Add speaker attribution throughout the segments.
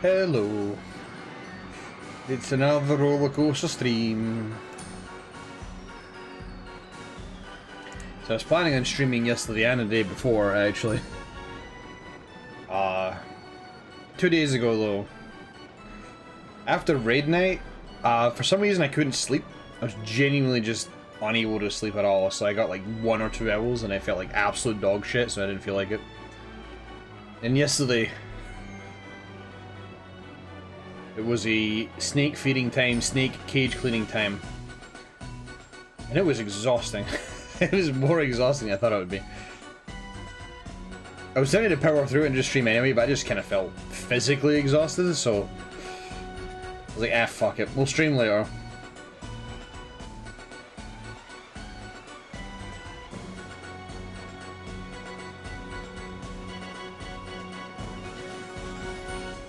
Speaker 1: Hello. It's another roller coaster stream. So I was planning on streaming yesterday and the day before, actually. 2 days ago though. After raid night, for some reason I couldn't sleep. I was genuinely just unable to sleep at all, so I got like 1 or 2 hours and I felt like absolute dog shit, so I didn't feel like it. And yesterday, it was a snake feeding time, snake cage cleaning time. And it was exhausting. It was more exhausting than I thought it would be. I was trying to power through it and just stream anyway, but I just kind of felt physically exhausted, so I was like, ah, fuck it, we'll stream later.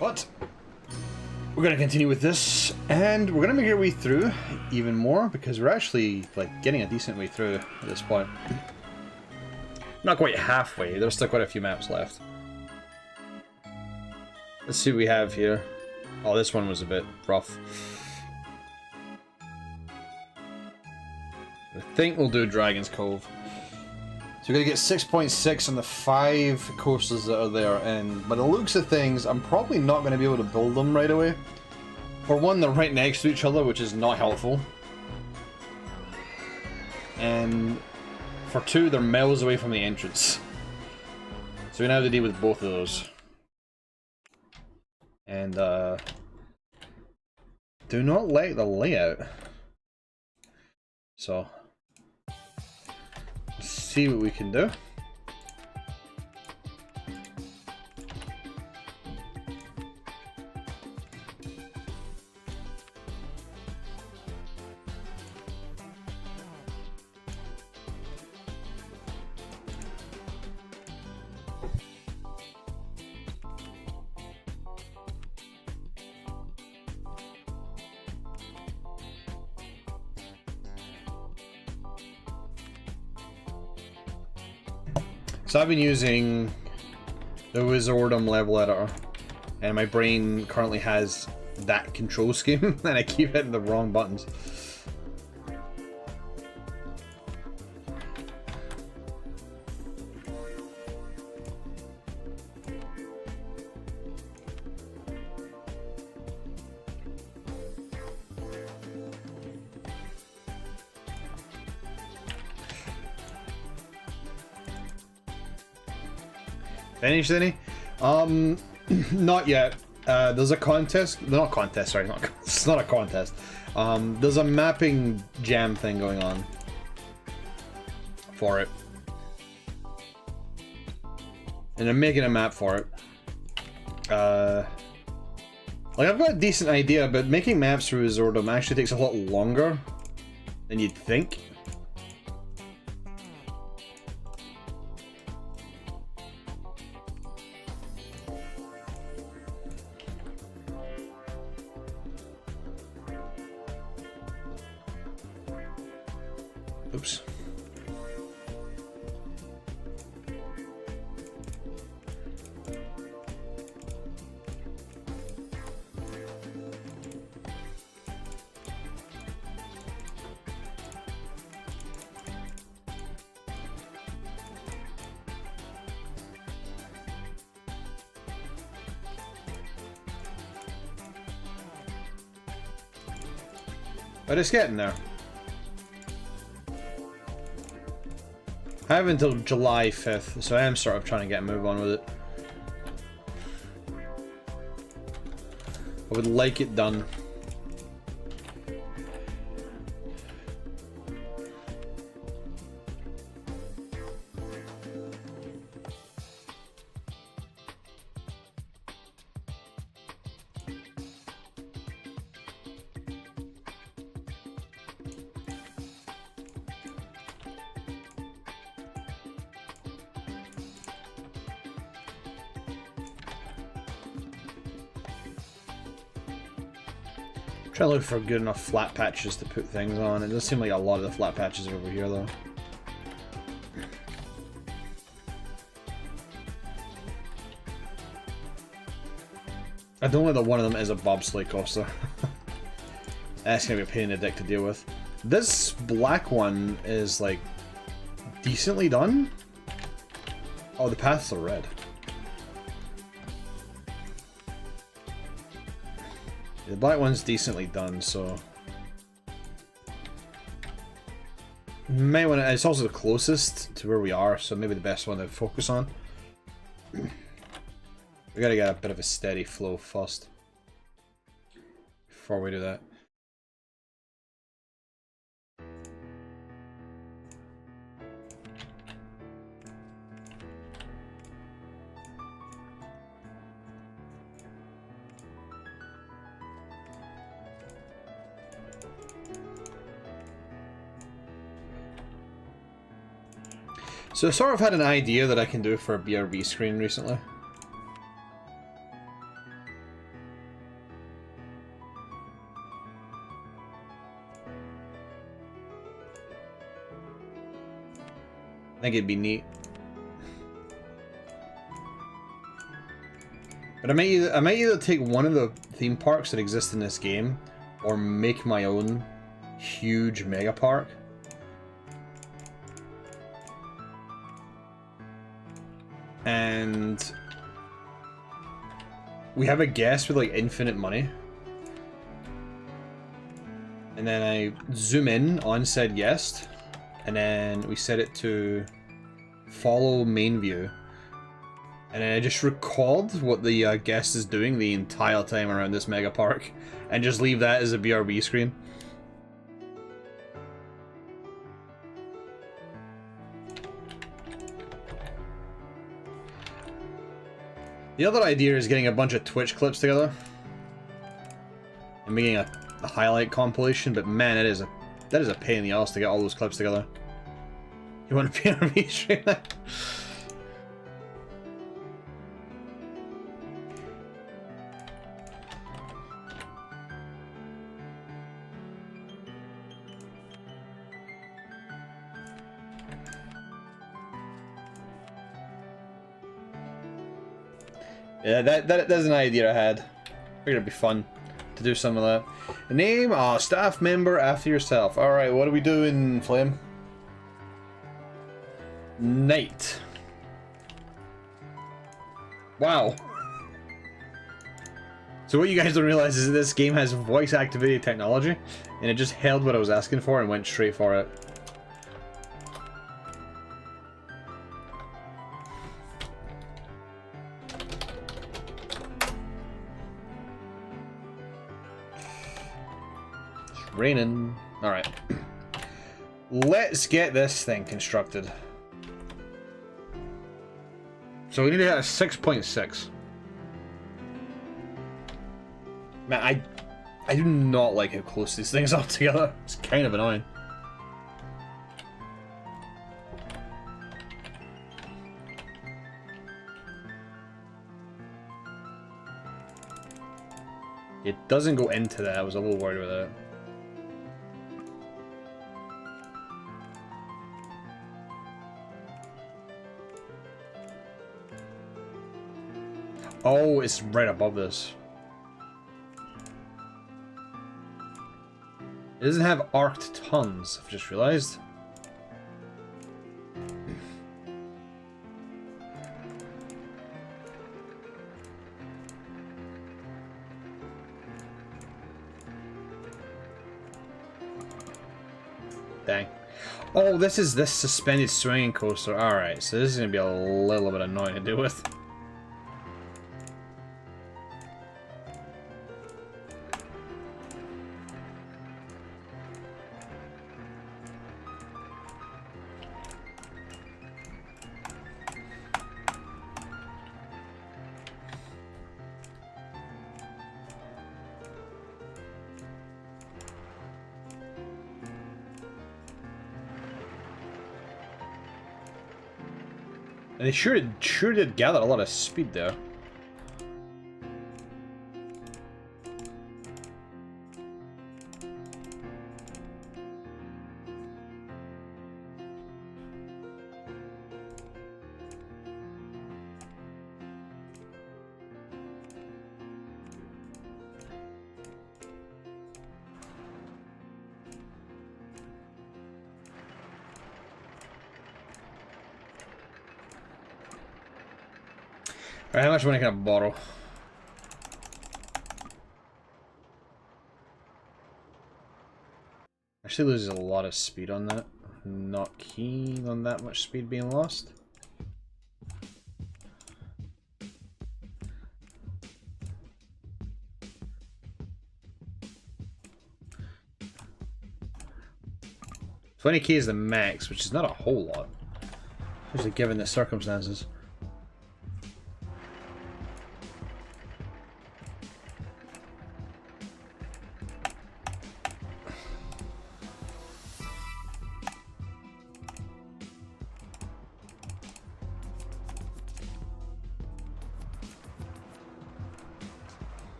Speaker 1: But we're gonna continue with this, and we're gonna make our way through even more because we're actually like getting a decent way through at this point. Not quite halfway, there's still quite a few maps left. Let's see what we have here. Oh, this one was a bit rough. I think we'll do Dragon's Cove. So we're gonna get 6.6 on the 5 coasters that are there, and by the looks of things, I'm probably not gonna be able to build them right away. For one, they're right next to each other, which is not helpful. And for two, they're miles away from the entrance. So we now have to deal with both of those. And, do not like the layout. So, let's see what we can do. So I've been using the Wizardom level editor, and my brain currently has that control scheme, and I keep hitting the wrong buttons. Finished any? Not yet. There's a contest. Not contest, sorry. It's not a contest. There's a mapping jam thing going on for it. And I'm making a map for it. Like, I've got a decent idea, but making maps through Zordom actually takes a lot longer than you'd think. Oops. But it's getting there. I have until July 5th, so I am sort of trying to get a move on with it. I would like it done. Try to look for good enough flat patches to put things on. It does seem like a lot of the flat patches are over here though. I don't know that one of them is a bobsleigh coaster. That's gonna be a pain in the dick to deal with. This black one is like decently done. Oh, the paths are red. The black one's decently done, so may want to. It's also the closest to where we are, so maybe the best one to focus on. We gotta get a bit of a steady flow first before we do that. So I sort of had an idea that I can do for a BRB screen recently. I think it'd be neat. But I might either take one of the theme parks that exist in this game, or make my own huge mega park. And we have a guest with like infinite money. And then I zoom in on said guest, and then we set it to follow main view. And then I just record what the guest is doing the entire time around this mega park, and just leave that as a BRB screen. The other idea is getting a bunch of Twitch clips together and making a highlight compilation, but man, that is a pain in the ass to get all those clips together. You want to BRB stream that? Yeah, that's an idea I had. Figured it'd be fun to do some of that. Name a staff member after yourself. Alright, what are we doing, Flame? Knight. Wow. So what you guys don't realize is that this game has voice activated technology, and it just held what I was asking for and went straight for it. Raining. Alright. Let's get this thing constructed. So we need to hit a 6.6. Man, I do not like how close these things are together. It's kind of annoying. It doesn't go into that. I was a little worried about that. Oh, it's right above this. It doesn't have arced tongues, I've just realized. Dang. Oh, this is this suspended swinging coaster. Alright, so this is going to be a little bit annoying to deal with. And they sure did gather a lot of speed there. Alright, how much money can I borrow? Actually loses a lot of speed on that. Not keen on that much speed being lost. $20k is the max, which is not a whole lot, especially given the circumstances.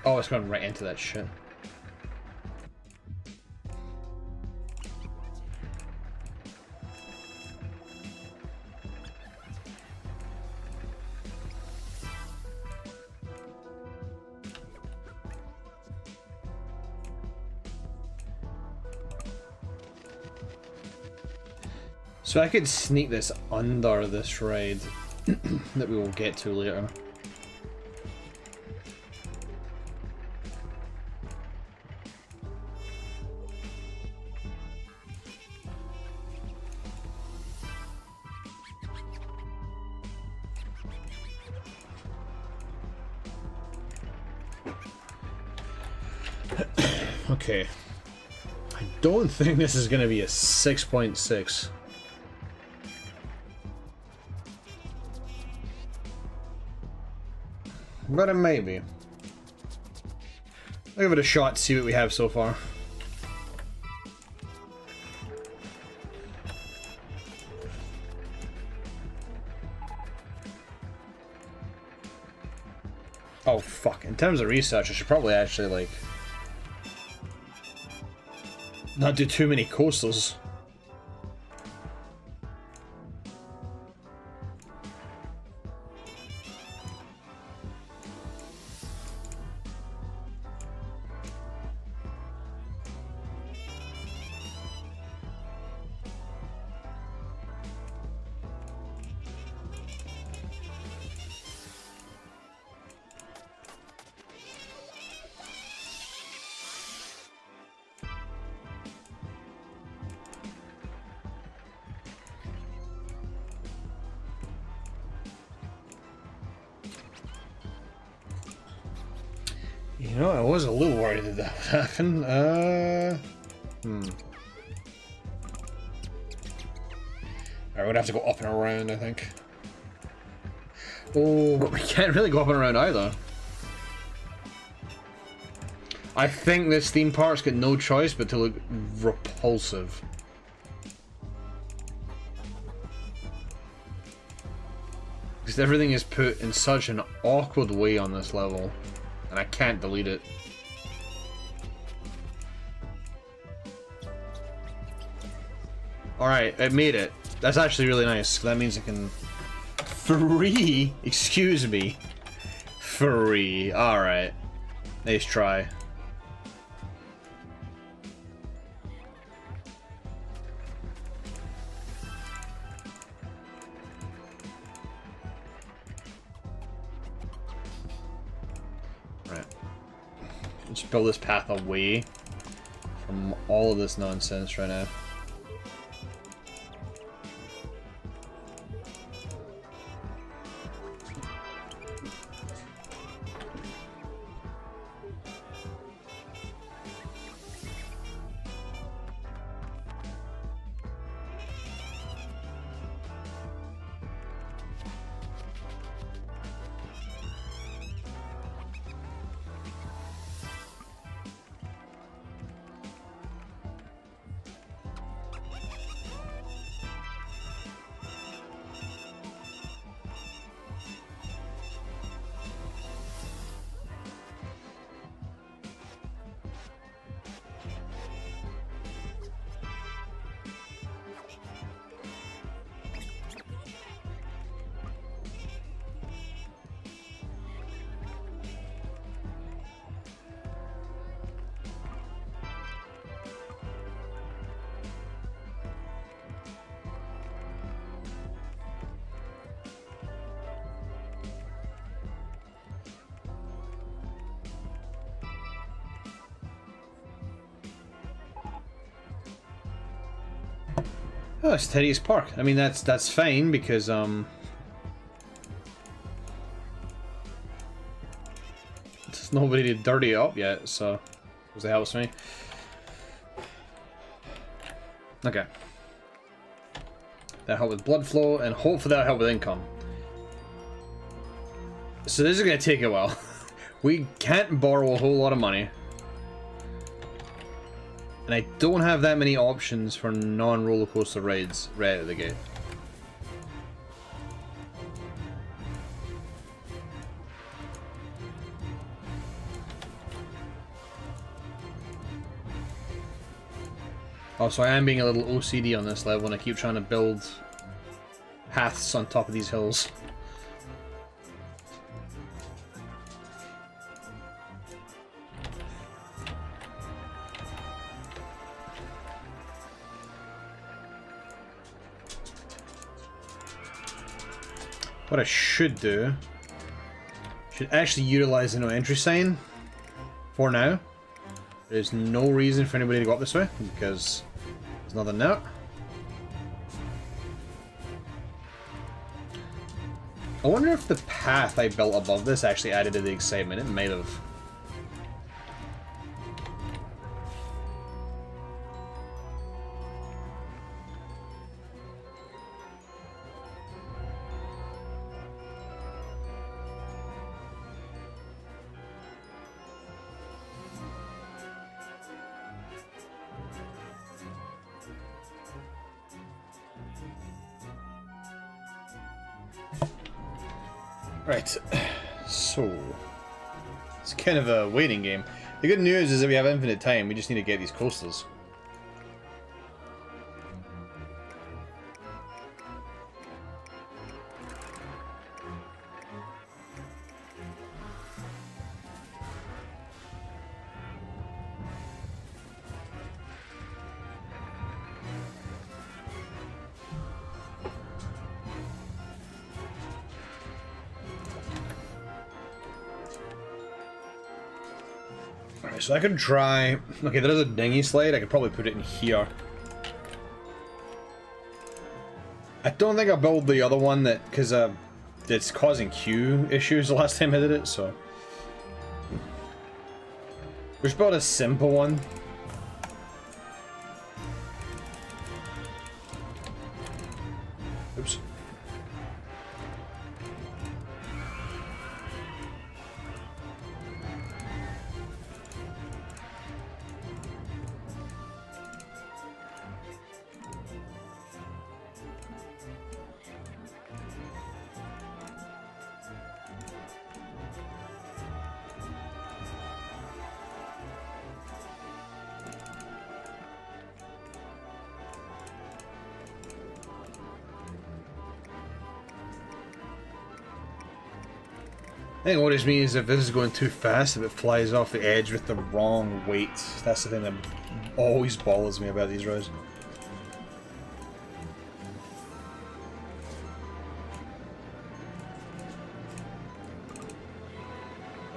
Speaker 1: Oh, it's going right into that shit. So I could sneak this under this raid that we will get to later. Okay. I don't think this is going to be a 6.6. But it may be. I'll give it a shot, see what we have so far. Oh fuck, in terms of research I should probably actually like not do too many coastals. You know, I was a little worried that that would happen. Alright, we'd have to go up and around, I think. Oh, but we can't really go up and around either. I think this theme park's got no choice but to look repulsive. Because everything is put in such an awkward way on this level. And I can't delete it. Alright, it made it. That's actually really nice. That means I can... Free? Excuse me. Free. Alright. Nice try. Let's build this path away from all of this nonsense right now. Oh, it's Teddy's Park. I mean, that's fine because there's nobody to dirty it up yet, so that helps me. Okay. That'll help with blood flow, and hopefully that'll help with income. So this is gonna take a while. We can't borrow a whole lot of money. And I don't have that many options for non-roller coaster rides right out of the gate. Also, I am being a little OCD on this level and I keep trying to build paths on top of these hills. What I should do, should actually utilize the no entry sign for now. There's no reason for anybody to go up this way because there's nothing there. I wonder if the path I built above this actually added to the excitement. It might have. Right, so it's kind of a waiting game. The good news is that we have infinite time, we just need to get these coasters. So I could try... Okay, there is a dinghy slide. I could probably put it in here. I don't think I'll build the other one that... Because it's causing queue issues the last time I did it, so... We just build a simple one. Oops. I think what worries me is if this is going too fast, if it flies off the edge with the wrong weight. That's the thing that always bothers me about these roads.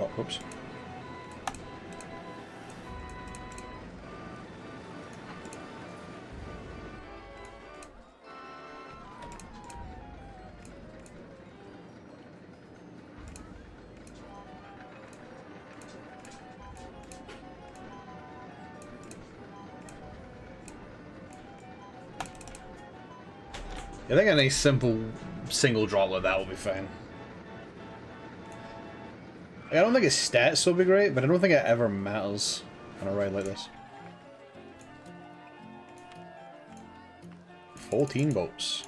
Speaker 1: Oh, oops. I think a nice simple single drop like that will be fine. I don't think its stats will be great, but I don't think it ever matters on a ride like this. 14 boats.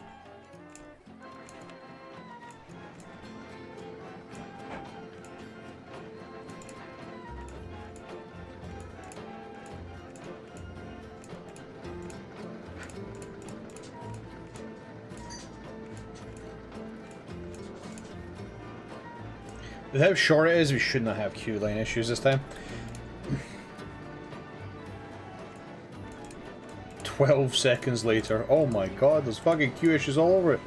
Speaker 1: With how short it is, we should not have queue line issues this time. 12 seconds later. Oh my god, there's fucking queue issues all over it.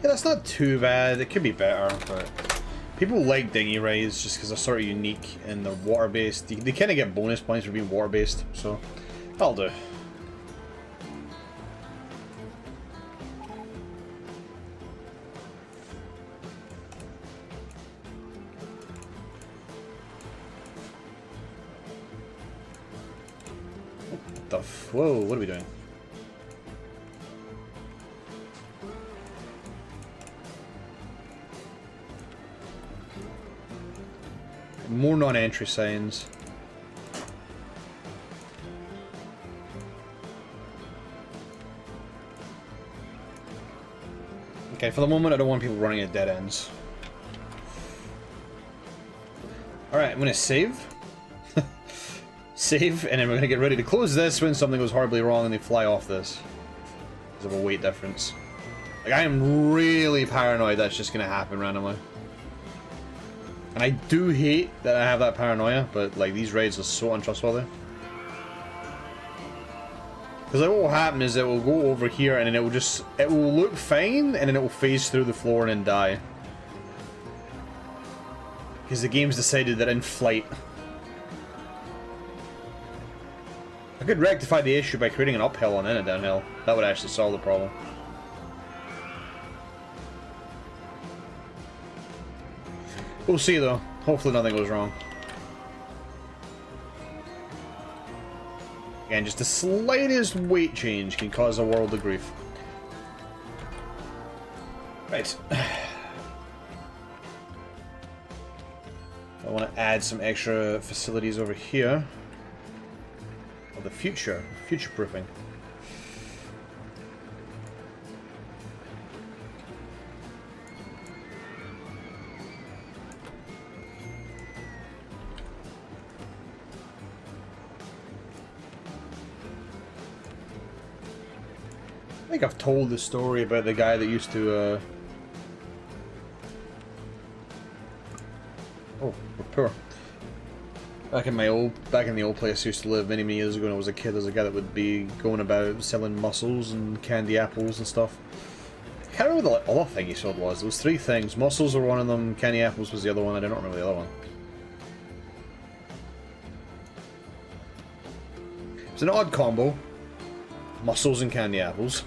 Speaker 1: Yeah, that's not too bad. It could be better, but people like dinghy rides just because they're sort of unique and they're water-based. They kind of get bonus points for being water-based, so that'll do. Whoa, what are we doing? More non-entry signs. Okay, for the moment I don't want people running at dead ends. Alright, I'm gonna save. Save, and then we're gonna get ready to close this when something goes horribly wrong and they fly off this. Because of a weight difference. Like, I am really paranoid that's just gonna happen randomly. And I do hate that I have that paranoia, but like these raids are so untrustworthy. Because like, what will happen is it will go over here and then it will look fine and then it will phase through the floor and then die. Because the game's decided that in flight. I could rectify the issue by creating an uphill and then a downhill. That would actually solve the problem. We'll see though. Hopefully nothing goes wrong. Again, just the slightest weight change can cause a world of grief. Right. I want to add some extra facilities over here. Of the future-proofing. I think I've told the story about the guy that used to, Oh, we're poor. Back in the old place I used to live many years ago when I was a kid, there's a guy that would be going about selling mussels and candy apples and stuff. I can't remember what the other thing he sold was. There was three things. Mussels were one of them, candy apples was the other one, I don't remember the other one. It's an odd combo. Mussels and candy apples.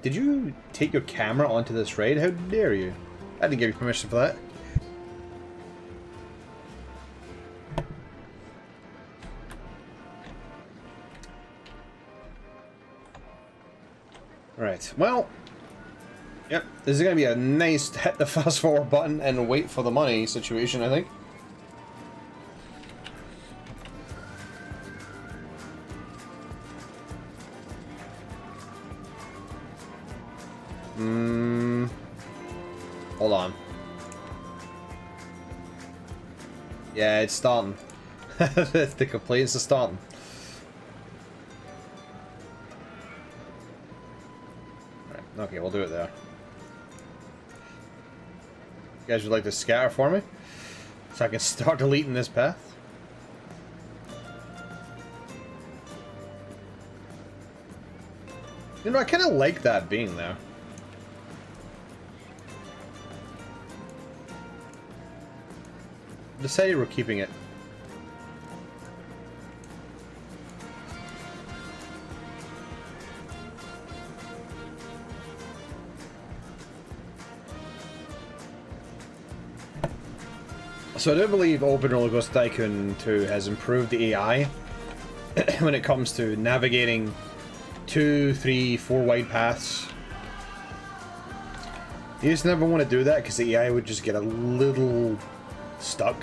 Speaker 1: Did you take your camera onto this raid? How dare you? I didn't give you permission for that. Right, well... Yep, this is going to be a nice hit the fast forward button and wait for the money situation, I think. Hold on. Yeah, it's starting. The complaints are starting. Right, okay, we'll do it there. You guys would like to scatter for me? So I can start deleting this path? You know, I kind of like that being there. Decided we're keeping it. So I do believe Open Roller Coaster Tycoon 2 has improved the AI when it comes to navigating 2, 3, 4 wide paths. You just never want to do that because the AI would just get a little stuck.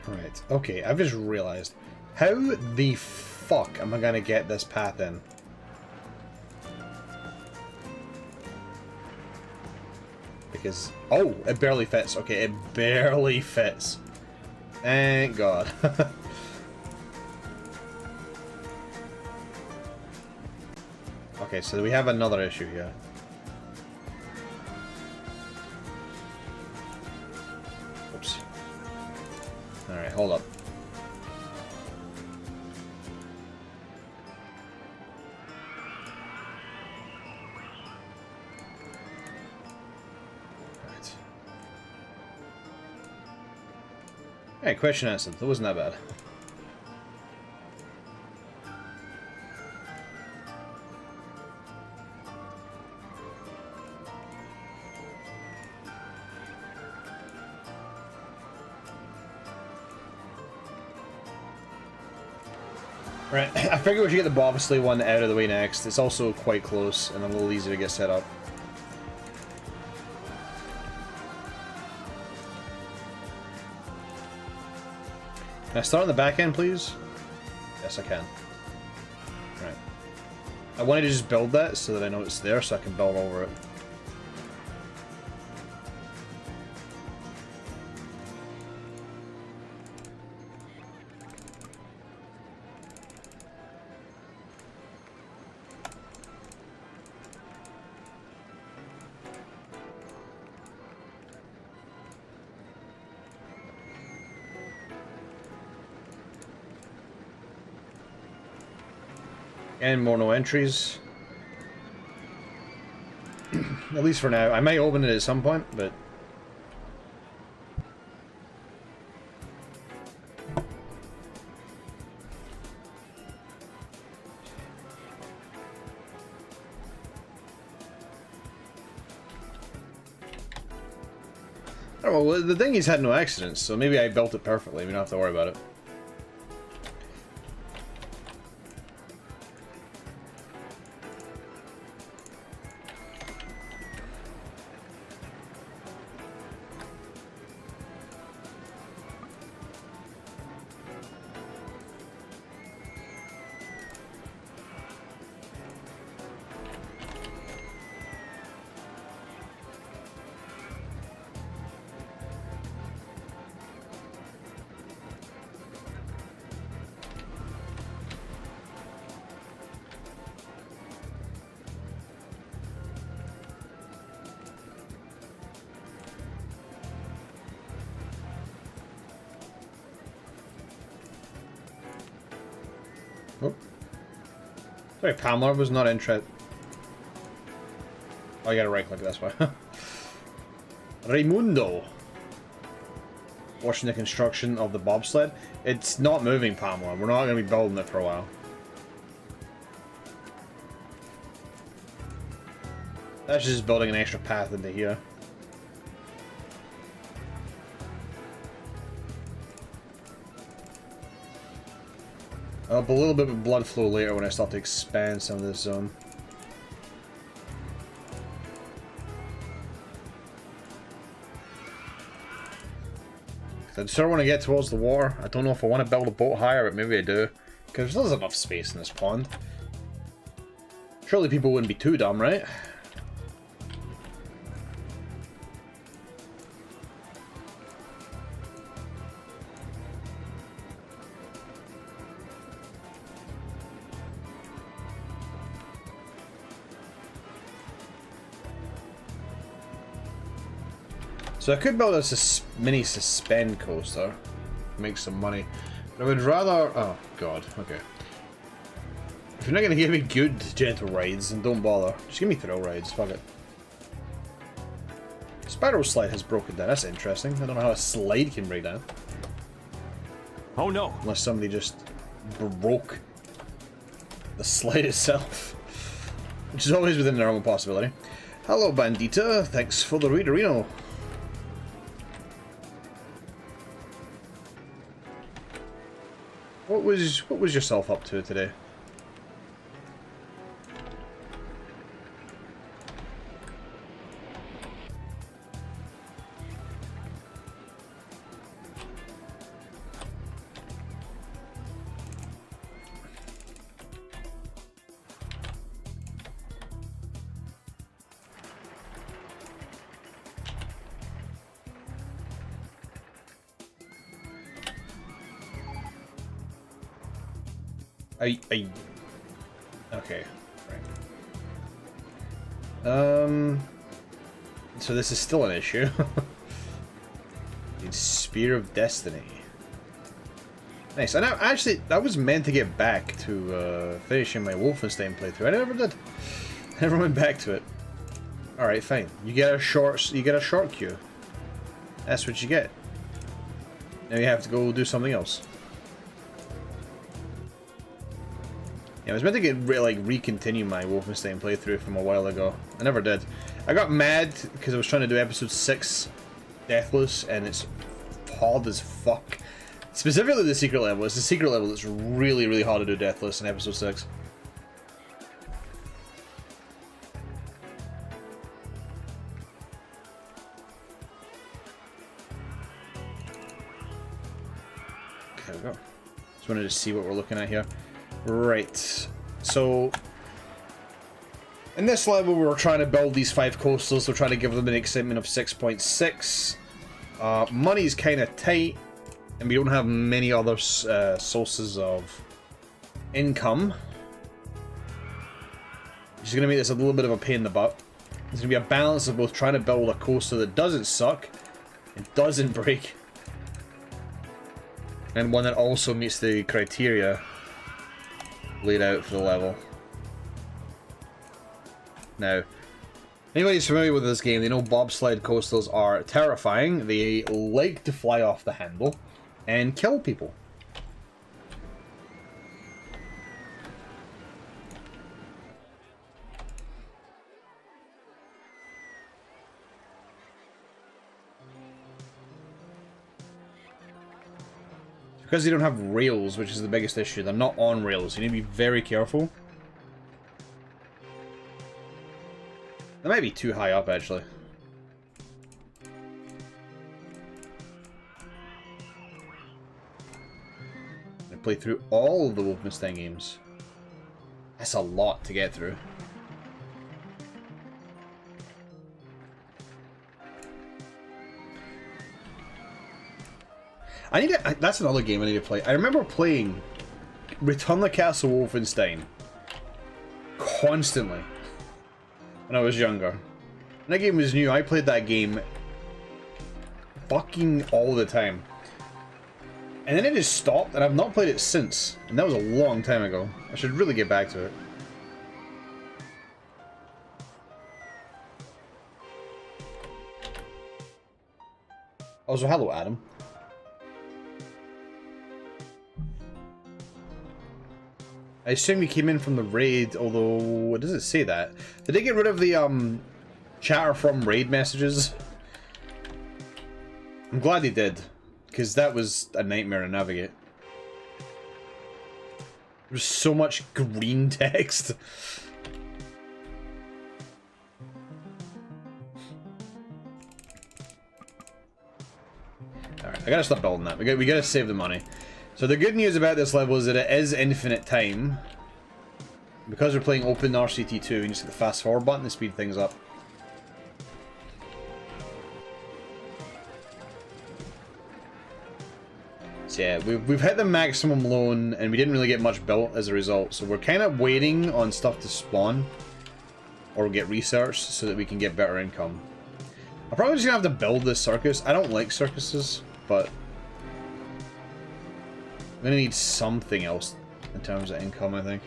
Speaker 1: Right, okay, I've just realized. How the fuck am I gonna get this path in? Because, oh, it barely fits. Okay, it barely fits. Thank God. Okay, so we have another issue here. Oops. Alright, hold up. Right. Hey, question answered. That wasn't that bad. Right, I figure we should get the bobsleigh one out of the way next. It's also quite close and a little easier to get set up. Can I start on the back end, please? Yes, I can. Right. I wanted to just build that so that I know it's there so I can build over it. And more no entries. At least for now. I might open it at some point, but... Oh, well, the thing is had no accidents, so maybe I built it perfectly. We don't have to worry about it. Oh. Sorry, Pamela was not interested. Oh, I gotta right click, that's why. Raimundo. Watching the construction of the bobsled. It's not moving, Pamela. We're not gonna be building it for a while. That's just building an extra path into here. I'll have a little bit of blood flow later when I start to expand some of this zone. I sort of want to get towards the water. I don't know if I want to build a boat higher, but maybe I do. Because there's enough space in this pond. Surely people wouldn't be too dumb, right? So I could build a mini suspend coaster, make some money, but I would rather... Oh god, okay. If you're not going to give me good gentle rides, then don't bother. Just give me thrill rides, fuck it. Spiral slide has broken down, that's interesting. I don't know how a slide can break down.
Speaker 2: Oh no!
Speaker 1: Unless somebody just broke the slide itself. Which is always within the realm of possibility. Hello Bandita, thanks for the readerino. What was yourself up to today? Okay, right. So this is still an issue. Spear of Destiny. Nice. And I was meant to get back to finishing my Wolfenstein playthrough. I never did. I never went back to it. All right, fine. You get a short queue. That's what you get. Now you have to go do something else. Yeah, I was meant to get recontinue my Wolfenstein playthrough from a while ago. I never did. I got mad because I was trying to do episode 6 Deathless, and it's hard as fuck. Specifically the secret level. It's the secret level that's really, really hard to do Deathless in episode 6. There we go. Just wanted to see what we're looking at here. Right. So in this level, we were trying to build these 5 coastals. We're trying to give them an excitement of 6.6. Money's kind of tight, and we don't have many other sources of income. Which is going to make this a little bit of a pain in the butt. There's going to be a balance of both trying to build a coaster that doesn't suck, and doesn't break, and one that also meets the criteria laid out for the level. Now, anybody who's familiar with this game, they know bobsled coasters are terrifying. They like to fly off the handle and kill people. Because they don't have rails, which is the biggest issue. They're not on rails. You need to be very careful. That might be too high up, actually. I played through all of the Wolfenstein games. That's a lot to get through. I need to. That's another game I need to play. I remember playing Return the Castle Wolfenstein constantly when I was younger. When that game was new, I played that game fucking all the time. And then it just stopped, and I've not played it since. And that was a long time ago. I should really get back to it. Also, hello, Adam. I assume you came in from the raid, although it doesn't say that. Did they get rid of the chatter from raid messages? I'm glad they did, because that was a nightmare to navigate. There's so much green text. Alright, I gotta stop building that. We gotta save the money. So the good news about this level is that it is infinite time. Because we're playing open RCT2, we just hit the fast forward button to speed things up. So yeah, we've hit the maximum loan, and we didn't really get much built as a result. So we're kind of waiting on stuff to spawn or get researched so that we can get better income. I'm probably just gonna have to build this circus. I don't like circuses, but I'm gonna need something else in terms of income, I think.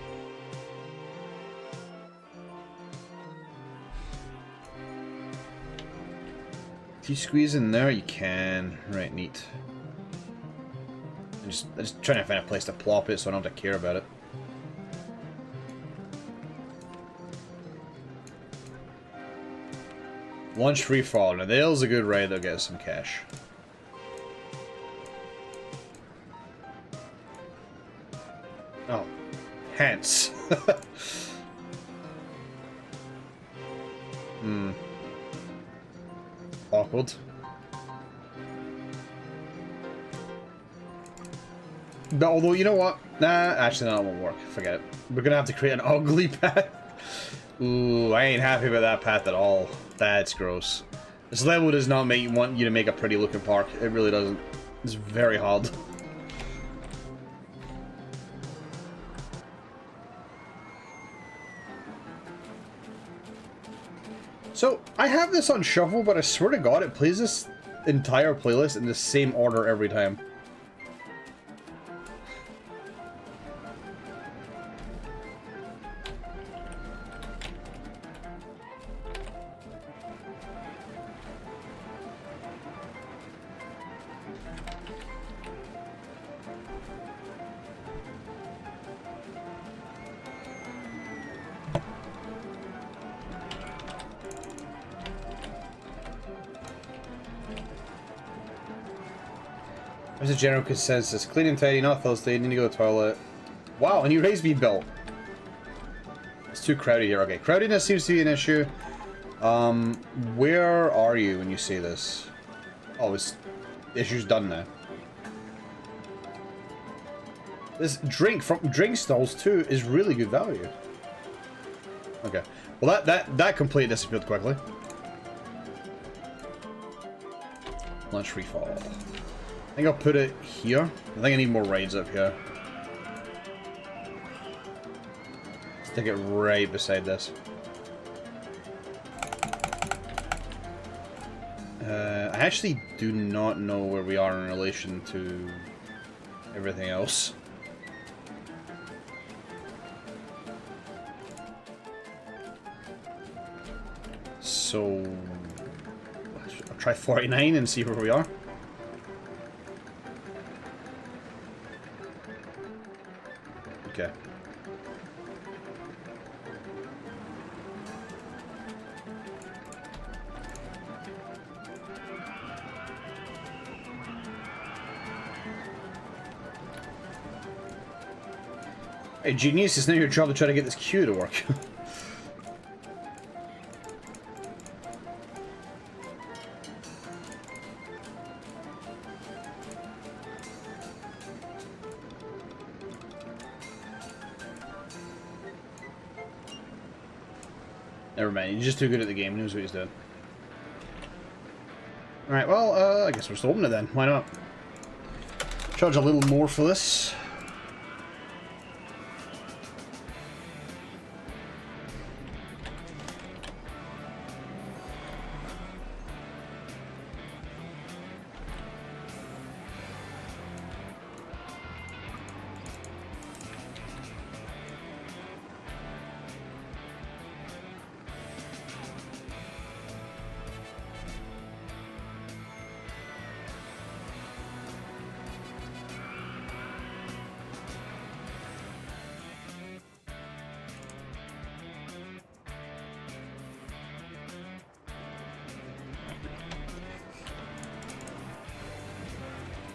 Speaker 1: If you squeeze in there, you can. Right, neat. I'm just trying to find a place to plop it so I don't have to care about it. Launch free fall. Now, there's a good ride that'll get us some cash. Oh, hence. Awkward. But although, you know what? Nah, actually, no, that won't work. Forget it. We're gonna have to create an ugly path. Ooh, I ain't happy with that path at all. That's gross. This level does not want you to make a pretty looking park. It really doesn't. It's very hard. So, I have this on shuffle, but I swear to God, it plays this entire playlist in the same order every time. There's a general consensus. Clean and tidy, not filthy, need to go to the toilet. Wow, a new race being built. It's too crowded here. Okay, crowdedness seems to be an issue. Where are you when you say this? Oh, the issue's done now. This drink from drink stalls too is really good value. Okay. Well, that completely disappeared quickly. Lunch refall. I think I'll put it here. I think I need more rides up here. Stick it right beside this. I actually do not know where we are in relation to everything else. So I'll try 49 and see where we are. Okay. Hey, genius, it's now your job to try to get this queue to work. Never mind, he's just too good at the game, he knows what he's doing. Alright, well, I guess we're still opening it then. Why not? Charge a little more for this.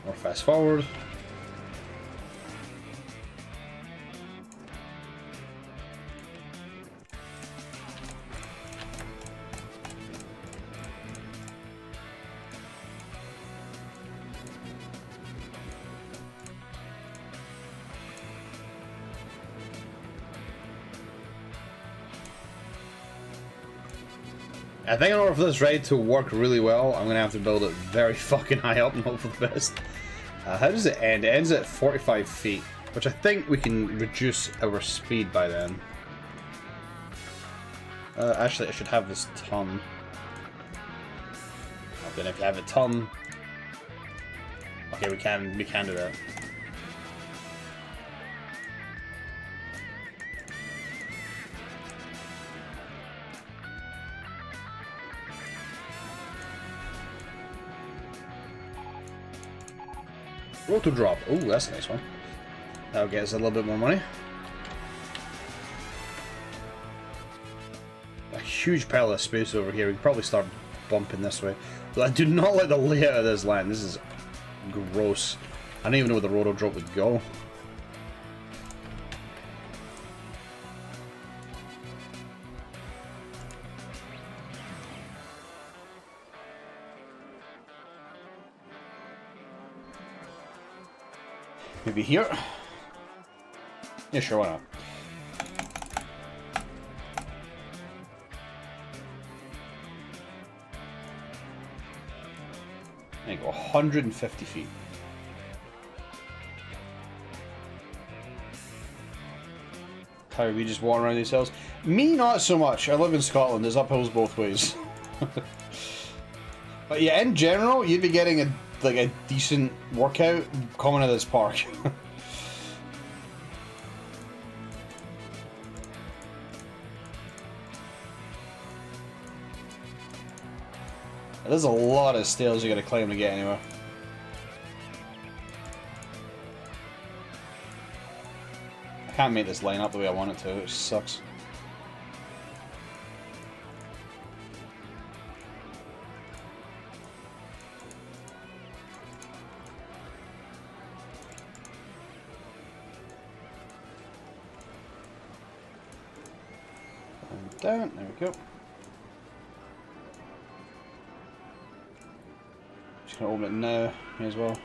Speaker 1: Or fast forward. I think in order for this ride to work really well, I'm going to have to build it very fucking high up and hope for the best. How does it end? It ends at 45 feet, which I think we can reduce our speed by then. Actually, I should have this ton. Then if you have a ton... Okay, we can do that. Roll to drop. Oh, that's a nice one. That'll get us a little bit more money. A huge pile of space over here. We can probably start bumping this way. But I do not like the layout of this land. This is gross. I don't even know where the roto drop would go. Maybe here? Yeah, sure, why not? There you go, 150 feet. how we just walk around these hills. Me, not so much. I live in Scotland. There's uphills both ways. But yeah, in general, you'd be getting a decent workout coming to this park. There's a lot of stairs you gotta climb to get anywhere. I can't make this line up the way I want it to, which sucks. And down, there we go. Just gonna open it now, may as well.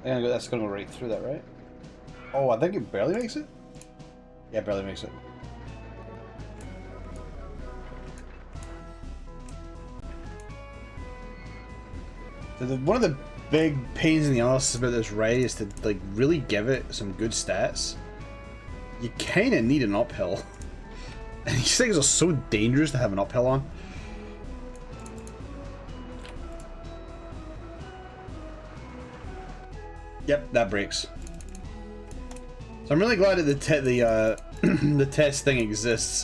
Speaker 1: That's gonna go right through that, right? Oh, I think it barely makes it? Yeah, it barely makes it. One of the big pains in the ass about this ride is to like really give it some good stats. You kinda need an uphill. And these things are so dangerous to have an uphill on. Yep, that breaks. So I'm really glad that the test thing exists.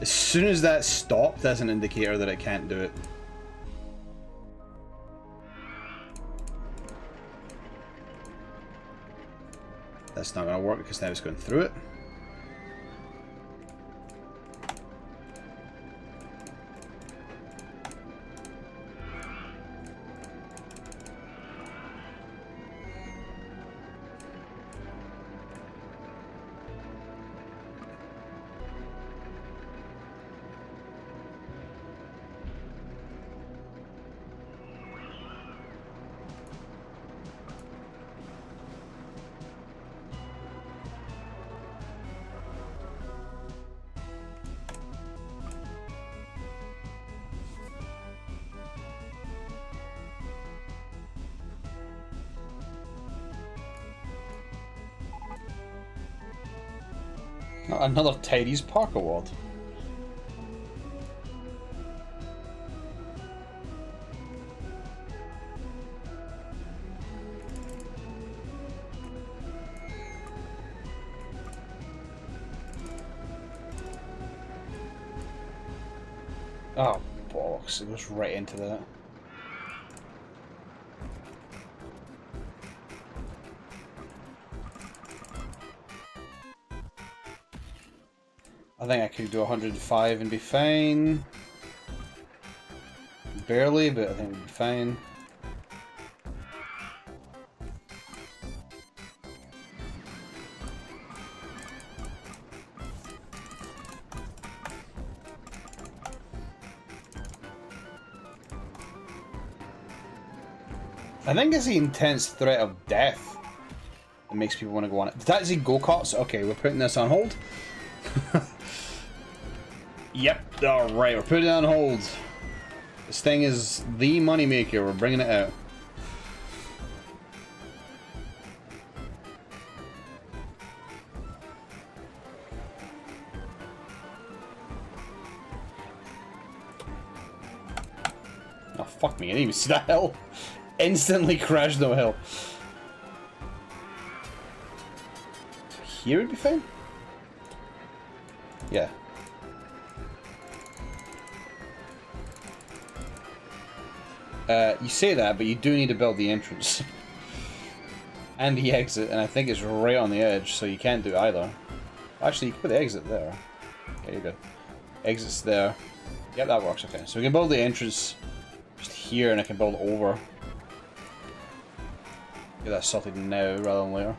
Speaker 1: As soon as that stopped, that's an indicator that it can't do it. That's not gonna work because now it's going through it. Another Tidy's Park Award. Oh, bollocks. It goes right into that. I think I could do 105 and be fine. Barely, but I think we'd be fine. I think it's the intense threat of death that makes people want to go on it. Did that say go-karts? Okay, we're putting this on hold. Yep, alright, we're putting it on hold. This thing is the moneymaker, we're bringing it out. fuck me, I didn't even see that hill. Instantly crashed the hill. Here would be fine? Yeah. You say that, but you do need to build the entrance. And the exit, and I think it's right on the edge, so you can't do either. Actually, you can put the exit there. There you go. Exit's there. Yep, that works, okay. So we can build the entrance just here, and I can build over. Get that sorted now rather than later.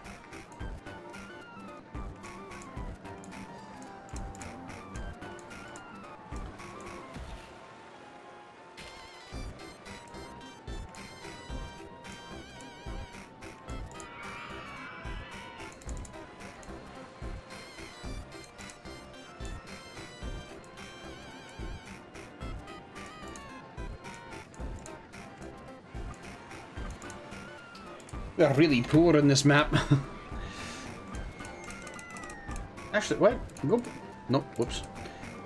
Speaker 1: We are really poor in this map. Actually, wait. Go. No, whoops.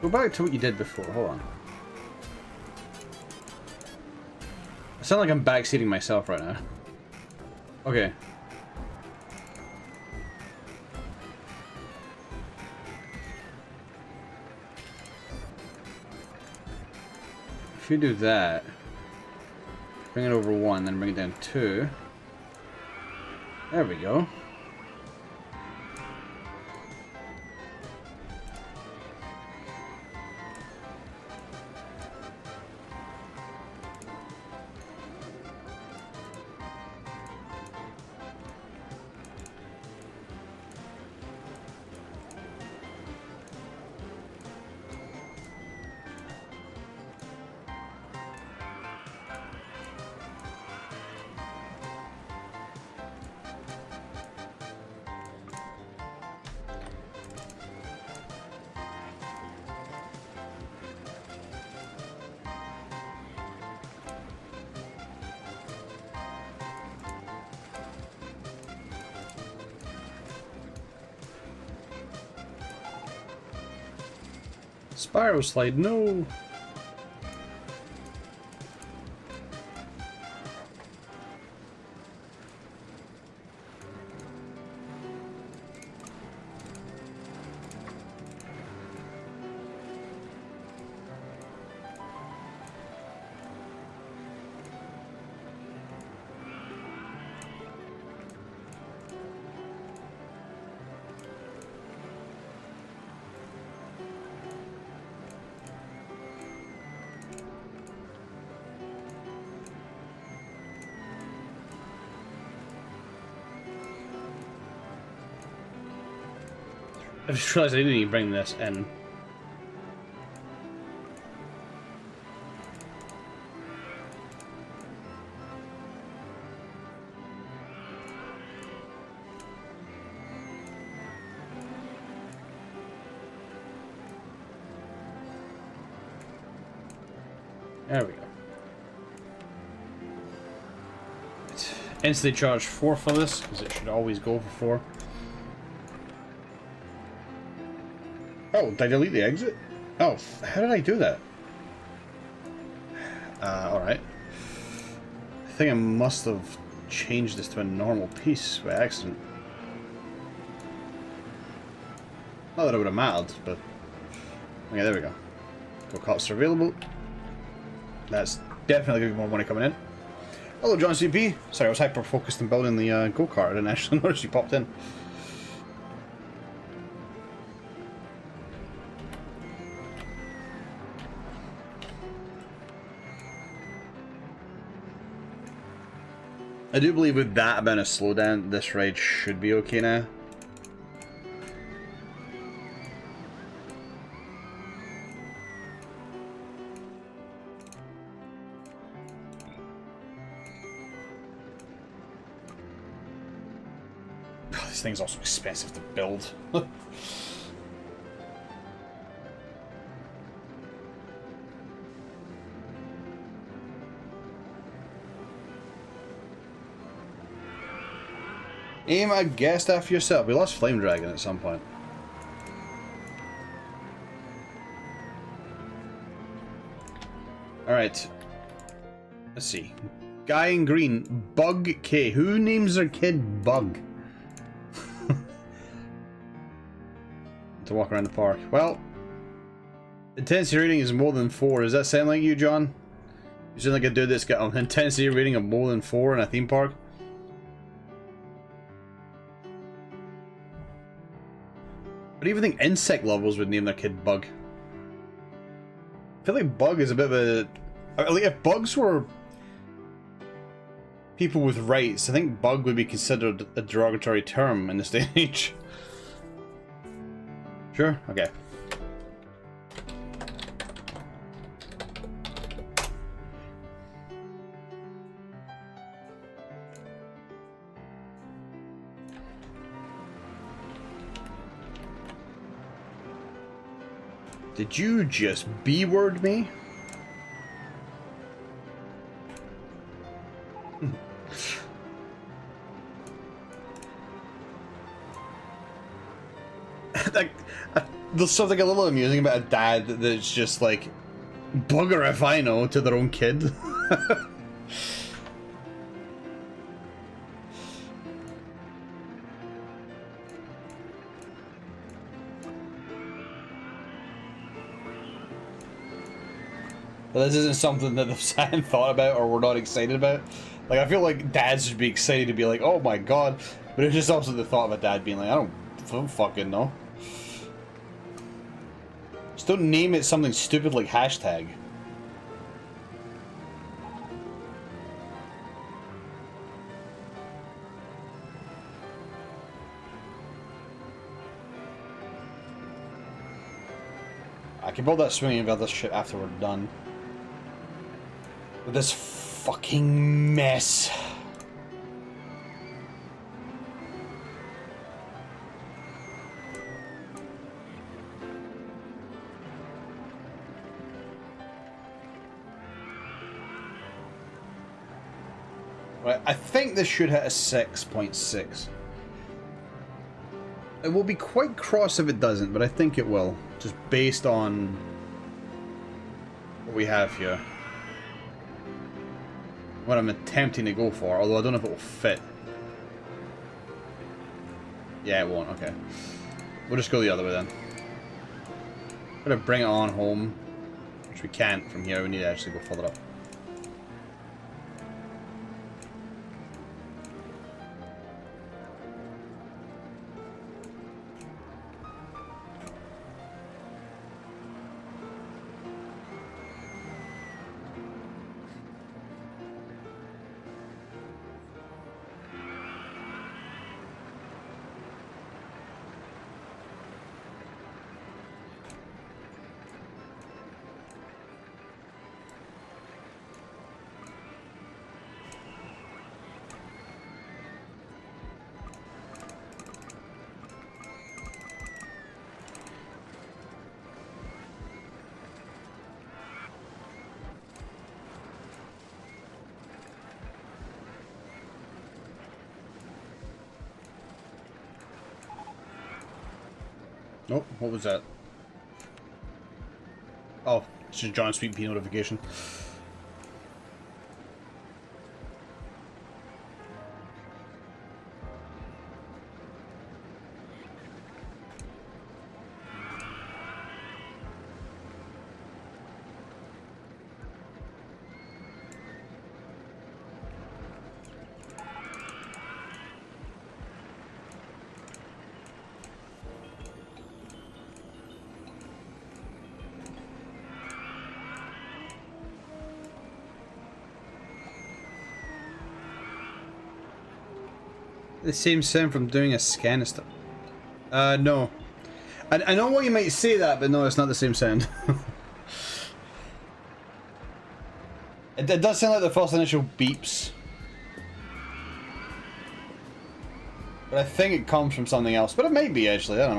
Speaker 1: Go back to what you did before. Hold on. I sound like I'm backseating myself right now. Okay. If you do that, bring it over 1, then bring it down 2. There we go. Spiral slide, no! I just realized I didn't even bring this in. There we go. Instantly charge 4 for this, because it should always go for 4. Oh, did I delete the exit? Oh, how did I do that? Alright. I think I must have changed this to a normal piece by accident. Not that it would have mattered, but... Okay, there we go. Go-karts are available. That's definitely going to be more money coming in. Hello, John CP. Sorry, I was hyper-focused on building the go-kart. I didn't actually notice you popped in. I do believe with that amount of slowdown, this ride should be okay now. Oh, this thing's also expensive to build. Aim a guest after yourself. We lost Flame Dragon at some point. Alright. Let's see. Guy in green. Bug K. Who names their kid Bug? To walk around the park. Well, intensity rating is more than 4. Does that sound like you, John? You sound like a dude that's got an intensity rating of more than 4 in a theme park. But even think insect lovers would name their kid Bug. I feel like Bug is a bit of a... Like, if bugs were people with rights, I think Bug would be considered a derogatory term in this day and age. Sure? Okay. Did you just B-word me? Like, there's something a little amusing about a dad that's just like, bugger if I know, to their own kid. But this isn't something that they've sat and thought about or we're not excited about. Like, I feel like dads should be excited to be like, oh my god. But it's just also the thought of a dad being like, I don't fucking know. Just don't name it something stupid like hashtag. I can build that swinging of other shit after we're done. With this fucking mess. Right, I think this should hit a 6.6. It will be quite cross if it doesn't, but I think it will. Just based on what we have here. What I'm attempting to go for, although I don't know if it will fit. Yeah, it won't, okay. We'll just go the other way then. We're gonna bring it on home, which we can't from here, we need to actually go further up. Nope, what was that? Oh, it's just John Sweet Pea notification. The same sound from doing a scan and stuff. No. I know why you might say that, but no, it's not the same sound. It does sound like the first initial beeps. But I think it comes from something else. But it might be, actually. I don't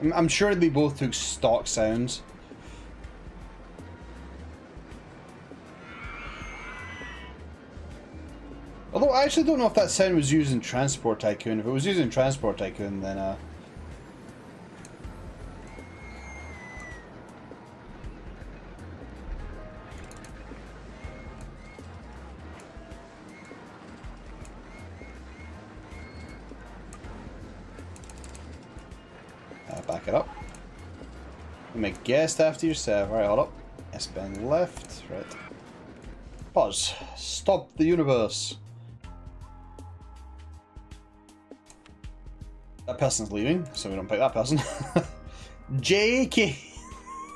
Speaker 1: know. I'm sure they both took stock sounds. Although I actually don't know if that sound was used in Transport Tycoon. If it was used in Transport Tycoon, then Back it up. You make guest after yourself. Alright, hold up. S-bend left. Right. Pause. Stop the universe. That person's leaving, so we don't pick that person. JK!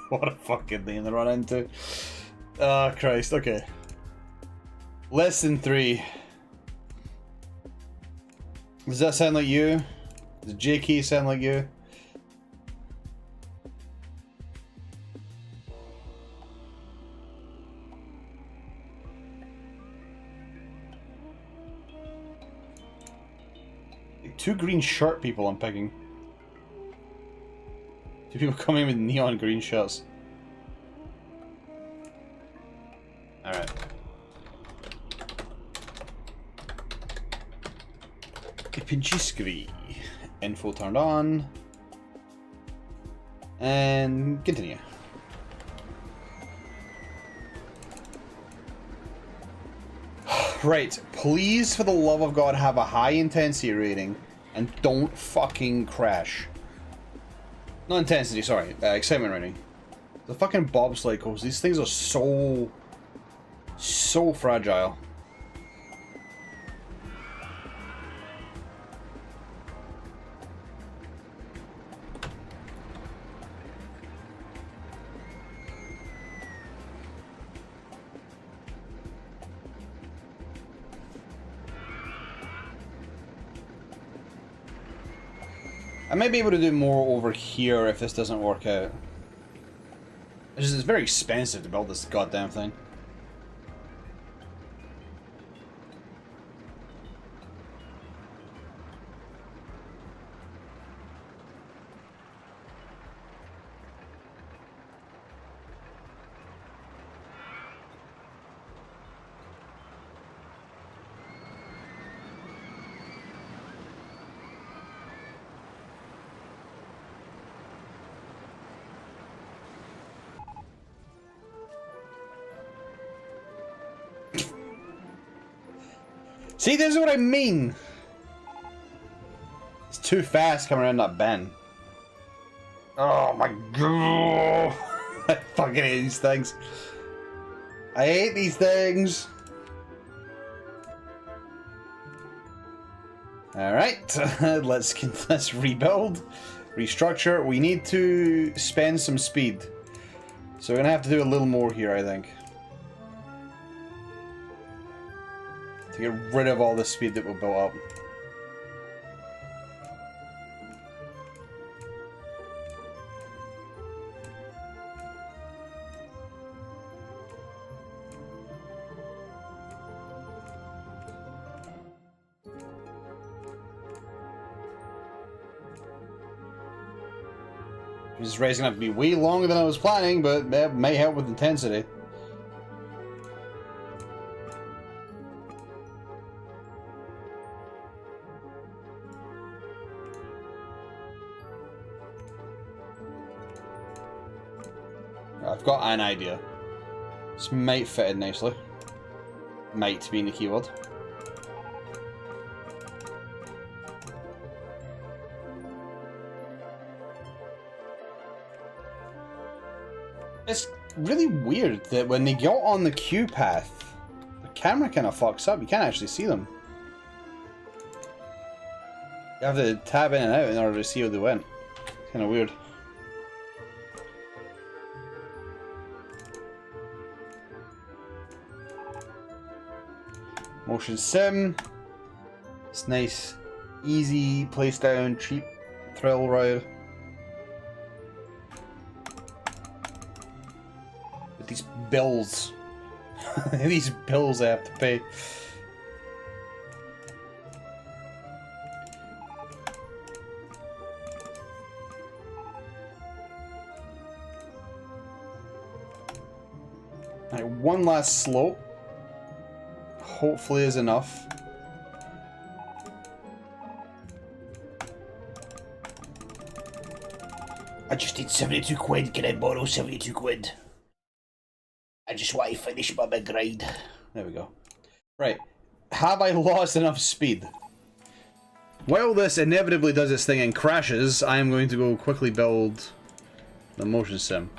Speaker 1: What a fucking name to run into. Oh, Christ. Okay. Lesson 3. Does that sound like you? Does JK sound like you? Two green shirt people I'm picking. Two people coming with neon green shirts. Alright. Pinchisky. Info turned on. And continue. Right, please for the love of God have a high intensity rating and don't fucking crash. Not intensity, sorry, excitement rating. The fucking bobsleigh coasters, these things are so fragile. I might be able to do more over here if this doesn't work out. It's very expensive to build this goddamn thing. See, this is what I mean. It's too fast coming around that bend. Oh my god. I fucking hate these things. I hate these things. Alright, let's rebuild, restructure. We need to spend some speed. So we're gonna have to do a little more here, I think. To get rid of all the speed that we built up. This is raising up to be way longer than I was planning, but that may help with intensity. I've got an idea. This might fit in nicely. Might being the keyword. It's really weird that when they get on the queue path, the camera kind of fucks up. You can't actually see them. You have to tab in and out in order to see where they went. It's kind of weird. Motion sim. It's nice, easy, place down, cheap thrill ride. With these bills. These bills I have to pay. Alright, one last slope. Hopefully is enough. I just need 72 quid. Can I borrow 72 quid? I just want to finish my big ride. There we go. Right. Have I lost enough speed? While this inevitably does its thing and crashes, I am going to go quickly build the motion sim.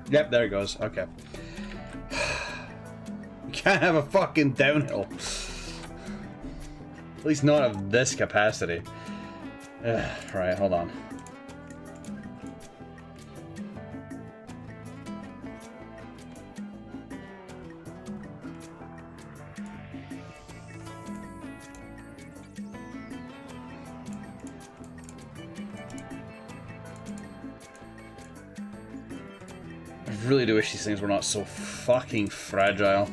Speaker 1: Yep, there it goes. Okay. You can't have a fucking downhill. At least not of this capacity. Right, hold on. I really do wish these things were not so fucking fragile.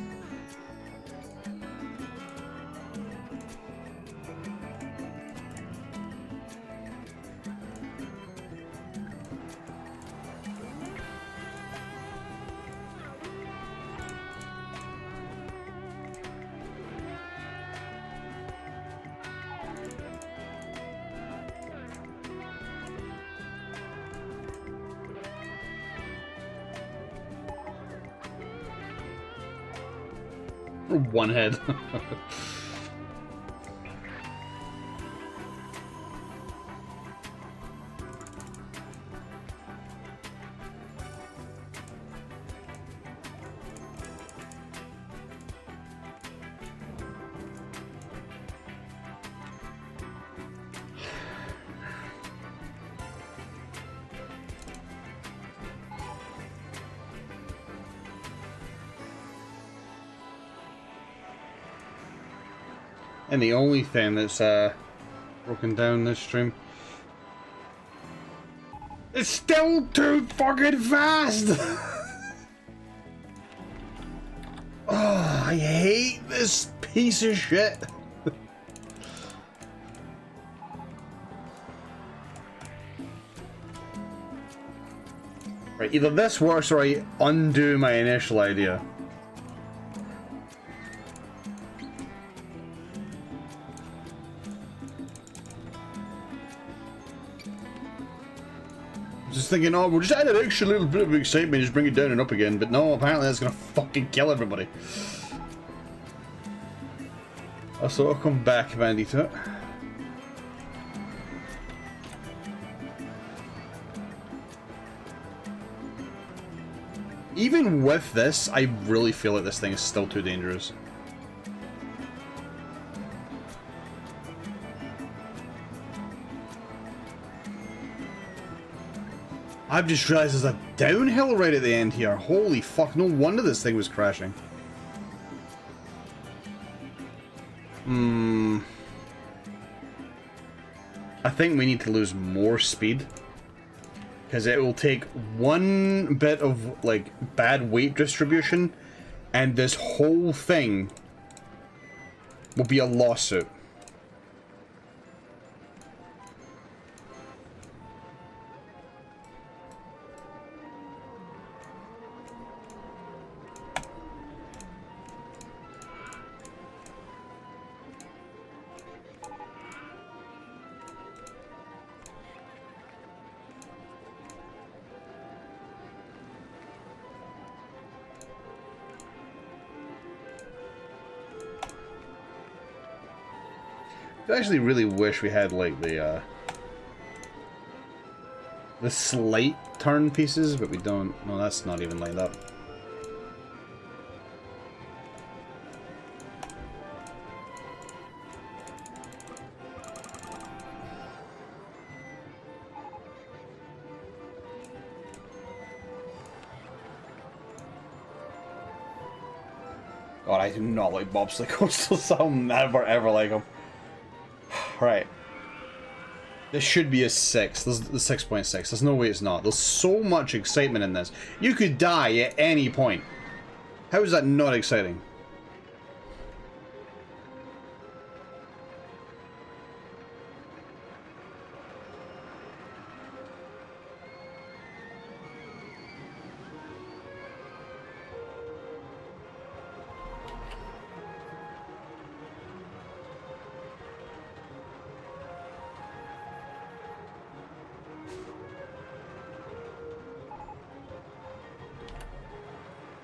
Speaker 1: One head. And the only thing that's broken down this stream, it's still too fucking fast. Oh, I hate this piece of shit. Right, either this works or I undo my initial idea. Just thinking, oh, we'll just add an extra little bit of excitement, just bring it down and up again. But no, apparently that's gonna fucking kill everybody. So I'll come back, Mandy, to it. Even with this, I really feel like this thing is still too dangerous. I've just realized there's a downhill right at the end here. Holy fuck, no wonder this thing was crashing. I think we need to lose more speed. Because it will take one bit of, like, bad weight distribution, and this whole thing will be a lawsuit. I actually really wish we had like the slight turn pieces, but we don't. No, that's not even lined up. God, I do not like bobsleigh coasters. I'll never ever like them. Right. This should be a 6. This is the 6.6. There's no way it's not. There's so much excitement in this. You could die at any point. How is that not exciting?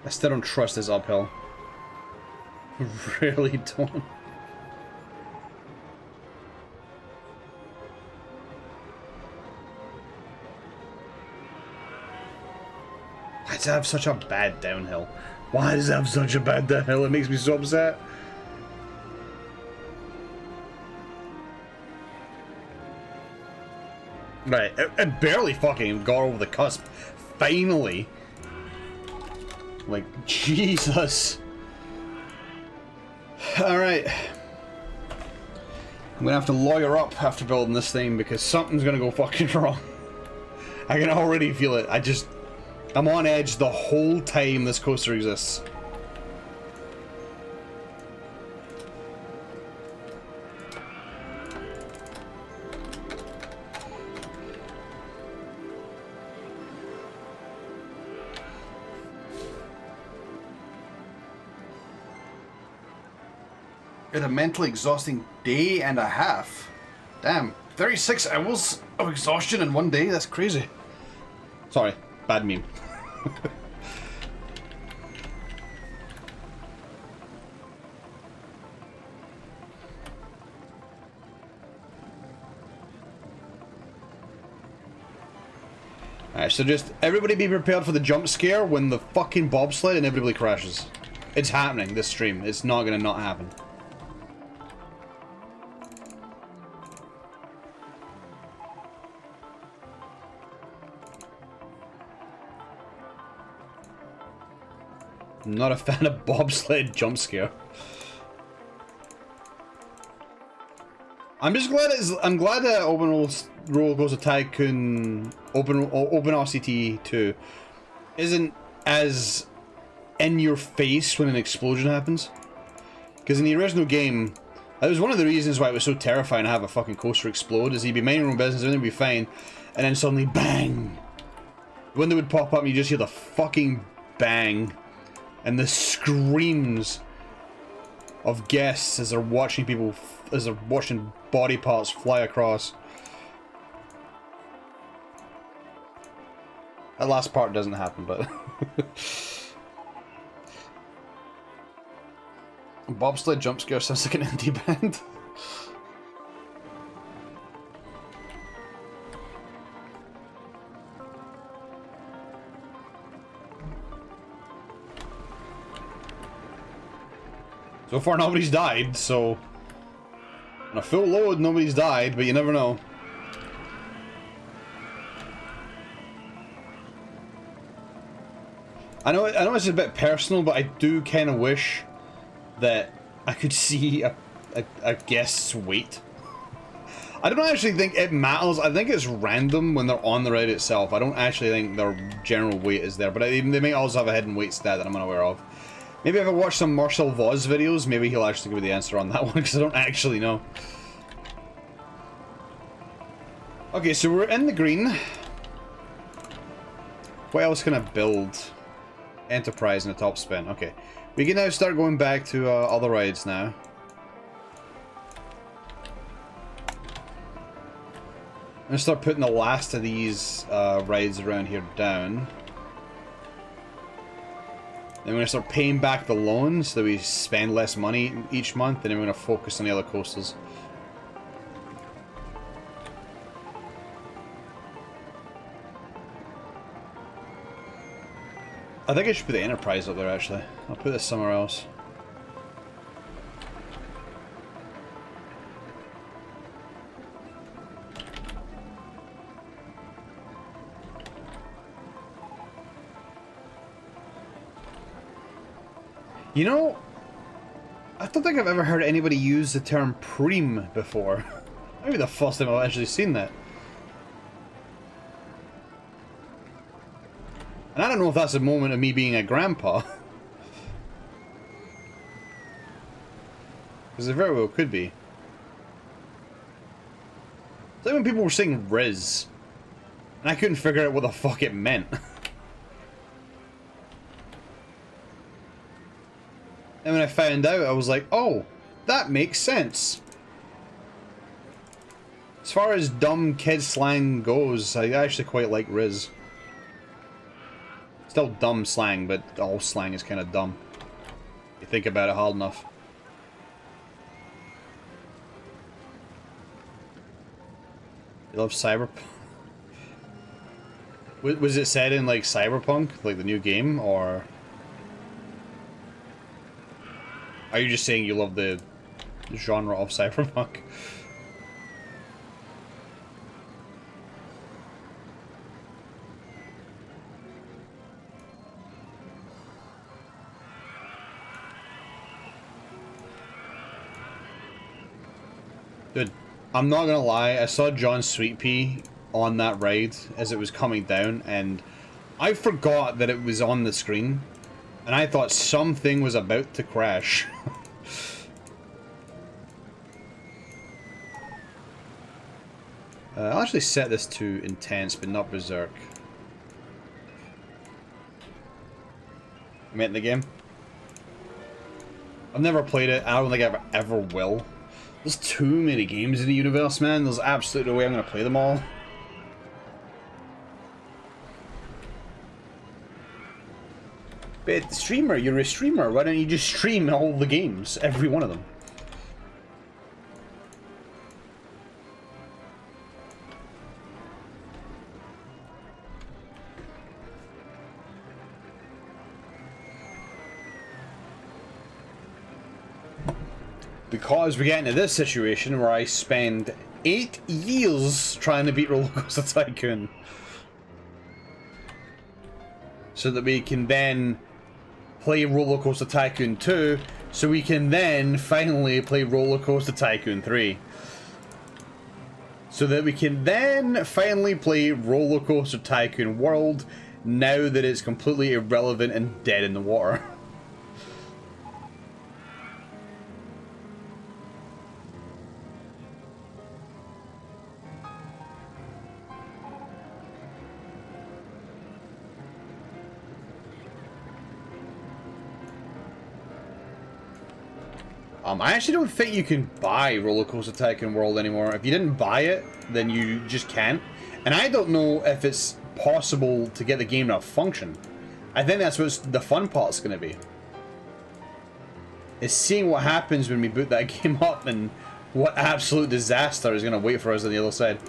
Speaker 1: I still don't trust this uphill. Really don't. Why does it have such a bad downhill? Why does it have such a bad downhill? It makes me so upset. Right, it barely fucking got over the cusp. Finally. Like, Jesus. Alright. I'm gonna have to lawyer up after building this thing because something's gonna go fucking wrong. I can already feel it. I'm on edge the whole time this coaster exists. It's a mentally exhausting day and a half. Damn, 36 hours of exhaustion in one day? That's crazy. Sorry, bad meme. Alright, so just everybody be prepared for the jump scare when the fucking bobsled inevitably crashes. It's happening this stream. It's not gonna not happen. I'm not a fan of bobsled jump scare. I'm just glad I'm glad that Open Roller Coaster Tycoon Open RCT 2 isn't as in your face when an explosion happens. Because in the original game, that was one of the reasons why it was so terrifying to have a fucking coaster explode. Is you'd be minding your own business, everything would be fine, and then suddenly bang. When they would pop up, and you just hear the fucking bang. And the screams of guests as they're watching people, as they're watching body parts fly across. That last part doesn't happen, but... Bobsled jump scare sounds like an indie band. So far nobody's died, so on a full load nobody's died, but you never know. I know it's a bit personal, but I do kind of wish that I could see a guest's weight. I don't actually think it matters. I think it's random when they're on the ride itself. I don't actually think their general weight is there, but they may also have a hidden weight stat that I'm unaware of. Maybe if I watch some Marcel Voz videos, maybe he'll actually give me the answer on that one, because I don't actually know. Okay, so we're in the green. What else can I build? Enterprise and a top spin. Okay. We can now start going back to other rides now. I'm gonna start putting the last of these rides around here down. Then we're going to start paying back the loans so that we spend less money each month, and then we're going to focus on the other coasters. I think I should put the Enterprise up there, actually. I'll put this somewhere else. You know, I don't think I've ever heard anybody use the term preem before. Maybe the first time I've actually seen that. And I don't know if that's a moment of me being a grandpa. Because it very well could be. It's like when people were saying Riz, and I couldn't figure out what the fuck it meant. And when I found out, I was like, oh, that makes sense. As far as dumb kid slang goes, I actually quite like Riz. Still dumb slang, but all slang is kind of dumb. You think about it hard enough. You love Cyberpunk? Was it said in like Cyberpunk, like the new game, or are you just saying you love the genre of Cyberpunk? Dude, I'm not gonna lie, I saw John Sweetpea on that ride as it was coming down, and I forgot that it was on the screen, and I thought something was about to crash. I'll actually set this to intense, but not berserk. I'm in the game. I've never played it, I don't think I ever will. There's too many games in the universe, man. There's absolutely no way I'm going to play them all. But streamer, you're a streamer. Why don't you just stream all the games? Every one of them. Because we get into this situation where I spend 8 years trying to beat Roller Coaster Tycoon. So that we can then play Roller Coaster Tycoon 2, so we can then finally play Roller Coaster Tycoon 3. So that we can then finally play Roller Coaster Tycoon World, now that it's completely irrelevant and dead in the water. I actually don't think you can buy Roller Coaster Tycoon World anymore. If you didn't buy it, then you just can't. And I don't know if it's possible to get the game to function. I think that's what the fun part's going to be. Is seeing what happens when we boot that game up and what absolute disaster is going to wait for us on the other side.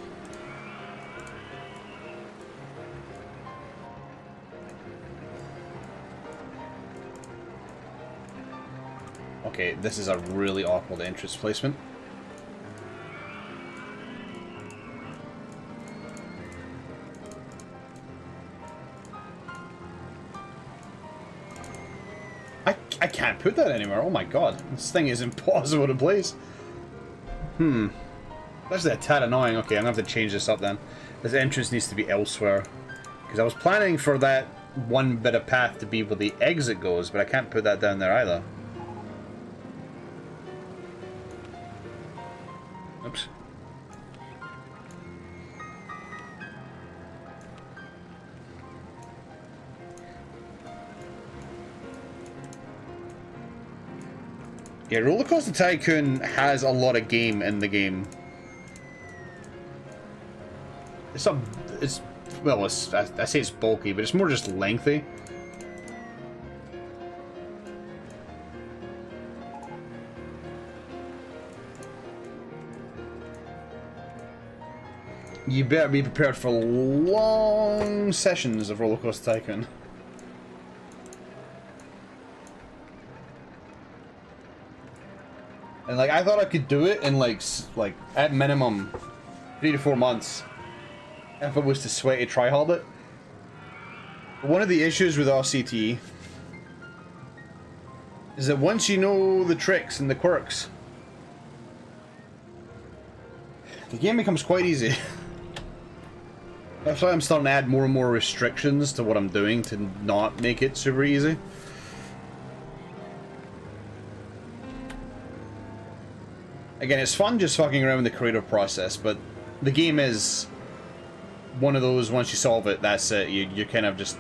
Speaker 1: Okay, this is a really awkward entrance placement. I can't put that anywhere. Oh my god, this thing is impossible to place. That's a tad annoying. Okay, I'm gonna have to change this up then. This entrance needs to be elsewhere. Because I was planning for that one bit of path to be where the exit goes, but I can't put that down there either. Oops. Yeah, Roller Coaster Tycoon has a lot of game in the game. Well, I say it's bulky, but it's more just lengthy. You better be prepared for long sessions of Roller Coaster Tycoon. And like, I thought I could do it in like at minimum 3 to 4 months if it was to sweaty tryhard it. But one of the issues with RCT is that once you know the tricks and the quirks, the game becomes quite easy. That's why I'm starting to add more and more restrictions to what I'm doing to not make it super easy. Again, it's fun just fucking around with the creative process, but the game is one of those, once you solve it, that's it. You're kind of just...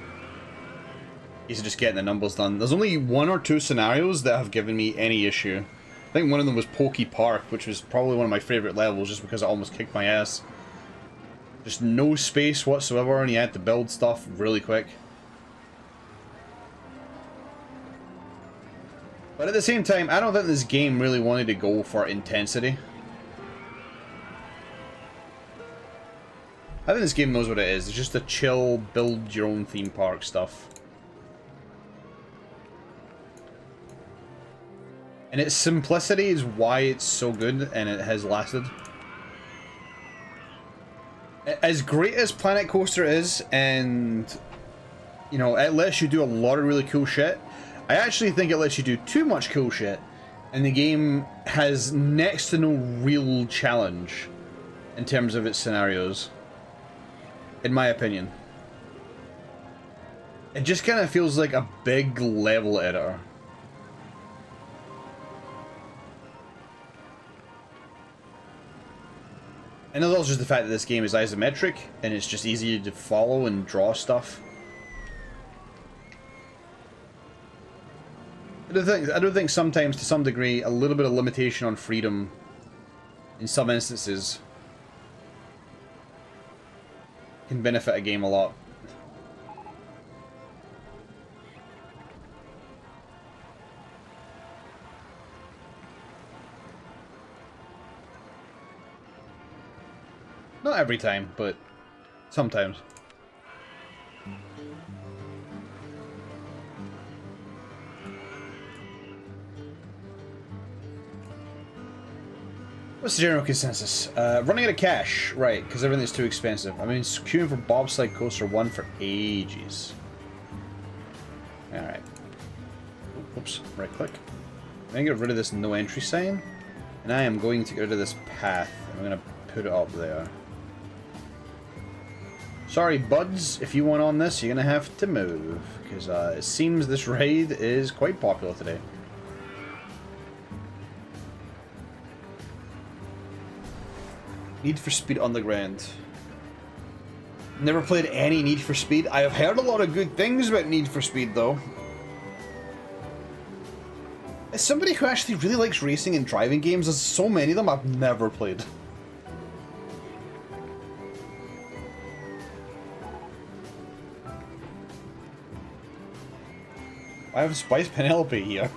Speaker 1: You're just getting the numbers done. There's only 1 or 2 scenarios that have given me any issue. I think one of them was Pokey Park, which was probably one of my favourite levels just because it almost kicked my ass. Just no space whatsoever, and you had to build stuff really quick. But at the same time, I don't think this game really wanted to go for intensity. I think this game knows what it is. It's just a chill, build your own theme park stuff. And its simplicity is why it's so good and it has lasted. As great as Planet Coaster is, and you know, it lets you do a lot of really cool shit, I actually think it lets you do too much cool shit, and the game has next to no real challenge in terms of its scenarios, in my opinion. It just kind of feels like a big level editor. And there's also just the fact that this game is isometric, and it's just easy to follow and draw stuff. I do think sometimes, to some degree, a little bit of limitation on freedom in some instances can benefit a game a lot. Not every time, but sometimes. What's the general consensus? Running out of cash, right, because everything's too expensive. I mean, queuing for Bobsled Coaster 1 for ages. Alright. Oops, right click. I'm going to get rid of this no entry sign, and I am going to get rid of this path. I'm going to put it up there. Sorry, buds, if you want on this, you're going to have to move, because it seems this raid is quite popular today. Need for Speed Underground. Never played any Need for Speed. I have heard a lot of good things about Need for Speed, though. As somebody who actually really likes racing and driving games, there's so many of them I've never played. Why is Penelope here?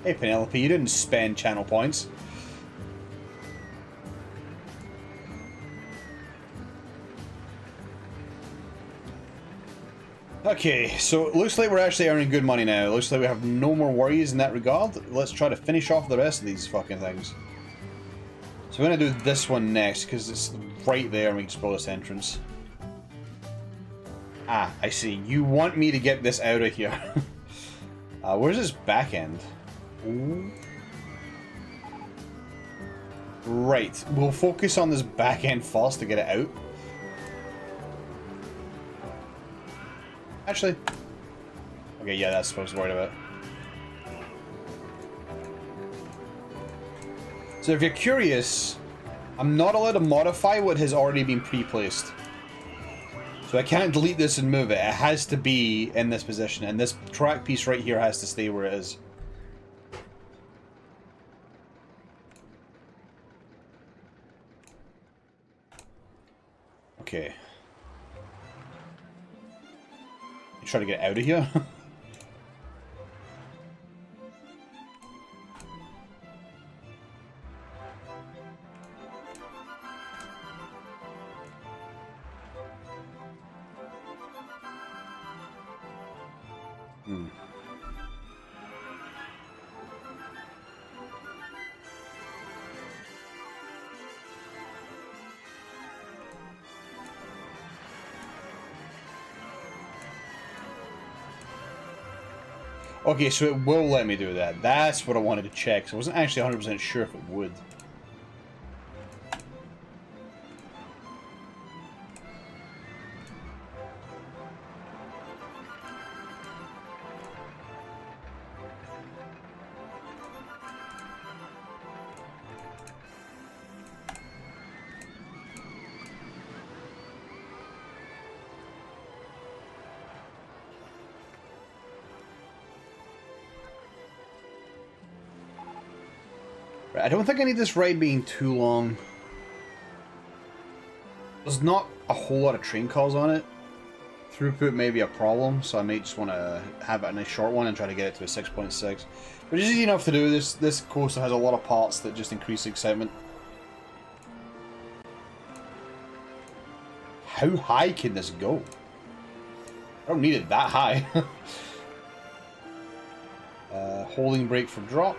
Speaker 1: Hey Penelope, you didn't spend channel points. Okay, so it looks like we're actually earning good money now. It looks like we have no more worries in that regard. Let's try to finish off the rest of these fucking things. So we're going to do this one next, because it's right there and we can explore this entrance. Ah, I see. You want me to get this out of here. Where's this back end? Ooh. Right, we'll focus on this back end first to get it out. Actually, okay, yeah, that's what I was worried about. So if you're curious, I'm not allowed to modify what has already been pre-placed. So I can't delete this and move it. It has to be in this position, and this track piece right here has to stay where it is. Okay. You try to get out of here? Okay, so it will let me do that. That's what I wanted to check. So I wasn't actually 100% sure if it would. Right, I don't think I need this ride being too long. There's not a whole lot of train calls on it. Throughput may be a problem, so I may just want to have it in a short one and try to get it to a 6.6. Which is easy enough to do. This coaster has a lot of parts that just increase excitement. How high can this go? I don't need it that high. Holding brake for drop.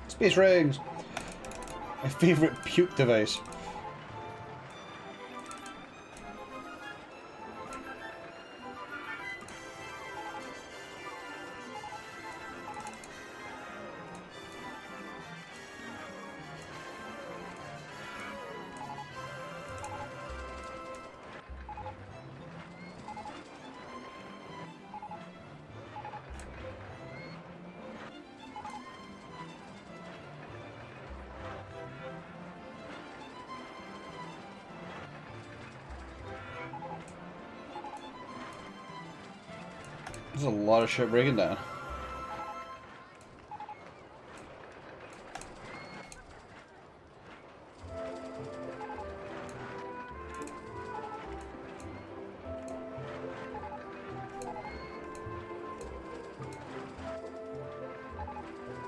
Speaker 1: Space rings! My favourite puke device. There's a lot of shit breaking down.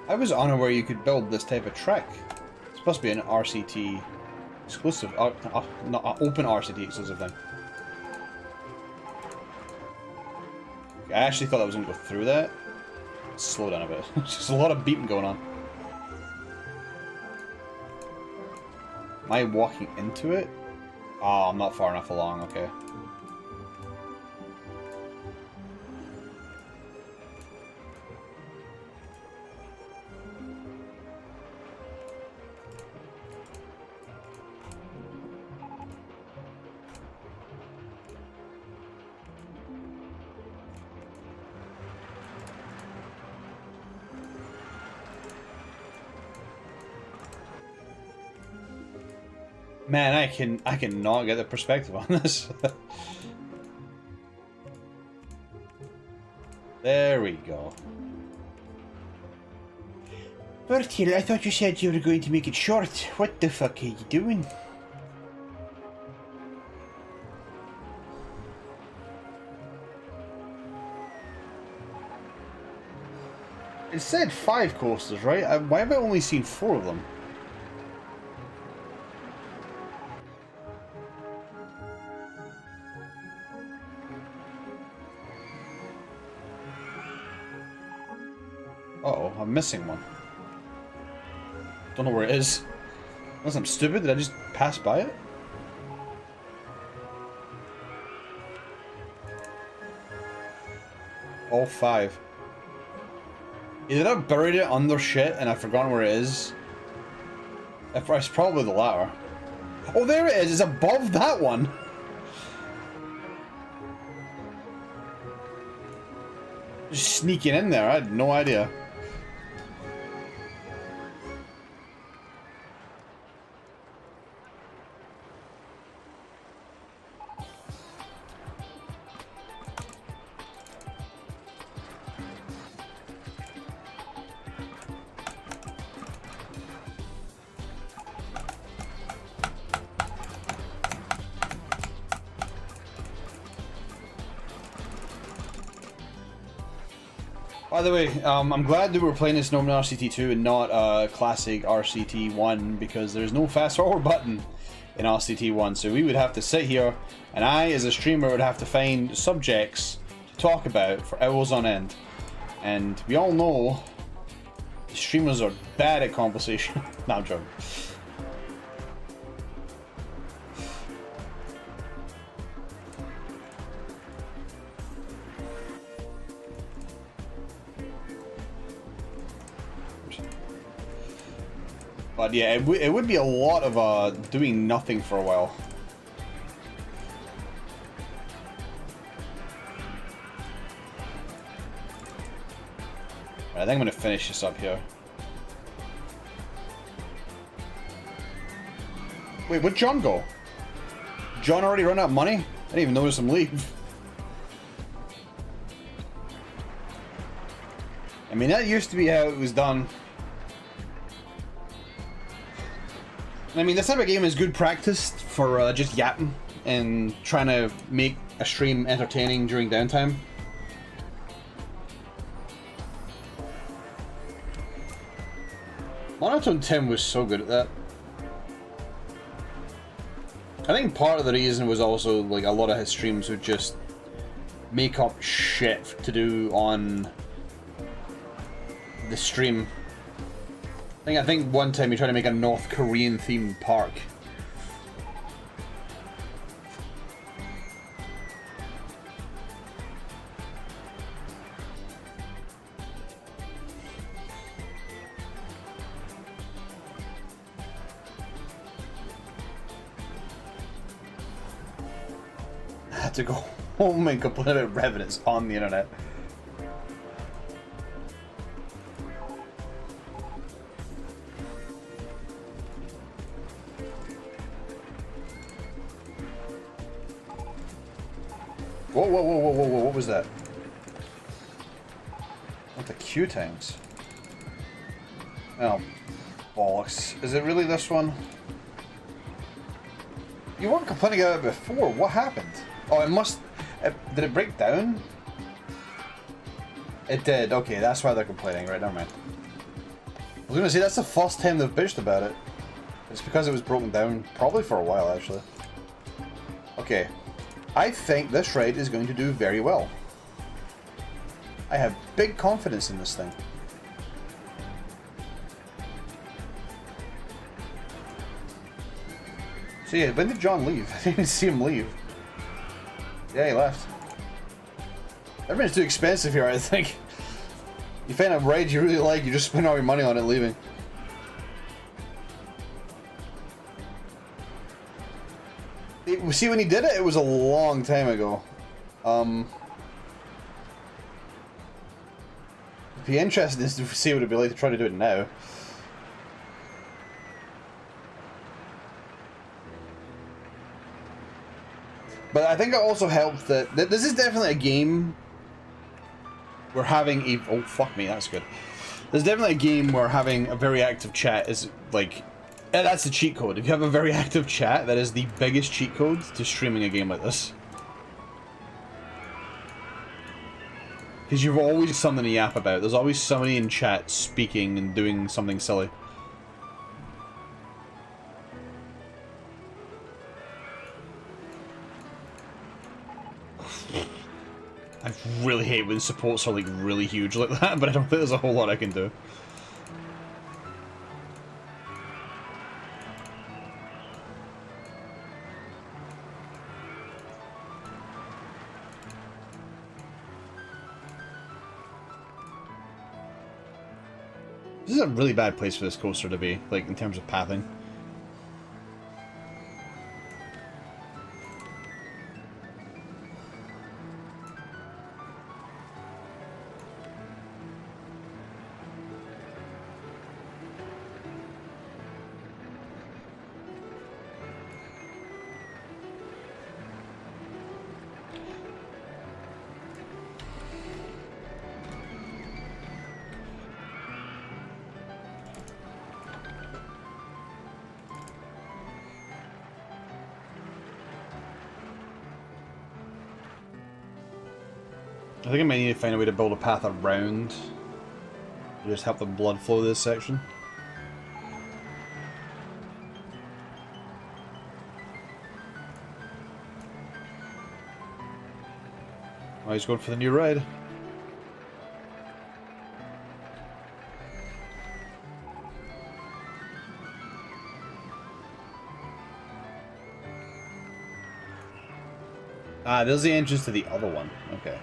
Speaker 1: I was unaware you could build this type of track. It's supposed to be an RCT exclusive, not an open RCT exclusive thing. I actually thought I was going to go through that. Slow down a bit. There's just a lot of beeping going on. Am I walking into it? Oh, I'm not far enough along, okay. Man, I cannot get the perspective on this. There we go. Bertil, I thought you said you were going to make it short. What the fuck are you doing? It said 5 coasters, right? Why have I only seen 4 of them? Uh-oh, I'm missing one. Don't know where it is. Unless I'm stupid, did I just pass by it? All 5. Either I buried it under shit and I've forgotten where it is. It's probably the latter. Oh, there it is! It's above that one! Just sneaking in there, I had no idea. By the way, I'm glad that we're playing this normal RCT2 and not classic RCT1 because there's no fast forward button in RCT1, so we would have to sit here and I, as a streamer, would have to find subjects to talk about for hours on end. And we all know streamers are bad at conversation. No, I'm joking. But yeah, it would be a lot of doing nothing for a while. I think I'm gonna finish this up here. Wait, where'd John go? John already run out of money? I didn't even notice him leave. I mean, that used to be how it was done. I mean, this type of game is good practice for just yapping and trying to make a stream entertaining during downtime. Monotone Tim was so good at that. I think part of the reason was also like a lot of his streams would just make up shit to do on the stream. I think one time he tried to make a North Korean themed park. I had to go home and complain about revenants on the internet. Whoa, whoa, whoa, whoa, whoa, whoa, what was that? What the Q tanks? Oh, bollocks. Is it really this one? You weren't complaining about it before. What happened? Oh, it must... did it break down? It did. Okay, that's why they're complaining. Right, never mind. I was gonna say, that's the first time they've bitched about it. It's because it was broken down, probably for a while, actually. Okay. I think this ride is going to do very well. I have big confidence in this thing. So yeah, when did John leave? I didn't even see him leave. Yeah, he left. Everything's too expensive here, I think. You find a ride you really like, you just spend all your money on it leaving. See, when he did it, it was a long time ago. It'd be interesting to see what it'd be like to try to do it now. But I think it also helped that this is definitely a game where having a... Oh, fuck me, that's good. There's definitely a game where having a very active chat is, like... That's the cheat code. If you have a very active chat, that is the biggest cheat code to streaming a game like this. Because you've always something to yap about. There's always somebody in chat speaking and doing something silly. I really hate when supports are like really huge like that, but I don't think there's a whole lot I can do. This is a really bad place for this coaster to be, like, in terms of pathing. I think I might need to find a way to build a path around to just help the blood flow this section. Oh, he's going for the new ride. Ah, there's the entrance to the other one. Okay.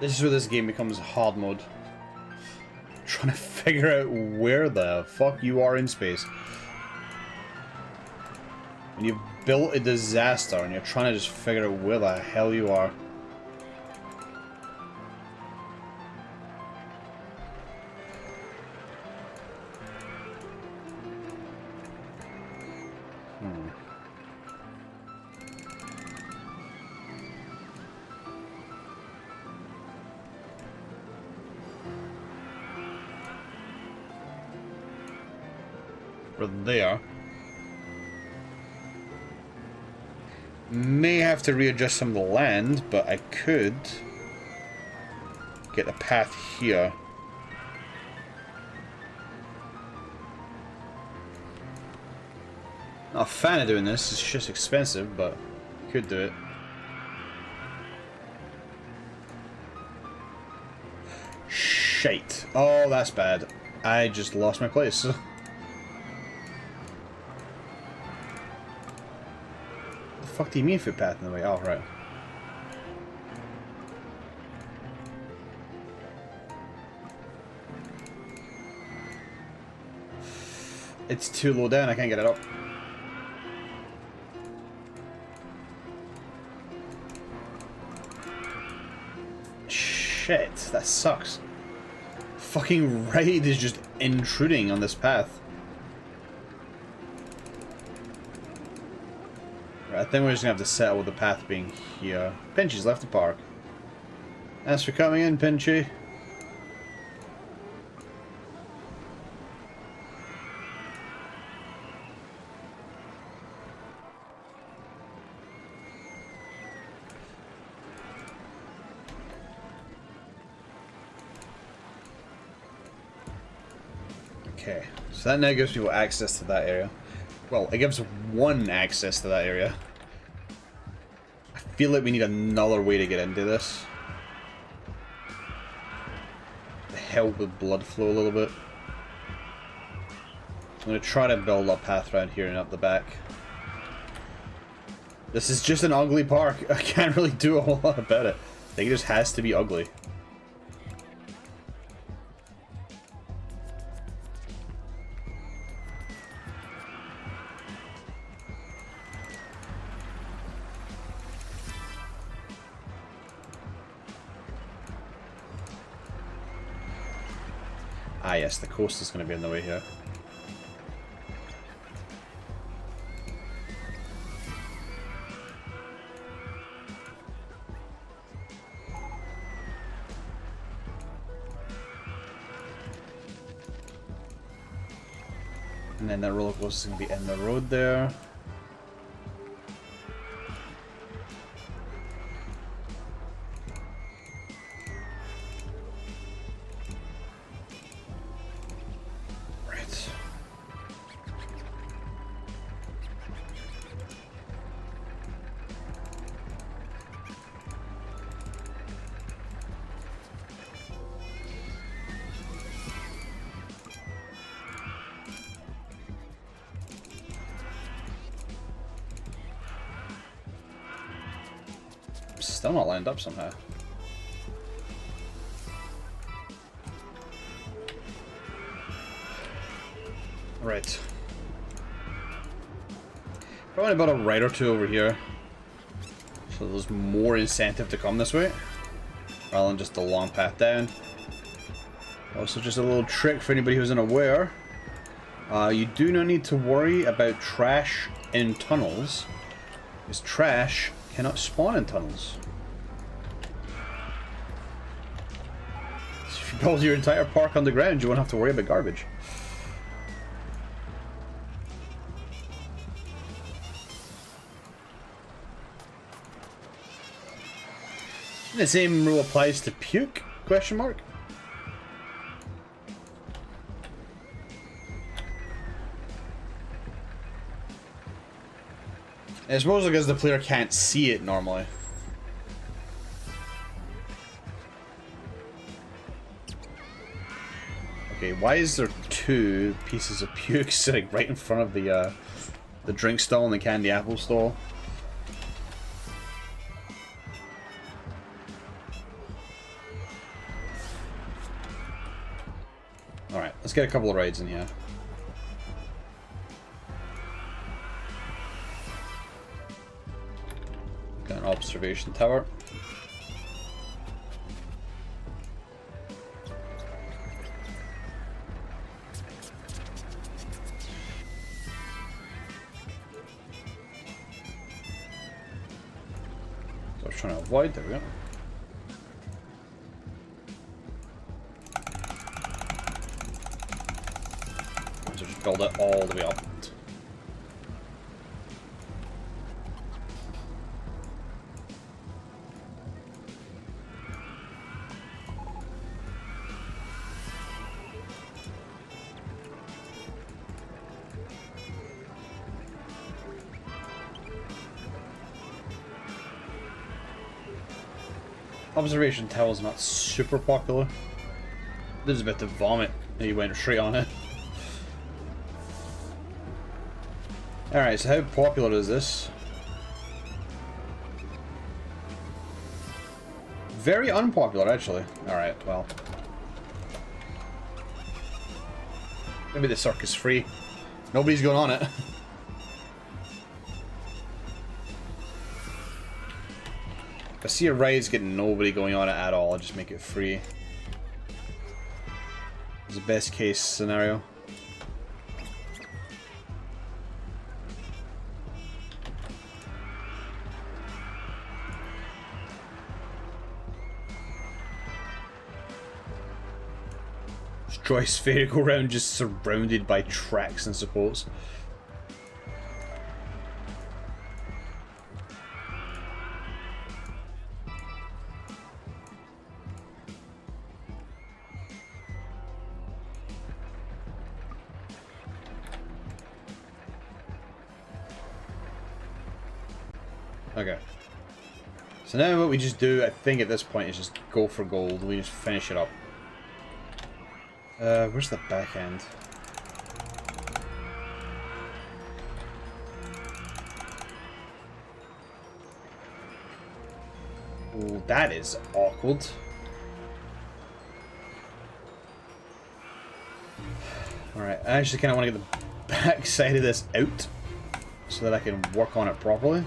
Speaker 1: This is where this game becomes hard mode. Trying to figure out where the fuck you are in space. When you've built a disaster and you're trying to just figure out where the hell you are. There. May have to readjust some of the land, but I could get a path here. Not a fan of doing this, it's just expensive, but could do it. Shite. Oh, that's bad. I just lost my place. The fuck do you mean footpath in the way? Oh, right. It's too low down, I can't get it up. Shit, that sucks. Fucking raid is just intruding on this path. I think we're just gonna have to settle with the path being here. Pinchy's left the park. Thanks for coming in, Pinchy. Okay, so that now gives people access to that area. Well, it gives one access to that area. I feel like we need another way to get into this. To help with blood flow a little bit. I'm going to try to build a path around here and up the back. This is just an ugly park. I can't really do a whole lot about it. I think it just has to be ugly. Ah yes, the coaster's going to be in the way here. And then that roller coaster is going to be in the road there. Still not lined up somehow. Right. Probably about a ride or two over here. So there's more incentive to come this way. Rather than just a long path down. Also just a little trick for anybody who's unaware. You do not need to worry about trash in tunnels. Because trash cannot spawn in tunnels. So if you build your entire park underground, you won't have to worry about garbage. The same rule applies to puke? Question mark. I suppose because the player can't see it normally. Okay, why is there two pieces of puke sitting right in front of the drink stall and the candy apple stall? Alright, let's get a couple of rides in here. Got an observation tower. So I was trying to avoid, there we go. So just build it all the way up. Observation Tower's not super popular. This is about to vomit, and he went straight on it. Alright, so how popular is this? Very unpopular, actually. Alright, well. Maybe the circus is free. Nobody's going on it. If I see a ride's getting nobody going on it at all, I'll just make it free. It's the best case scenario. Destroy spherical round just surrounded by tracks and supports. Okay. So now what we just do, I think at this point, is just go for gold. We just finish it up. Where's the back end? Ooh, that is awkward. Alright, I actually kind of want to get the back side of this out so that I can work on it properly.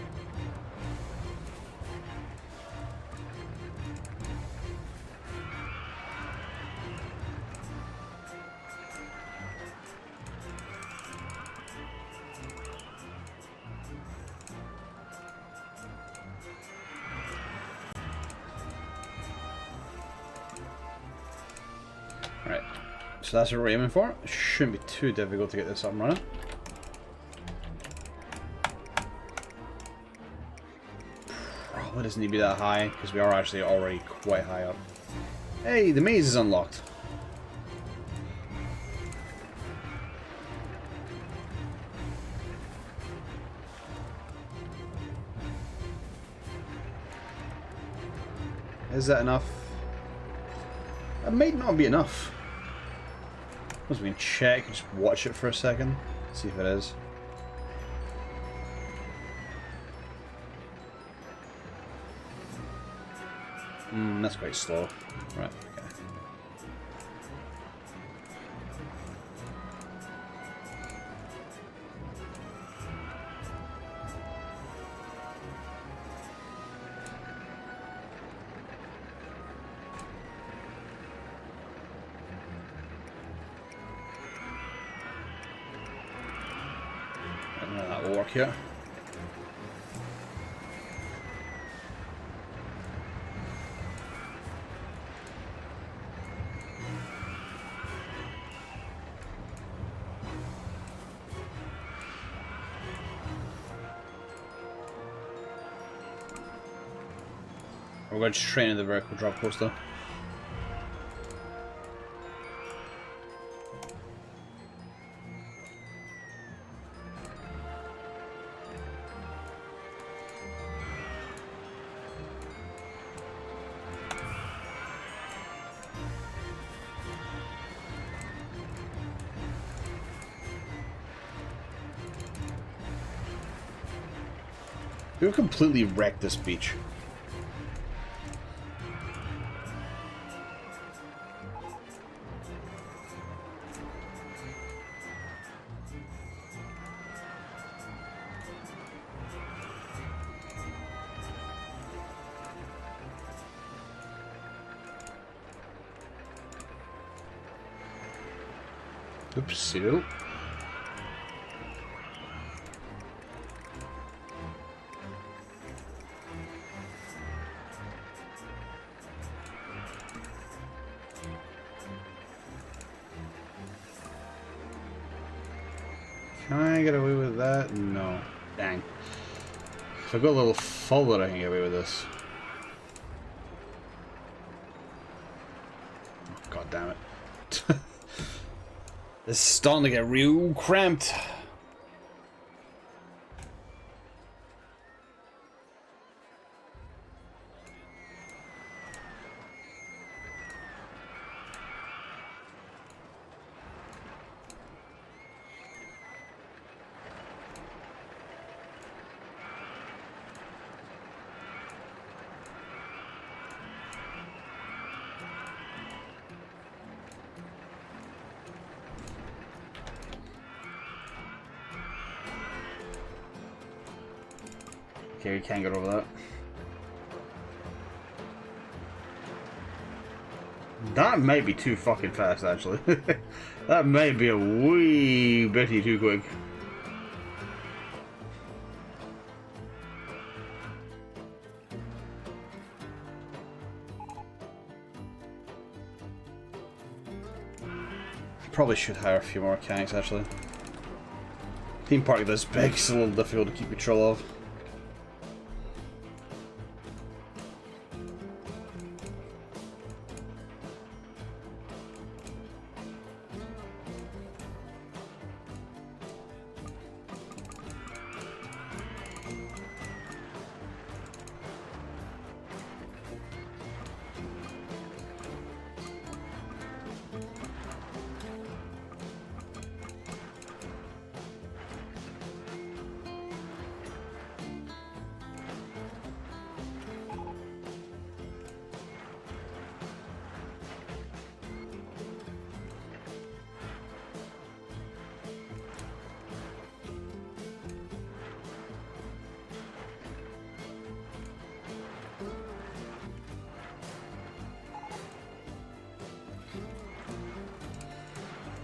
Speaker 1: Right, so that's what we're aiming for. It shouldn't be too difficult to get this up and running. Probably doesn't need to be that high, because we are actually already quite high up. Hey, the maze is unlocked. Is that enough? That might not be enough. Suppose we can check, just watch it for a second, see if it is. That's quite slow. Right, okay. I don't know if that will work here. We're going to straight into the vertical drop coaster. We've completely wrecked this beach. Oopsie. Can I get away with that? No. Dang. If I go a little further, I can get away with this. God damn it. This is starting to get real cramped. Okay, we can't get over that. That might be too fucking fast, actually. That might be a wee bitty too quick. Probably should hire a few more mechanics, actually. Theme park this big is a little difficult to keep control of.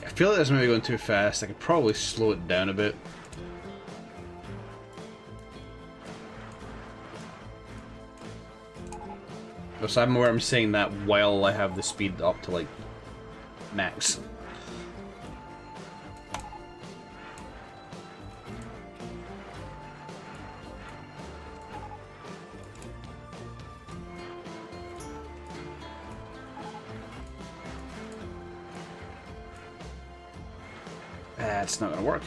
Speaker 1: I feel like this might be going too fast. I could probably slow it down a bit. So I'm saying that while I have the speed up to like max. That's not gonna work.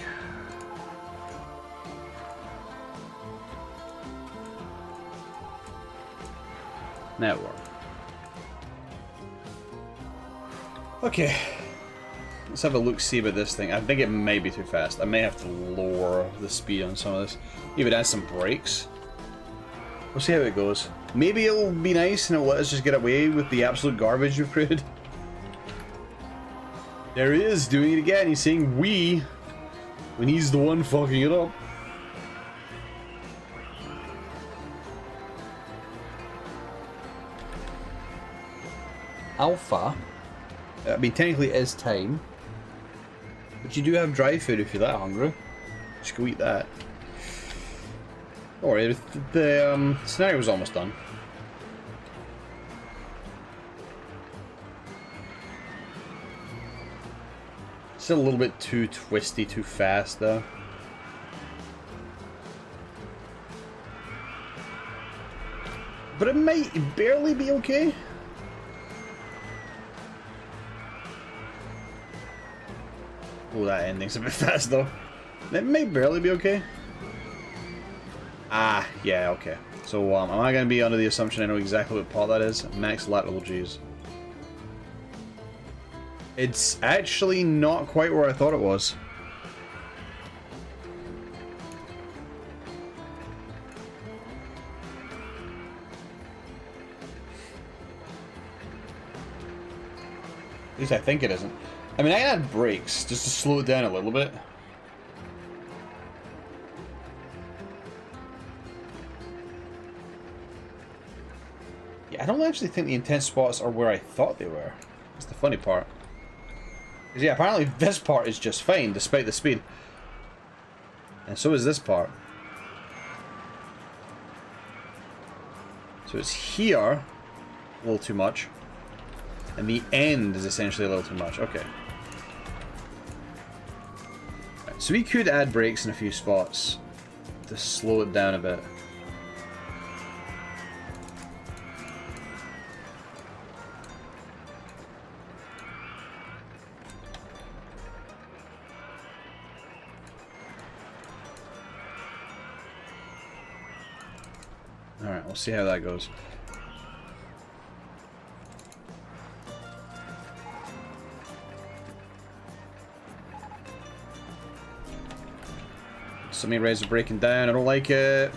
Speaker 1: That worked. Okay. Let's have a look-see about this thing. I think it may be too fast. I may have to lower the speed on some of this. Even add some brakes. We'll see how it goes. Maybe it'll be nice and it'll let us just get away with the absolute garbage we've created. There he is, doing it again. He's saying we, when he's the one fucking it up. Alpha. I mean, technically it is time. But you do have dry food if you're that hungry. Just go eat that. Don't worry, the scenario was almost done. Still a little bit too twisty, too fast though. But it might barely be okay. Oh, that ending's a bit fast though. It may barely be okay. Ah, yeah, okay. So am I going to be under the assumption I know exactly what part that is? Max lateral G's. It's actually not quite where I thought it was. At least I think it isn't. I mean, I can add brakes just to slow it down a little bit. Yeah, I don't actually think the intense spots are where I thought they were. That's the funny part. Because yeah, apparently this part is just fine despite the speed. And so is this part. So it's here a little too much. And the end is essentially a little too much. Okay. Right, so we could add brakes in a few spots to slow it down a bit. Alright, we'll see how that goes. So many rays are breaking down, I don't like it.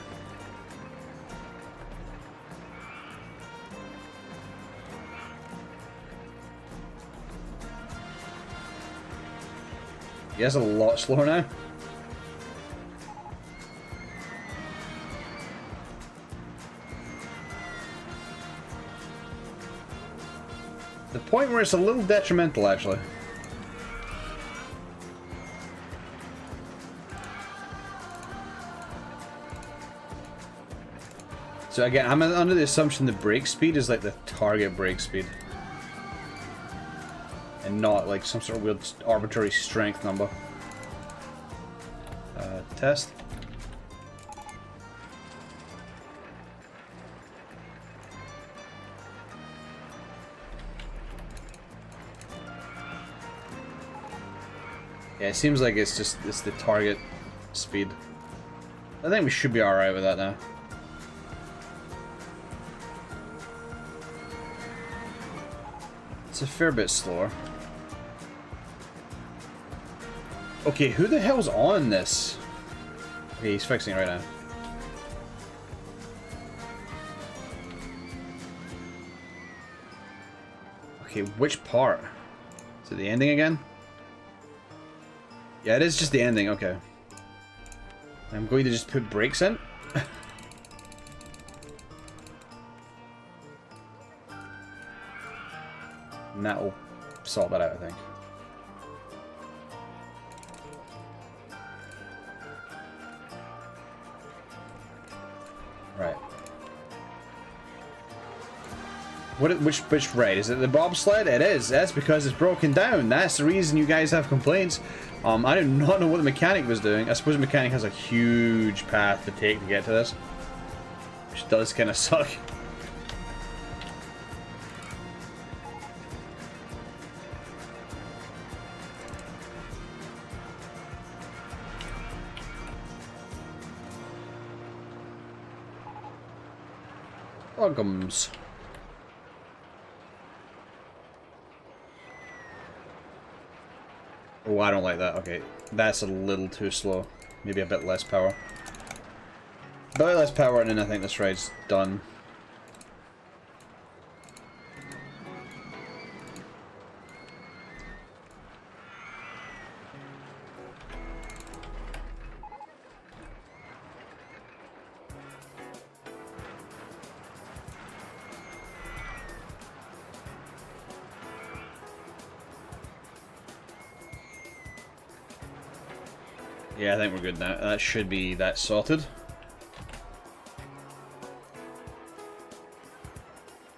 Speaker 1: He is a lot slower now. The point where it's a little detrimental, actually. So again, I'm under the assumption the brake speed is like the target brake speed. And not like some sort of weird arbitrary strength number. Test. Yeah, it seems like it's the target speed. I think we should be alright with that now. It's a fair bit slower. Okay, who the hell's on this? Okay, he's fixing it right now. Okay, which part? Is it the ending again? Yeah, it is just the ending, okay. I'm going to just put brakes in. And that'll sort that out, I think. Right. Which right? Is it the bobsled? It is. That's because it's broken down. That's the reason you guys have complaints. I do not know what the mechanic was doing. I suppose the mechanic has a huge path to take to get to this. Which does kind of suck. Welcomes. Oh, I don't like that. Okay, that's a little too slow. Maybe a bit less power. A bit less power, and then I think this ride's done. Yeah, I think we're good now. That should be that sorted.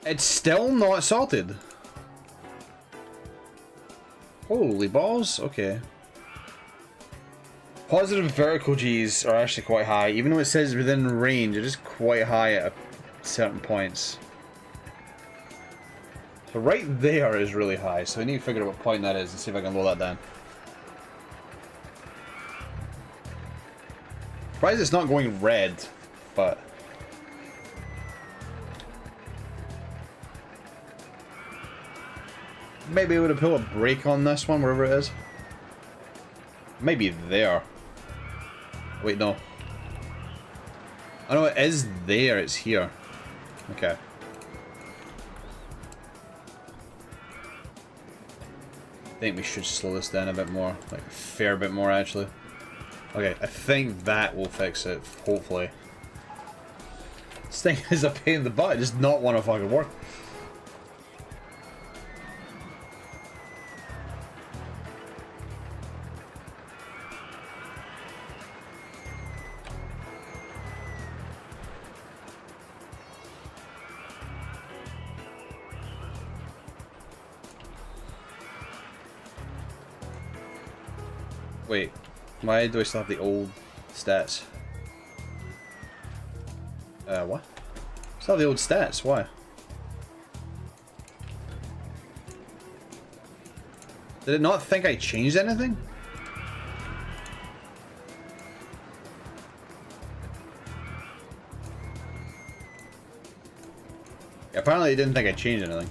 Speaker 1: It's still not sorted. Holy balls. Okay. Positive vertical Gs are actually quite high. Even though it says within range, it is quite high at certain points. So right there is really high, so I need to figure out what point that is and see if I can lower that down. Surprised it's not going red, but... Maybe we would have put a brake on this one, wherever it is. Maybe there. Wait, no. Oh no, it is there, it's here. Okay. I think we should slow this down a bit more, like a fair bit more actually. Okay, I think that will fix it, hopefully. This thing is a pain in the butt, it does not want to fucking work. Wait, why do I still have the old stats? What? Still have the old stats, why? Did it not think I changed anything? Apparently it didn't think I changed anything.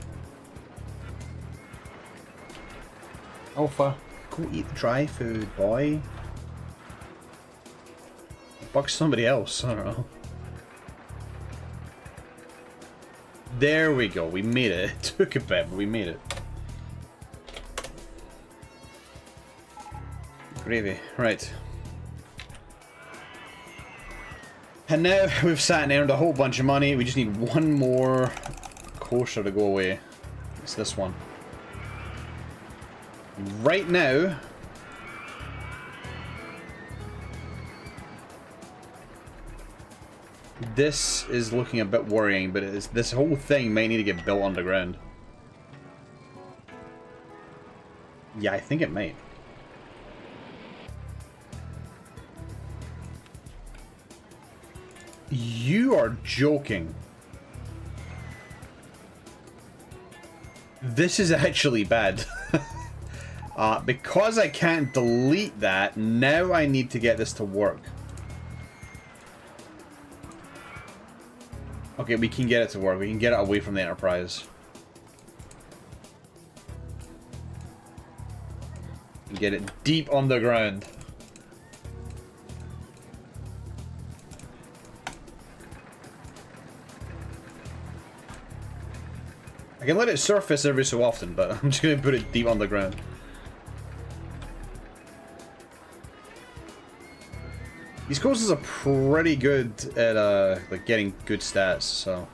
Speaker 1: Alpha, go eat the dry food, boy. Fuck somebody else, I don't know. There we go, we made it. It took a bit, but we made it. Gravy, right. And now we've sat and earned a whole bunch of money. We just need one more coaster to go away. It's this one. Right now, this is looking a bit worrying, but this whole thing may need to get built underground. Yeah, I think it might. You are joking. This is actually bad. Because I can't delete that, now I need to get this to work. Okay, we can get it to work. We can get it away from the Enterprise. Get it deep underground. I can let it surface every so often, but I'm just going to put it deep underground. These coasters are pretty good at like getting good stats, so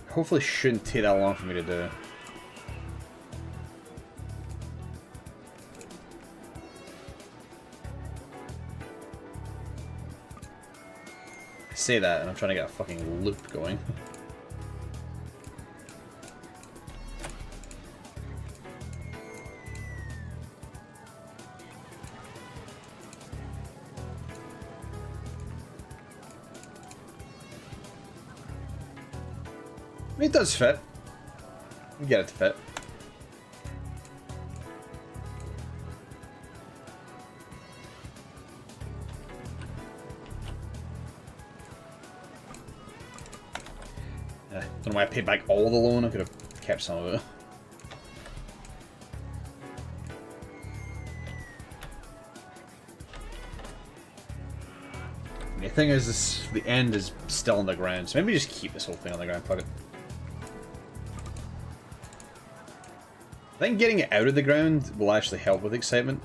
Speaker 1: hopefully shouldn't take that long for me to do. I say that and I'm trying to get a fucking loop going. It does fit. You get it to fit. Don't know why I paid back all the loan. I could have kept some of it. The thing is, the end is still on the ground, so maybe just keep this whole thing on the ground. Fuck it. I think getting it out of the ground will actually help with excitement.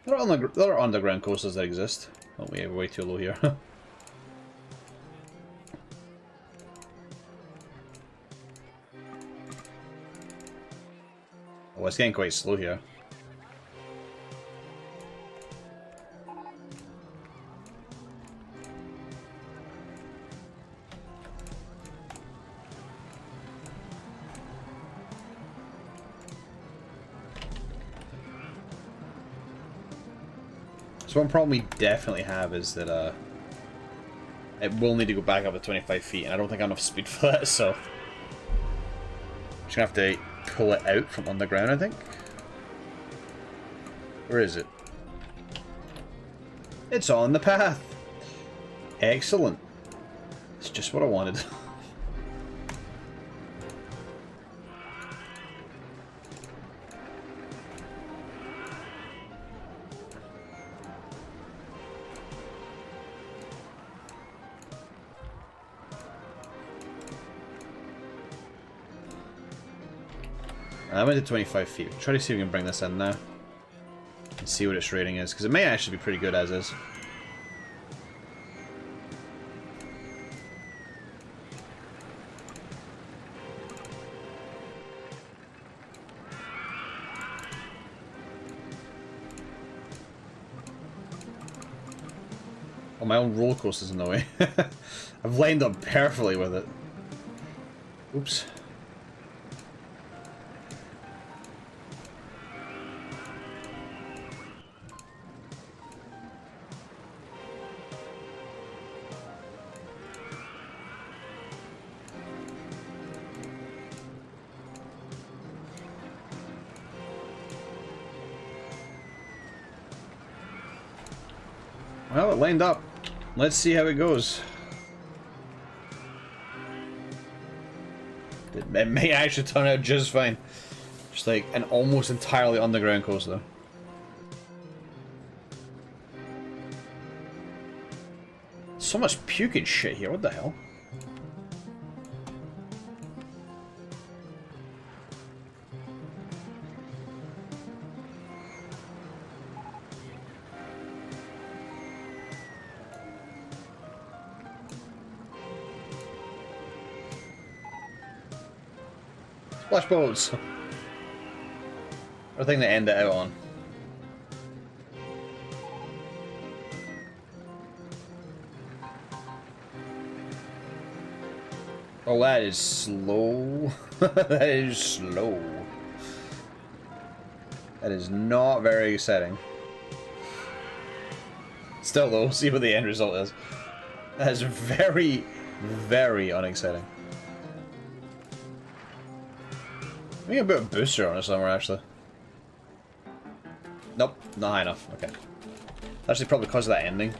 Speaker 1: There are underground coasters that exist. Oh, we're way too low here. Oh, it's getting quite slow here. So one problem we definitely have is that it will need to go back up to 25 feet, and I don't think I have enough speed for that, so I'm just gonna have to pull it out from underground, I think. Where is it? It's on the path. Excellent. It's just what I wanted. I went to 25 feet. Try to see if we can bring this in now. And see what its rating is, because it may actually be pretty good as is. Oh, my own roller coaster's in the way. I've lined up perfectly with it. Oops. Well, it lined up. Let's see how it goes. It may actually turn out just fine. Just like an almost entirely underground coaster. So much puking shit here, what the hell? Splash boats! Or thing to end it out on. Oh, that is slow. That is slow. That is not very exciting. Still though, see what the end result is. That is very, very unexciting. We can put a booster on it somewhere, actually. Nope, not high enough. Okay. Actually, probably because of that ending.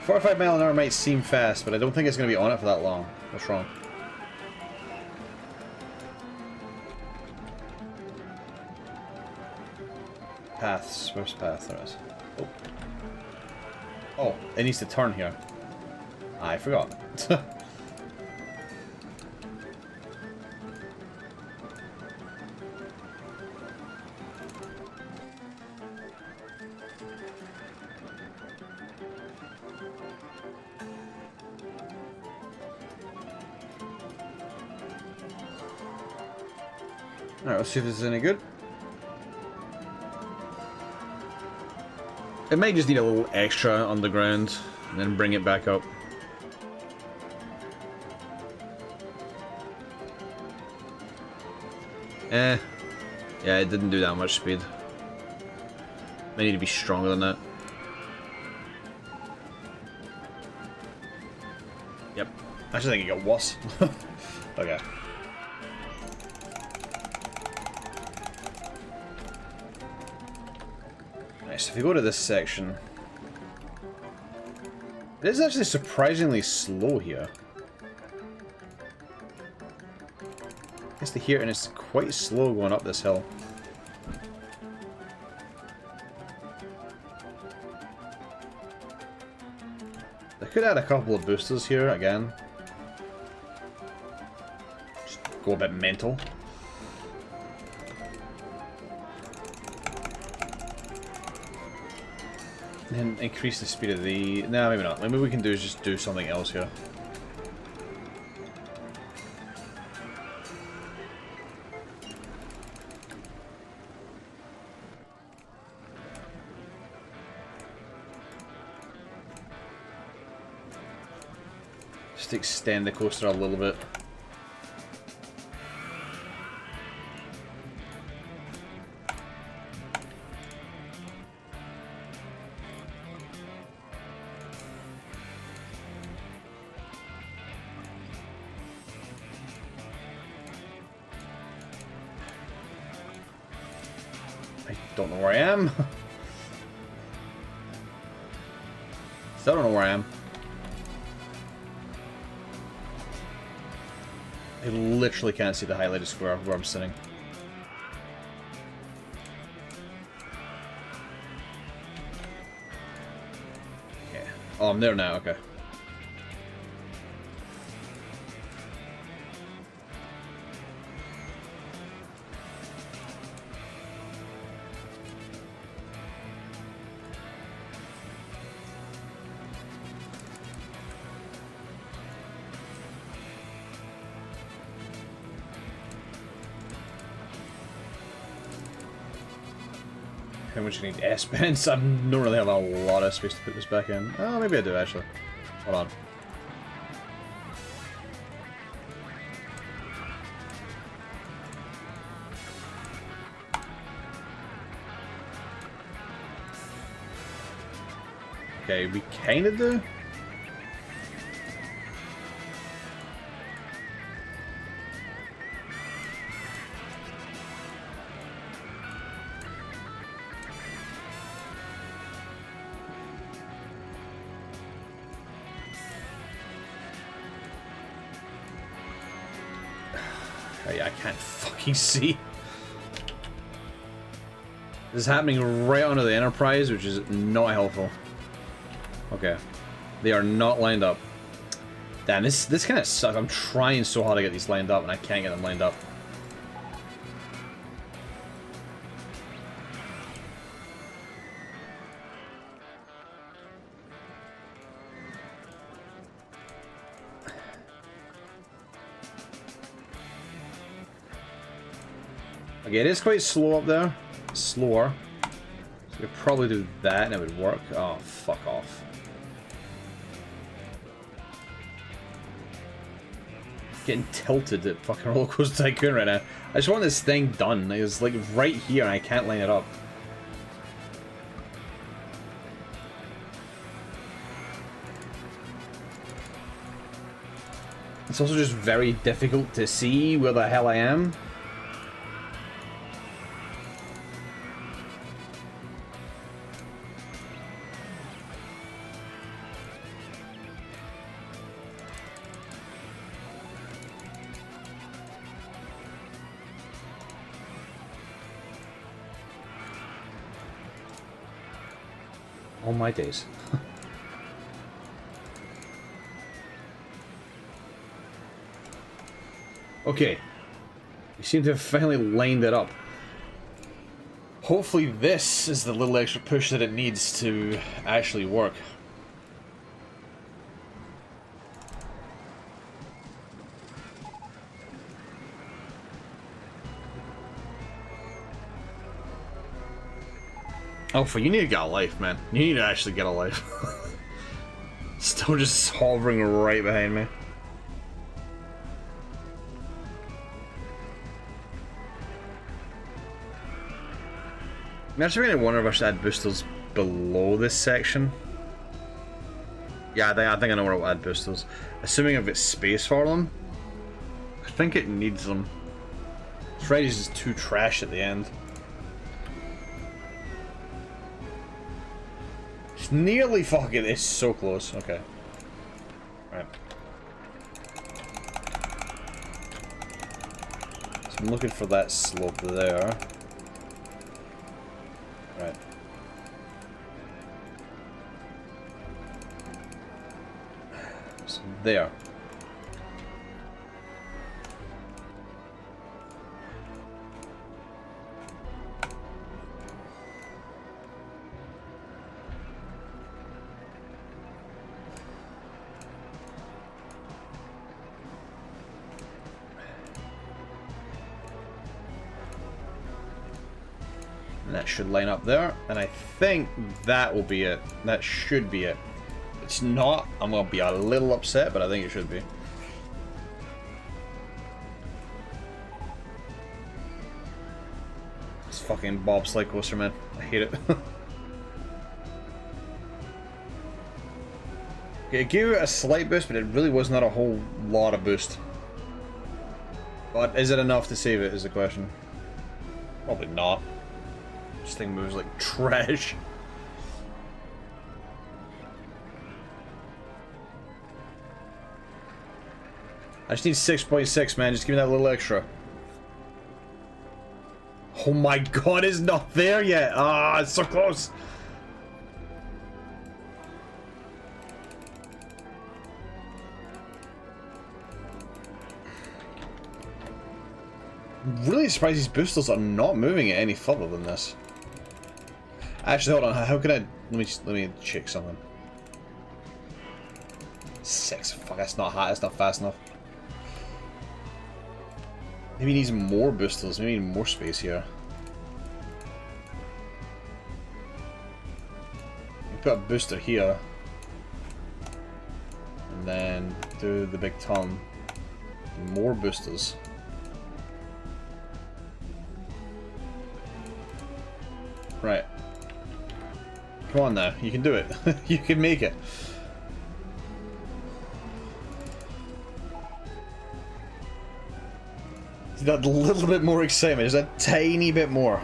Speaker 1: .45 miles an hour might seem fast, but I don't think it's going to be on it for that long. What's wrong? Paths. Where's path? There is. Oh. Oh, it needs to turn here. I forgot. Alright, let's see if this is any good. It might just need a little extra on the ground, and then bring it back up. Yeah, it didn't do that much speed. Might need to be stronger than that. Yep. I actually think it got worse. Okay. Nice, if we go to this section... It is actually surprisingly slow here. I guess to hear it, and it's quite slow going up this hill. I could add a couple of boosters here again. Just go a bit mental. And increase the speed of the... No, maybe not. Maybe we can do is just do something else here. Just extend the coaster a little bit. I don't know where I am. Still don't know where I am. I literally can't see the highlighted square of where I'm sitting. Yeah. Oh, I'm there now, okay. how much I need S-bends. I don't really have a lot of space to put this back in. Oh, maybe I do actually. Hold on. Okay, we kinda do. I can't fucking see. This is happening right under the Enterprise, which is not helpful. Okay. They are not lined up. Damn, this kind of sucks. I'm trying so hard to get these lined up, and I can't get them lined up. Okay, it is quite slow up there. Slower. So we could probably do that and it would work. Oh, fuck off. Getting tilted at fucking Roller Coaster Tycoon right now. I just want this thing done. It's like right here and I can't line it up. It's also just very difficult to see where the hell I am. Oh my days. Okay. We seem to have finally lined it up. Hopefully this is the little extra push that it needs to actually work. Alpha, you need to get a life, man. You need to actually get a life. Still just hovering right behind me. I'm actually going to wonder if I should add boosters below this section. Yeah, I think I know where I'll add boosters. Assuming I've got space for them. I think it needs them. Freddy's is too trash at the end. It's nearly fucking... It's so close. Okay. Right. So I'm looking for that slope there. Right. So there. And that should line up there, and I think that will be it. That should be it. If it's not, I'm going to be a little upset, but I think it should be. This fucking bobsleigh coaster, man. I hate it. Okay, it gave it a slight boost, but it really was not a whole lot of boost. But is it enough to save it, is the question. Probably not. This thing moves like trash. I just need 6.6, man. Just give me that little extra. Oh my god, it's not there yet. Ah, it's so close. I'm really surprised these boosters are not moving it any further than this. Actually, hold on. How can I? Let me check something. 6. Fuck, that's not hot. That's not fast enough. Maybe he needs more boosters. Maybe more space here. Put a booster here. And then do the big turn. More boosters. Right. Come on now, you can do it. You can make it. That little bit more excitement, just a tiny bit more.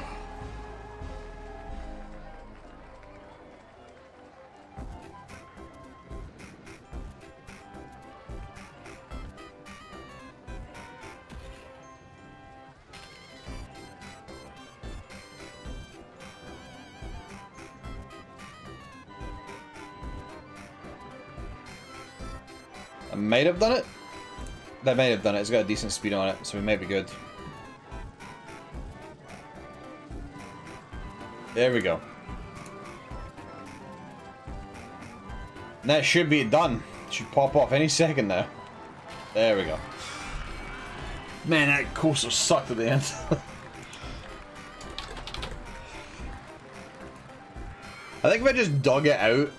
Speaker 1: I might have done it. That might have done it. It's got a decent speed on it, so we might be good. There we go. And that should be done. It should pop off any second now. There we go. Man, that coaster sucked at the end. I think if I just dug it out,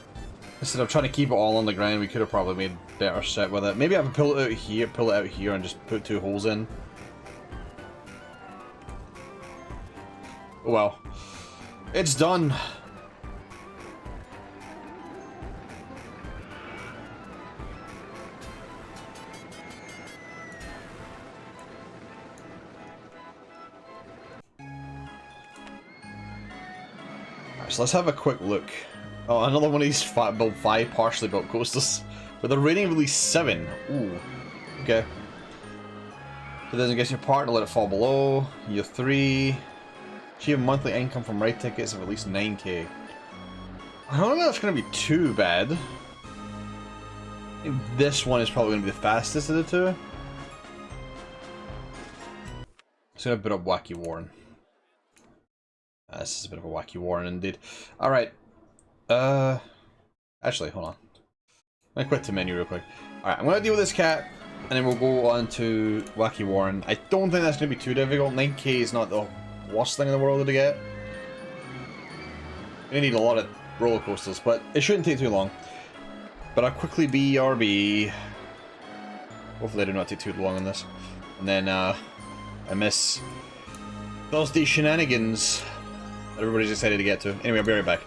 Speaker 1: instead of trying to keep it all on the ground, we could have probably made better set with it. Maybe I would pull it out here, and just put 2 holes in. Oh well. It's done. Alright, so let's have a quick look. Oh, another one of these build 5 partially built coasters with a rating of at least 7. Ooh. Okay. So doesn't get your partner, let it fall below. Year 3. Achieve a monthly income from ride tickets of at least 9k. I don't think that's going to be too bad. I think this one is probably going to be the fastest of the two. It's going to put up Wacky Warren. This is a bit of a Wacky Warren indeed. Alright. Actually, hold on. I'm going to quit the menu real quick. Alright, I'm going to deal with this cat, and then we'll go on to Wacky Warren. I don't think that's going to be too difficult. 9k is not the worst thing in the world to get. We need a lot of roller coasters, but it shouldn't take too long. But I'll quickly BRB. Hopefully I do not take too long on this. And then I miss Thursday shenanigans that everybody's excited to get to. Anyway, I'll be right back.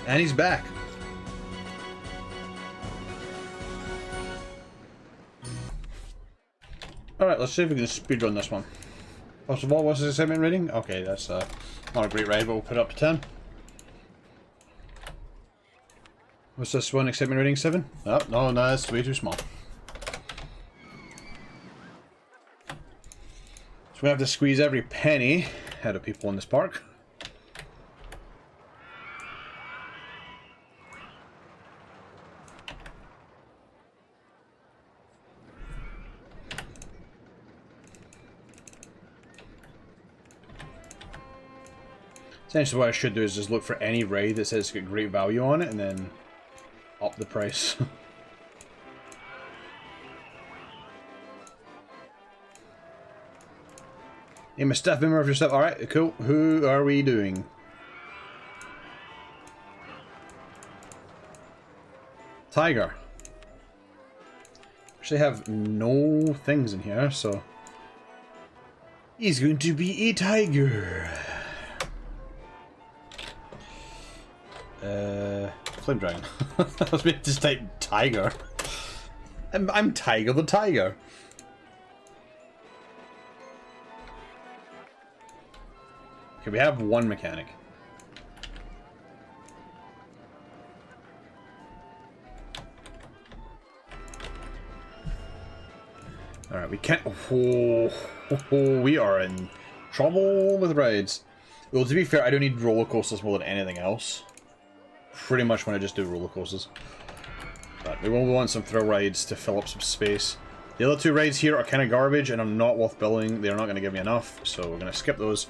Speaker 1: And he's back. Alright, let's see if we can speedrun this one. First of all, what's the excitement rating? Okay, that's not a great ride, but we'll put it up to 10. What's this one? Excitement rating 7? Oh, no, that's way too small. So we have to squeeze every penny out of people in this park. Essentially what I should do is just look for any ride that says it's got great value on it and then up the price. Name a staff member of your staff. Alright, cool. Who are we doing? Tiger. Actually have no things in here, so... He's going to be a tiger. Flame Dragon. I was meant to just type tiger. I'm Tiger the Tiger. Okay, we have one mechanic. Alright, we can't... Oh, we are in trouble with rides. Well, to be fair, I don't need roller coasters more than anything else. Pretty much want to just do roller coasters. But we will want some thrill rides to fill up some space. The other two rides here are kind of garbage and are not worth building. They're not going to give me enough, so we're going to skip those.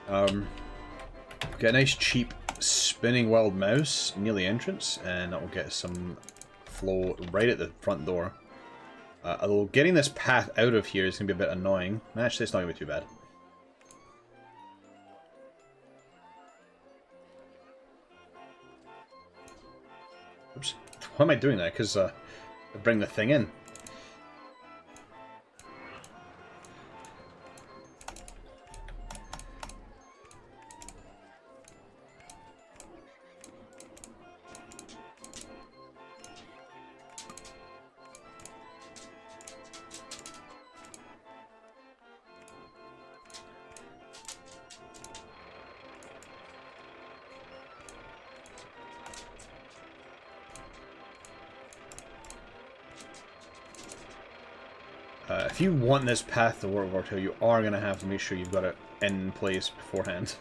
Speaker 1: Get a nice cheap spinning wild mouse near the entrance, and that will get some flow right at the front door. Although getting this path out of here is going to be a bit annoying. Actually, it's not going to be too bad. Oops. Why am I doing that? Because I bring the thing in. If you want this path to work, you are going to have to make sure you've got it in place beforehand.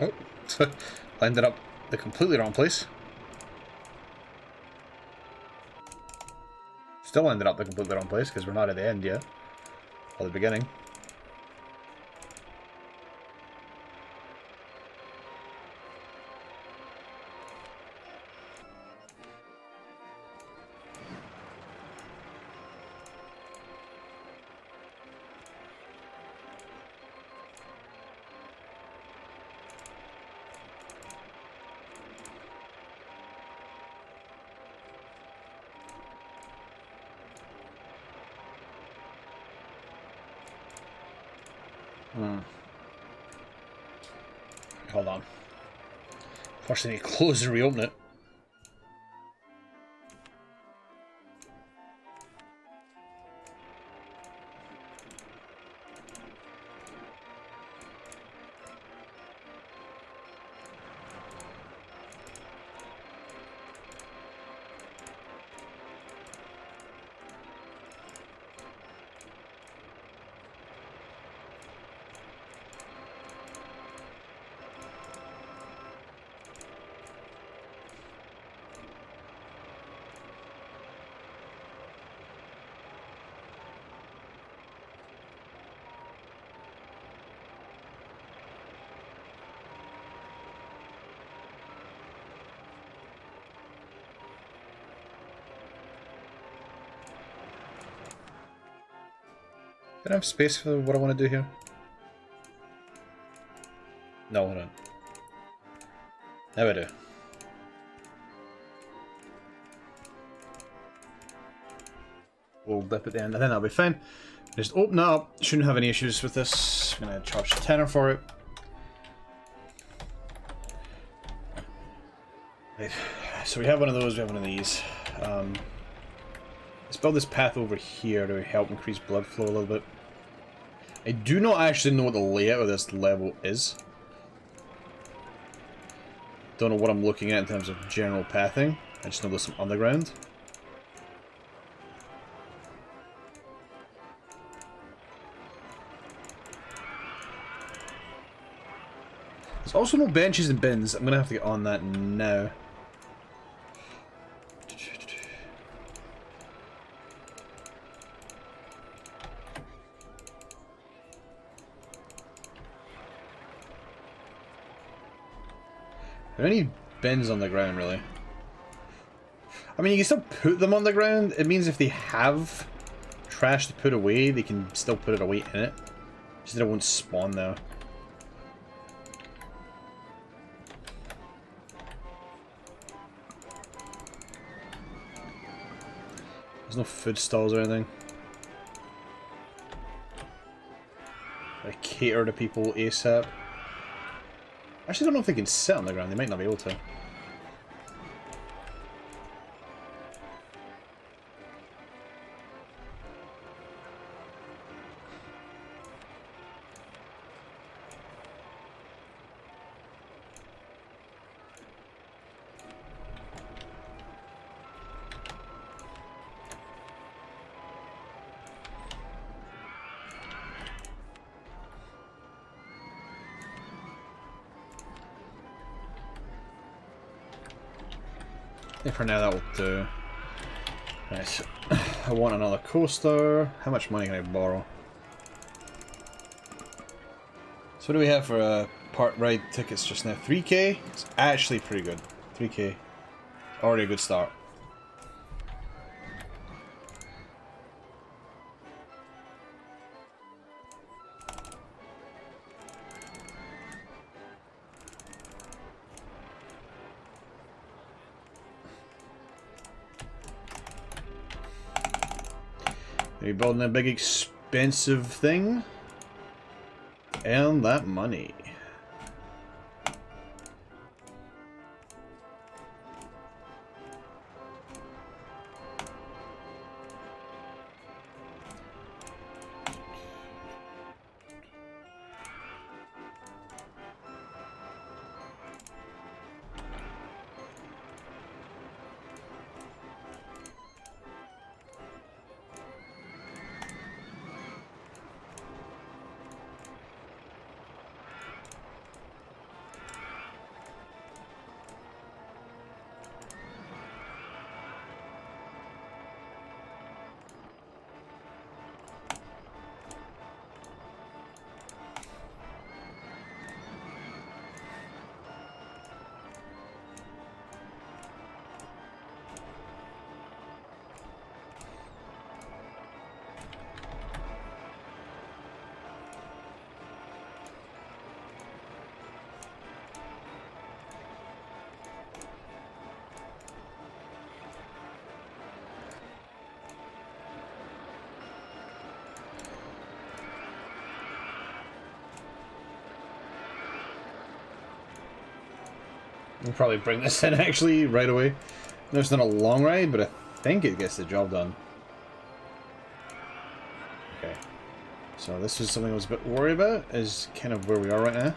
Speaker 1: Oh, I ended up the completely wrong place. Still ended up the completely wrong place because we're not at the end yet. Or the beginning. Hold on. First I need to close and reopen it. Do I have space for what I want to do here? No, I don't. Now I do. We'll dip at the end. I think that'll be fine. Just open it up. Shouldn't have any issues with this. I'm going to charge a tenner for it. Right. So we have one of those, we have one of these. Let's build this path over here to help increase blood flow a little bit. I do not actually know what the layout of this level is. Don't know what I'm looking at in terms of general pathing. I just know there's some underground. There's also no benches and bins. I'm gonna have to get on that now. There are any bins on the ground, really? I mean, you can still put them on the ground. It means if they have trash to put away, they can still put it away in it. Just that it won't spawn though. There's no food stalls or anything. I cater to people ASAP. Actually, I don't know if they can sit on the ground. They might not be able to. Yeah, for now that will do. Right, so I want another coaster. How much money can I borrow? So what do we have for part ride tickets just now? 3k? It's actually pretty good. 3k. Already a good start. Are you building a big expensive thing? Earn that money. We'll probably bring this in actually right away. No, it's not a long ride, but I think it gets the job done. Okay. So this is something I was a bit worried about, is kind of where we are right now.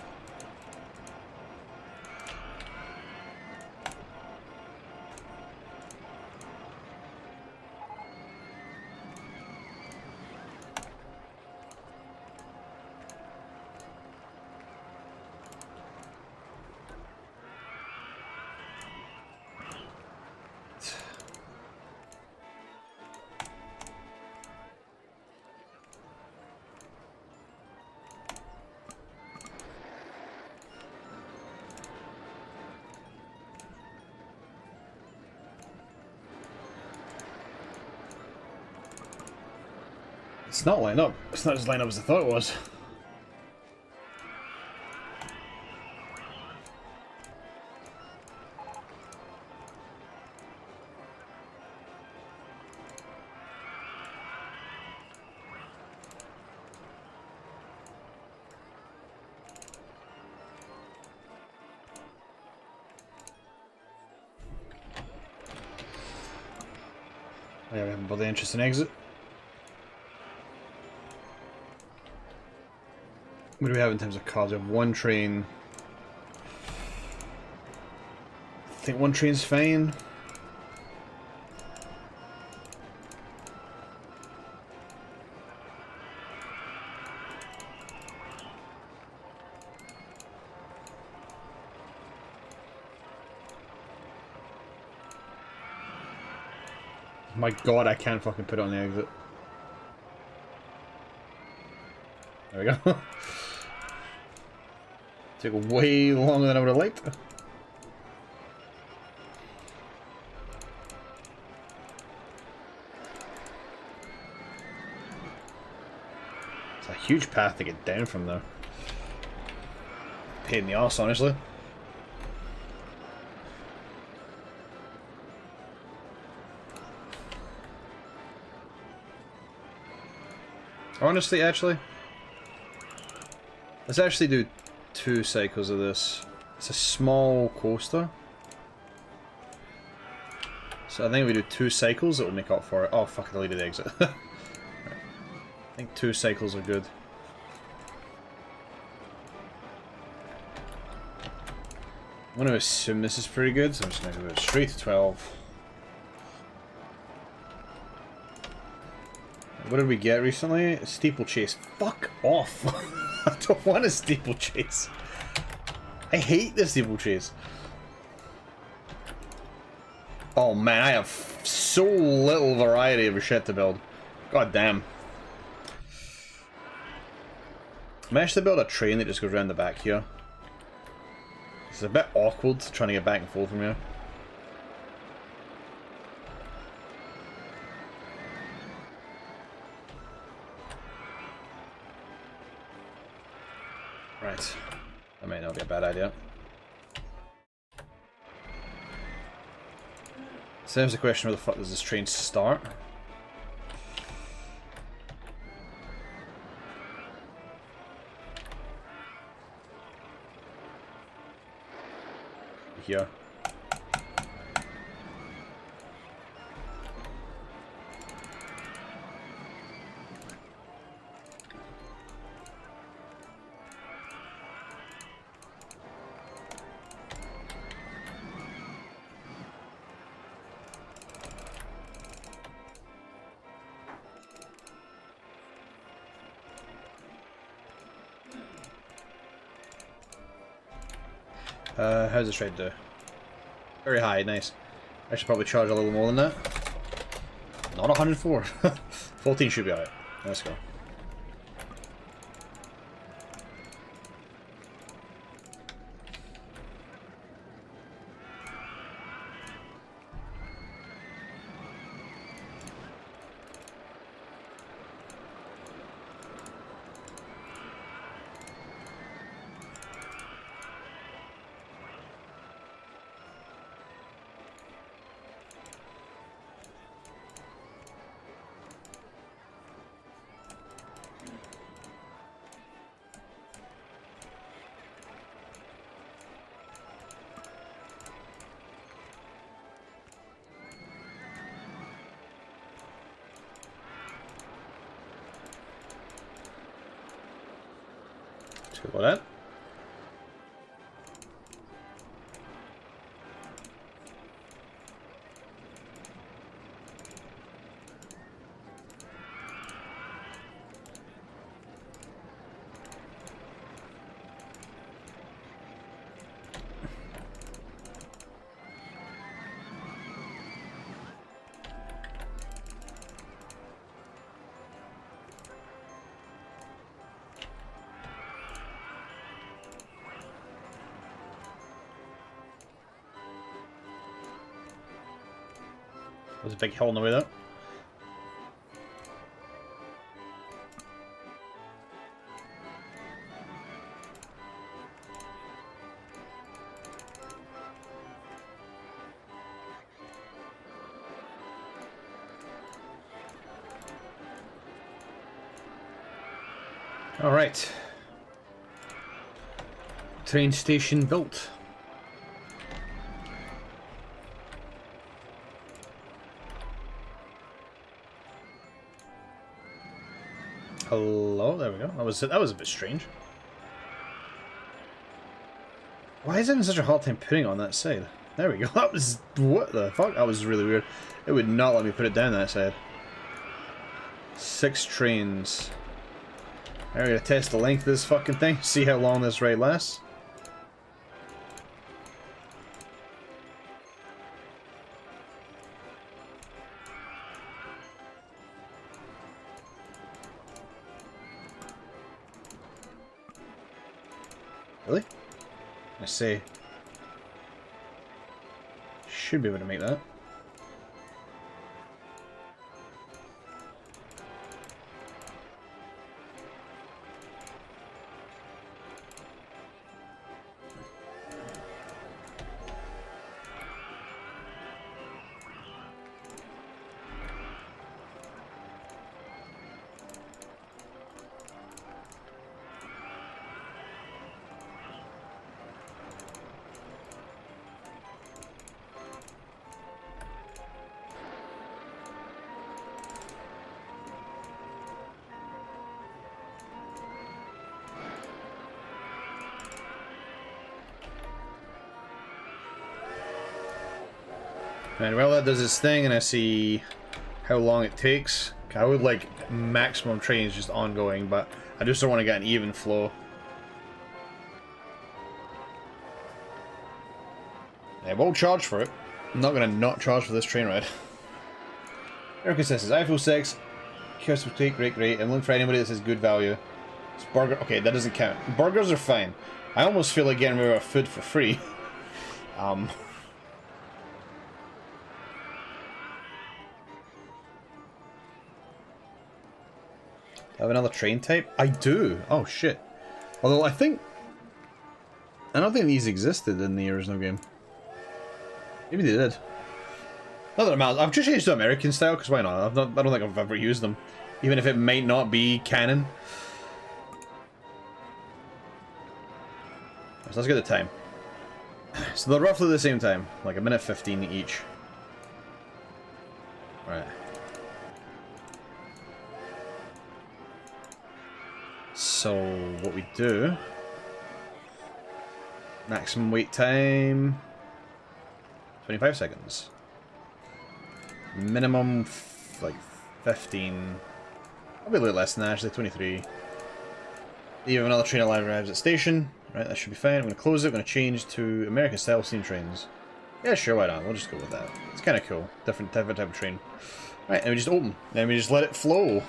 Speaker 1: It's not lined up. It's not as lined up as I thought it was. Oh, yeah, we haven't bought the entrance and exit. What do we have in terms of cars? We have one train. I think one train's fine. My god, I can't fucking put it on the exit. There we go. Took way longer than I would have liked. It's a huge path to get down from there. Pain in the arse, honestly. Honestly, actually, let's actually do 2 cycles of this. It's a small coaster, so I think if we do 2 cycles, it will make up for it. Oh fuck! I deleted the exit. Right. I think 2 cycles are good. I'm going to assume this is pretty good, so I'm just going to go straight to 12. What did we get recently? A steeplechase. Fuck off! I don't want a steeplechase. I hate the steeplechase. Oh man, I have so little variety of shit to build. God damn. I managed to build a train that just goes around the back here. It's a bit awkward trying to get back and forth from here. Right. That may not be a bad idea. So there's the question, where the fuck does this train start? Here. How's this trade do? Very high, nice. I should probably charge a little more than that. Not 104. 14 should be alright. Let's go. Let's go with that. There's a big hole in the way there. Alright. Train station built. Hello, there we go. That was a bit strange. Why is it having such a hard time putting it on that side? There we go. That was... what the fuck? That was really weird. It would not let me put it down that side. 6 trains. We're gonna test the length of this fucking thing. See how long this ride lasts. Really? I say. Should be able to make that. And while that does its thing and I see how long it takes, I would like maximum trains just ongoing, but I just don't want to get an even flow. I won't charge for it. I'm not going to not charge for this train ride. Erica says, iPhone 6, Coaster Tycoon, great. I'm looking for anybody that says good value. It's burger. Okay, that doesn't count. Burgers are fine. I almost feel like getting rid of food for free. I have another train type? I do. Oh shit. Although I don't think these existed in the original game. Maybe they did. Not that it matters. I've just changed to American style because why not? I don't think I've ever used them, even if it might not be canon. So let's get the time. So they're roughly the same time, like 1:15 each. Right. So what we do, maximum wait time, 25 seconds. Minimum, like 15, probably a little less than that actually, 23. You have another train alive arrives at station. Right, that should be fine. I'm going to close it, I'm going to change to American style steam trains. Yeah, sure, why not? We'll just go with that. It's kind of cool. Different type of train. Right, and we just open. Then we just let it flow.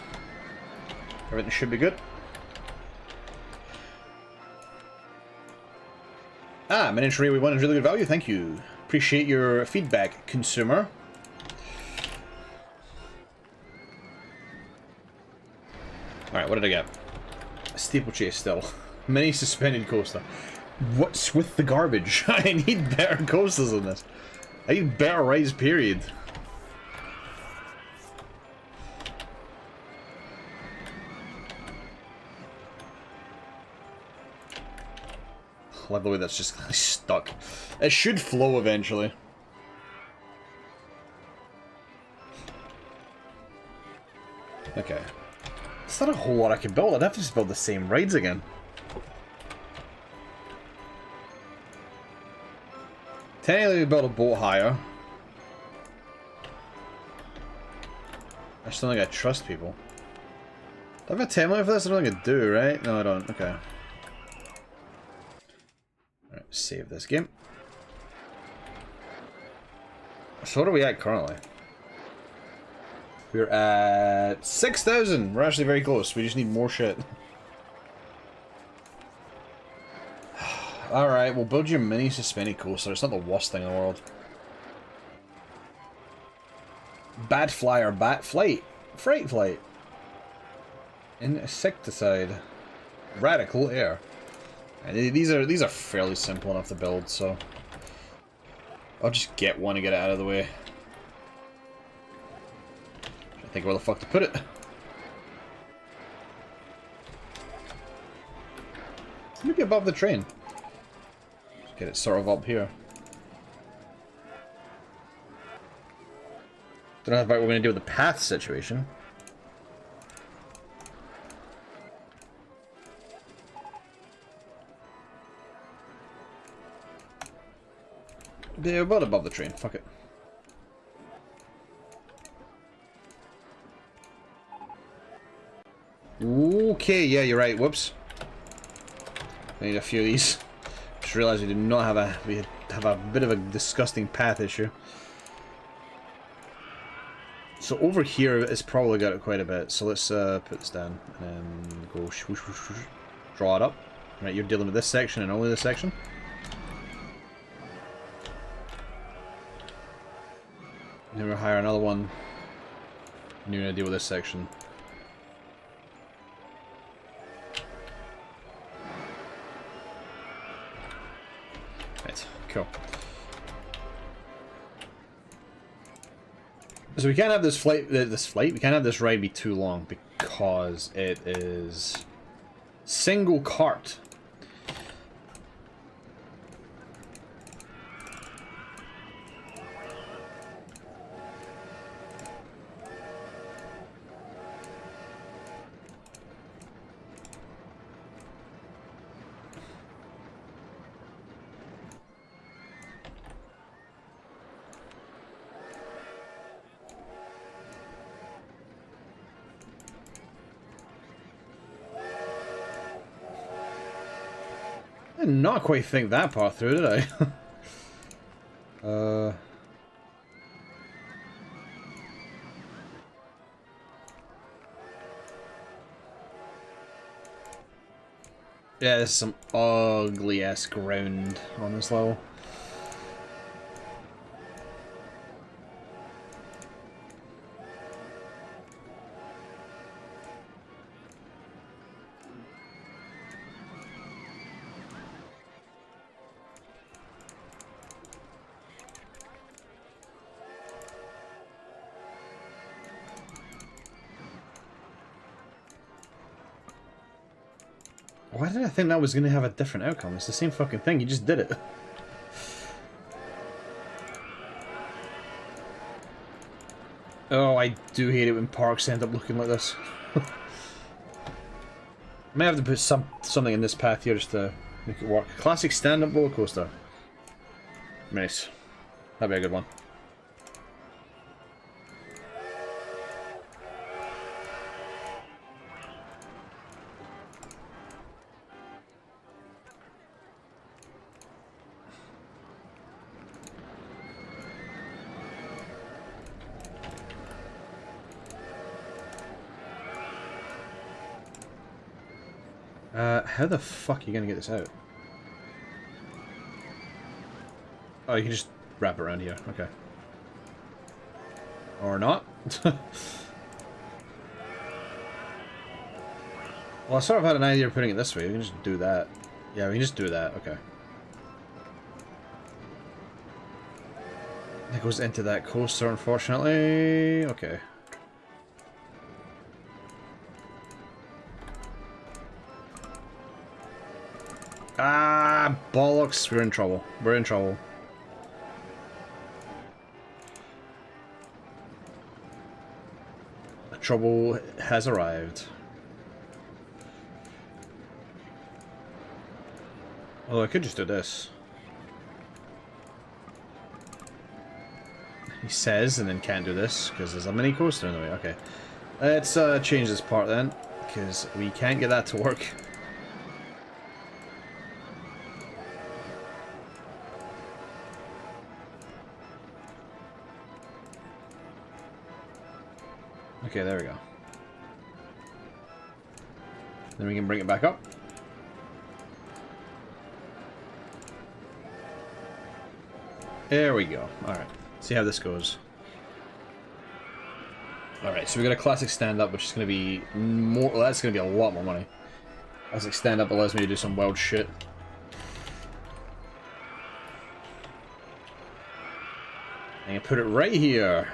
Speaker 1: Everything should be good. Ah, miniature we wanted really good value, thank you. Appreciate your feedback, consumer. Alright, what did I get? Steeplechase still. Mini suspended coaster. What's with the garbage? I need better coasters than this. I need better rides, period. I love the way that's just stuck. It should flow eventually. Okay. It's not a whole lot I can build. I'd have to just build the same rides again. Technically, we build a boat higher. I just don't think I trust people. Do I have a template for this? I don't think I do, right? No, I don't. Okay. Alright, save this game. So what are we at currently? We're at 6,000. We're actually very close. We just need more shit. Alright, we'll build your mini suspended coaster. It's not the worst thing in the world. Bad flyer, bat flight. Freight flight. Insecticide. Radical air. And these are fairly simple enough to build, so I'll just get one and get it out of the way. I think where the fuck to put it. above the train. Get it sort of up here. Don't know what we're going to do with the path situation. They're about above the train. Fuck it. Okay, yeah, you're right. Whoops. I need a few of these. Just realized we did not have a... We have a bit of a disgusting path issue. So over here, it's probably got it quite a bit. So let's put this down and go swoosh, swoosh, swoosh. Draw it up. Right, you're dealing with this section and only this section. Then we'll hire another one. And you're gonna deal with this section. Right, cool. So we can't have this flight. We can't have this ride be too long because it is single cart. I did not quite think that part through, did I? Yeah, there's some ugly ass ground on this level. Why did I think that was going to have a different outcome? It's the same fucking thing, you just did it. Oh, I do hate it when parks end up looking like this. I may have to put something in this path here just to make it work. Classic stand-up roller coaster. Nice. That'd be a good one. How the fuck are you gonna get this out? Oh, you can just wrap it around here. Okay. Or not. Well, I sort of had an idea of putting it this way. We can just do that. Yeah, we can just do that. Okay. It goes into that coaster, unfortunately. Okay. Ah, bollocks. We're in trouble. We're in trouble. The trouble has arrived. Although I could just do this. He says, and then can't do this, because there's a mini coaster in the way. Okay. Let's change this part then, because we can't get that to work. Okay, there we go. Then we can bring it back up. There we go. Alright. See how this goes. Alright, so we got a classic stand-up, which is going to be more... Well, that's going to be a lot more money. Classic stand-up allows me to do some wild shit. And you put it right here.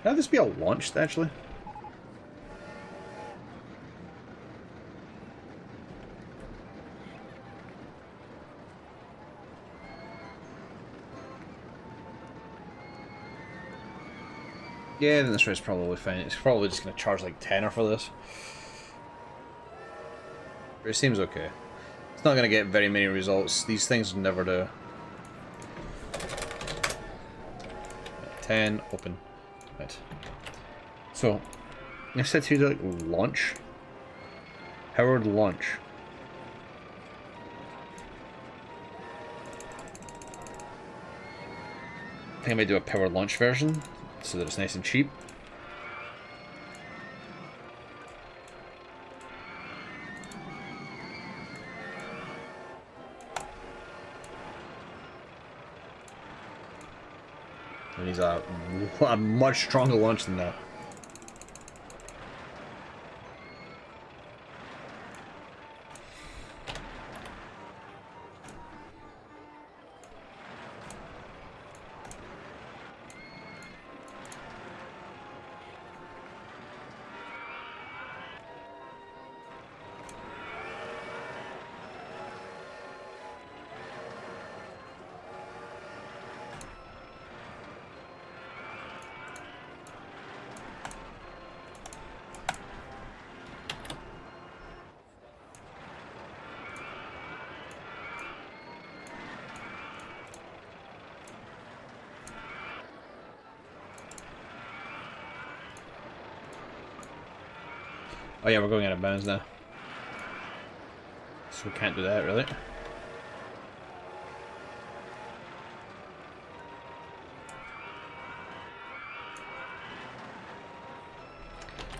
Speaker 1: Can this be a launched, actually? Yeah, then this rate's probably fine. It's probably just going to charge like 10 for this. But it seems okay. It's not going to get very many results. These things never do. 10, open. Right. So, I said to like launch. Powered launch. I think I might do a powered launch version so that it's nice and cheap. And he's a much stronger launch than that. Oh yeah, we're going out of bounds now. So we can't do that, really.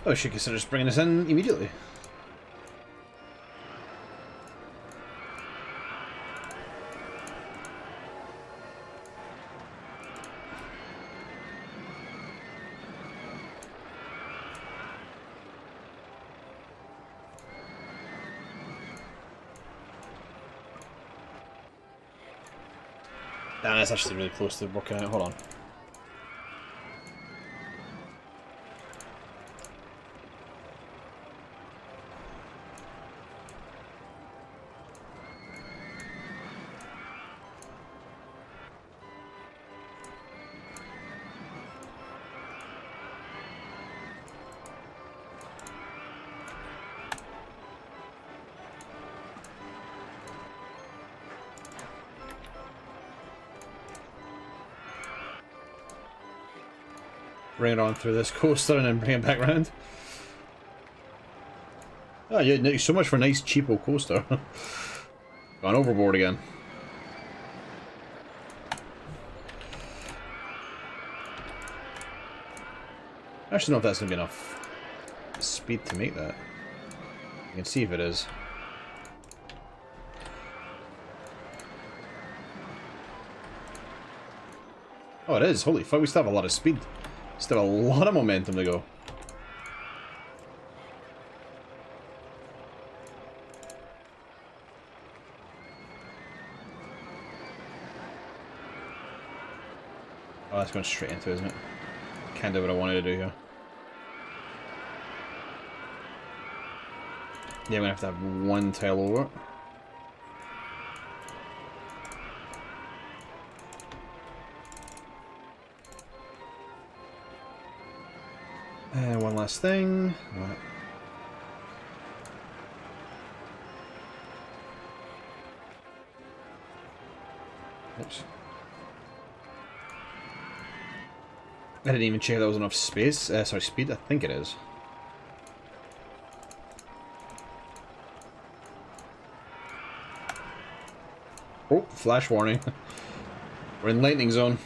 Speaker 1: Oh, we should consider just bringing this in immediately. Damn, that's actually really close to working out. Hold on. Bring it on through this coaster and then bring it back round. Oh yeah, so much for a nice cheapo coaster. Gone overboard again. I actually don't know if that's going to be enough speed to make that. You can see if it is. Oh, it is. Holy fuck, we still have a lot of speed. Still a lot of momentum to go. Oh, that's going straight into it, isn't it? Can't do what I wanted to do here. Yeah, I'm going to have one tail over. And one last thing. What? Oops. I didn't even check if there was enough space. Sorry, speed. I think it is. Oh, flash warning. We're in lightning zone.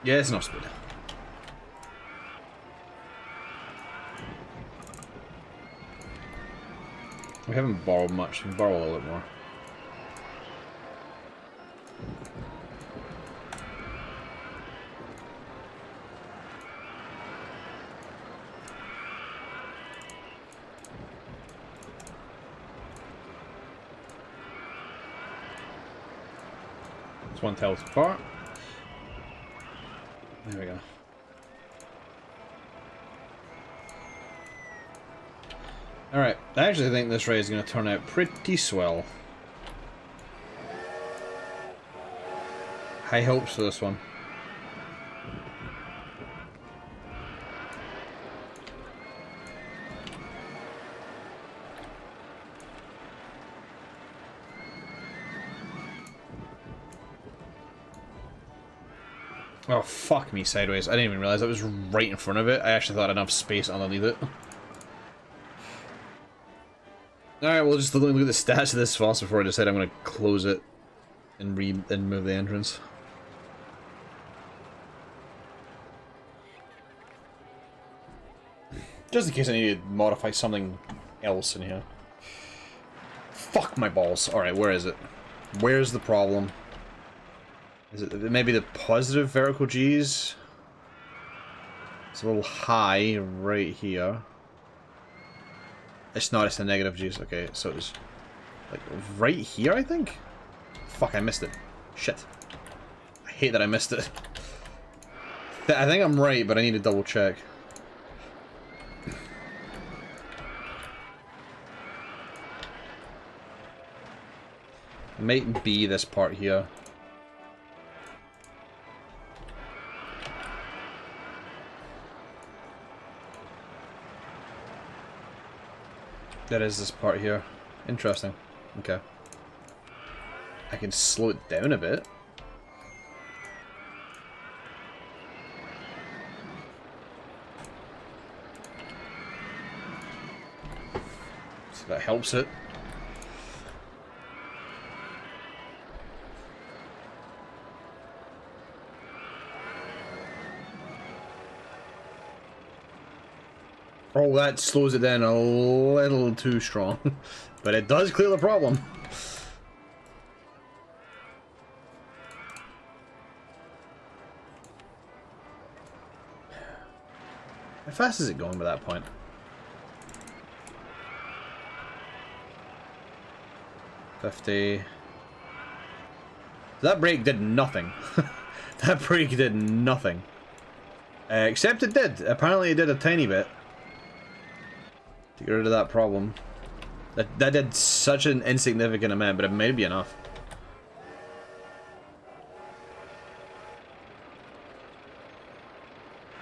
Speaker 1: Yeah, it's enough speed. We haven't borrowed much. We can borrow a little bit more. It's one tail apart. There we go. Alright, I actually think this raid is going to turn out pretty swell. High hopes for this one. Oh, fuck me sideways. I didn't even realize that was right in front of it. I actually thought I had enough space underneath it. Alright, we'll just look at the stats of this fast before I decide I'm going to close it and move the entrance. Just in case I need to modify something else in here. Fuck my balls. Alright, where is it? Where's the problem? Is it maybe the positive vertical G's? It's a little high right here. It's not, it's the negative G's. Okay, so it's like right here, I think? Fuck, I missed it. Shit. I hate that I missed it. I think I'm right, but I need to double check. It might be this part here. That is this part here. Interesting. Okay. I can slow it down a bit. So that helps it. Oh, that slows it down a little too strong. But it does clear the problem. How fast is it going by that point? $50. That brake did nothing. That brake did nothing. Except it did. Apparently it did a tiny bit. To get rid of that problem. That did such an insignificant amount, but it may be enough.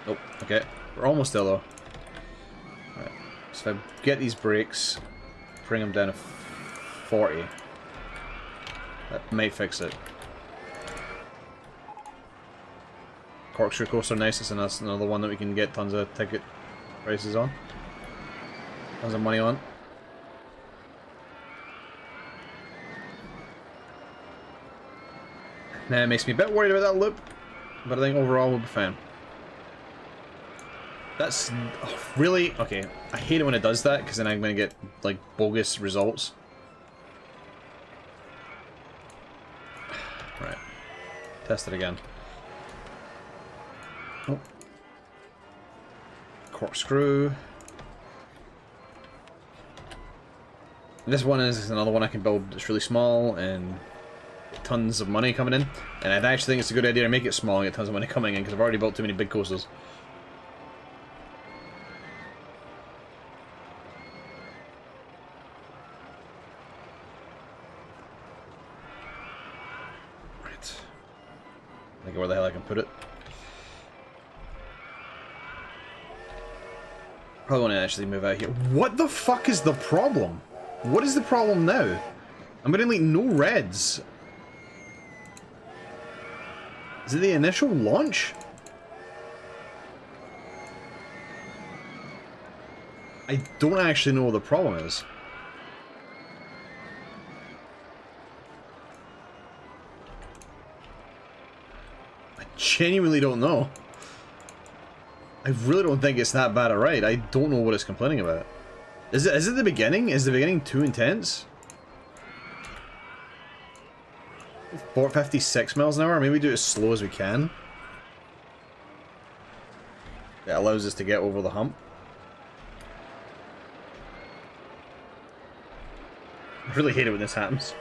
Speaker 1: Oh, okay. We're almost there though. Right. So if I get these brakes, bring them down to 40. That might fix it. Corkscrew coaster, nice. That's another one that we can get tons of ticket prices on. Tons of money on. Now it makes me a bit worried about that loop, but I think overall we'll be fine. That's really okay. I hate it when it does that because then I'm gonna get like bogus results. Right, test it again. Oh. Corkscrew. This one is another one I can build. It's really small and tons of money coming in. And I actually think it's a good idea to make it small and get tons of money coming in because I've already built too many big coasters. Right. I think where the hell I can put it. Probably want to actually move out here. What the fuck is the problem? What is the problem now? I'm getting like no reds. Is it the initial launch? I don't actually know what the problem is. I genuinely don't know. I really don't think it's that bad a ride. I don't know what it's complaining about. Is it the beginning? Is the beginning too intense? 456 miles an hour? Maybe do it as slow as we can. That allows us to get over the hump. I really hate it when this happens.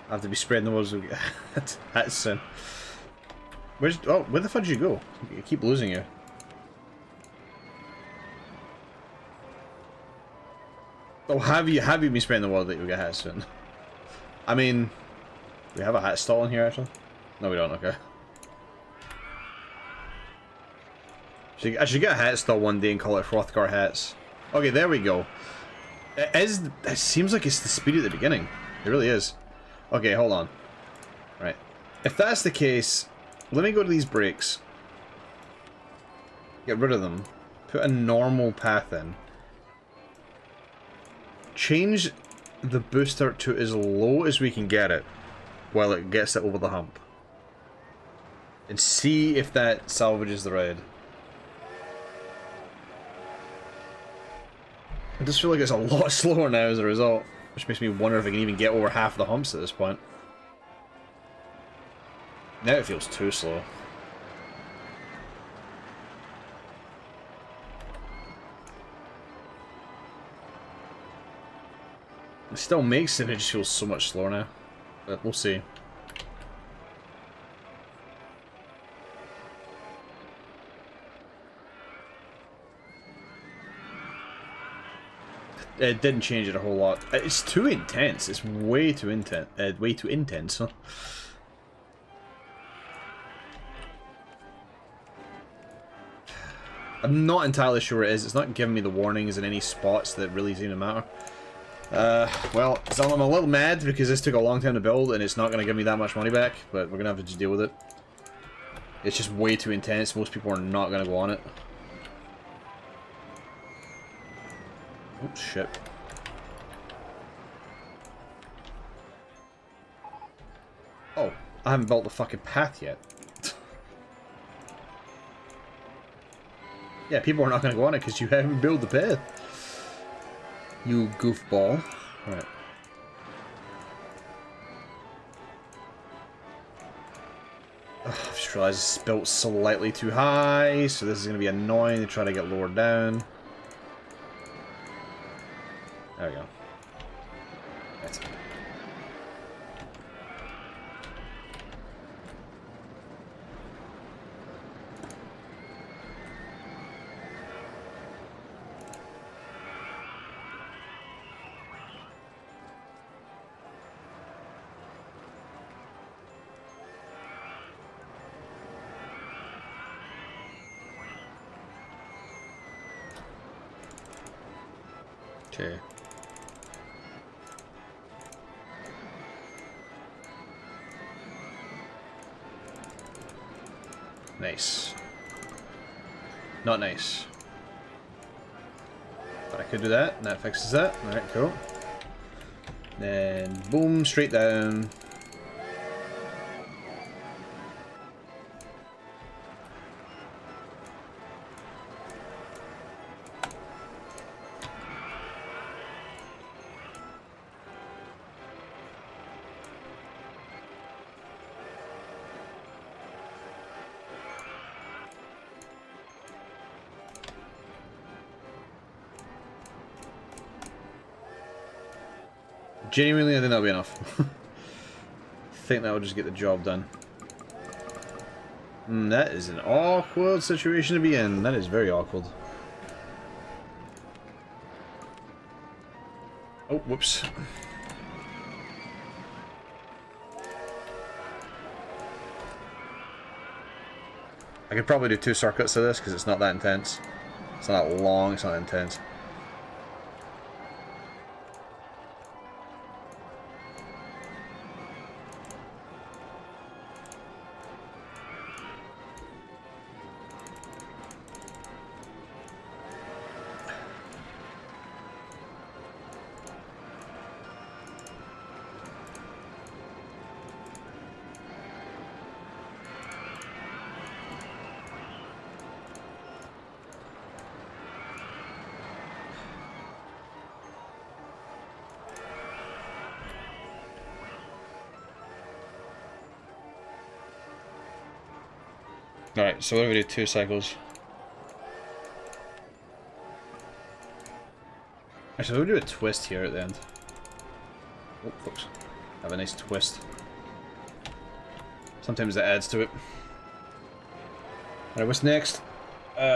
Speaker 1: I have to be spreading the words. That's sin. Where's... Oh, where the fuck did you go? I keep losing you. Oh, have you been spreading the word that you'll get hit soon? I mean... Do we have a hat stall in here, actually? No, we don't, okay. I should get a hat stall one day and call it Hrothgar hats. Okay, there we go. It seems like it's the speed at the beginning. It really is. Okay, hold on. Right. If that's the case, let me go to these brakes. Get rid of them. Put a normal path in. Change the booster to as low as we can get it while it gets it over the hump. And see if that salvages the ride. I just feel like it's a lot slower now as a result, which makes me wonder if I can even get over half the humps at this point. Now it feels too slow. It still makes it, it just feels so much slower now. But we'll see. It didn't change it a whole lot. It's too intense. It's way too intense. Way too intense. Huh? I'm not entirely sure it is. It's not giving me the warnings in any spots that really seem to matter. Well, so I'm a little mad because this took a long time to build and it's not going to give me that much money back, but we're going to have to just deal with it. It's just way too intense. Most people are not going to go on it. Oh, shit. Oh, I haven't built the fucking path yet. Yeah, people are not going to go on it because you haven't built the path. You goofball. Right. Ugh, I just realized it's built slightly too high, so this is going to be annoying to try to get lowered down. There we go. That's it. Okay. Nice. Not nice. But I could do that, and that fixes that. Alright, cool. Then, boom, straight down. Genuinely, I think that'll be enough. I think that will just get the job done. That is an awkward situation to be in. That is very awkward. Oh, whoops. I could probably do 2 circuits of this because it's not that intense. It's not that long, it's not that intense. Alright, so what do we do? 2 cycles. Actually, we'll do a twist here at the end. Oh, folks. Have a nice twist. Sometimes that adds to it. Alright, what's next?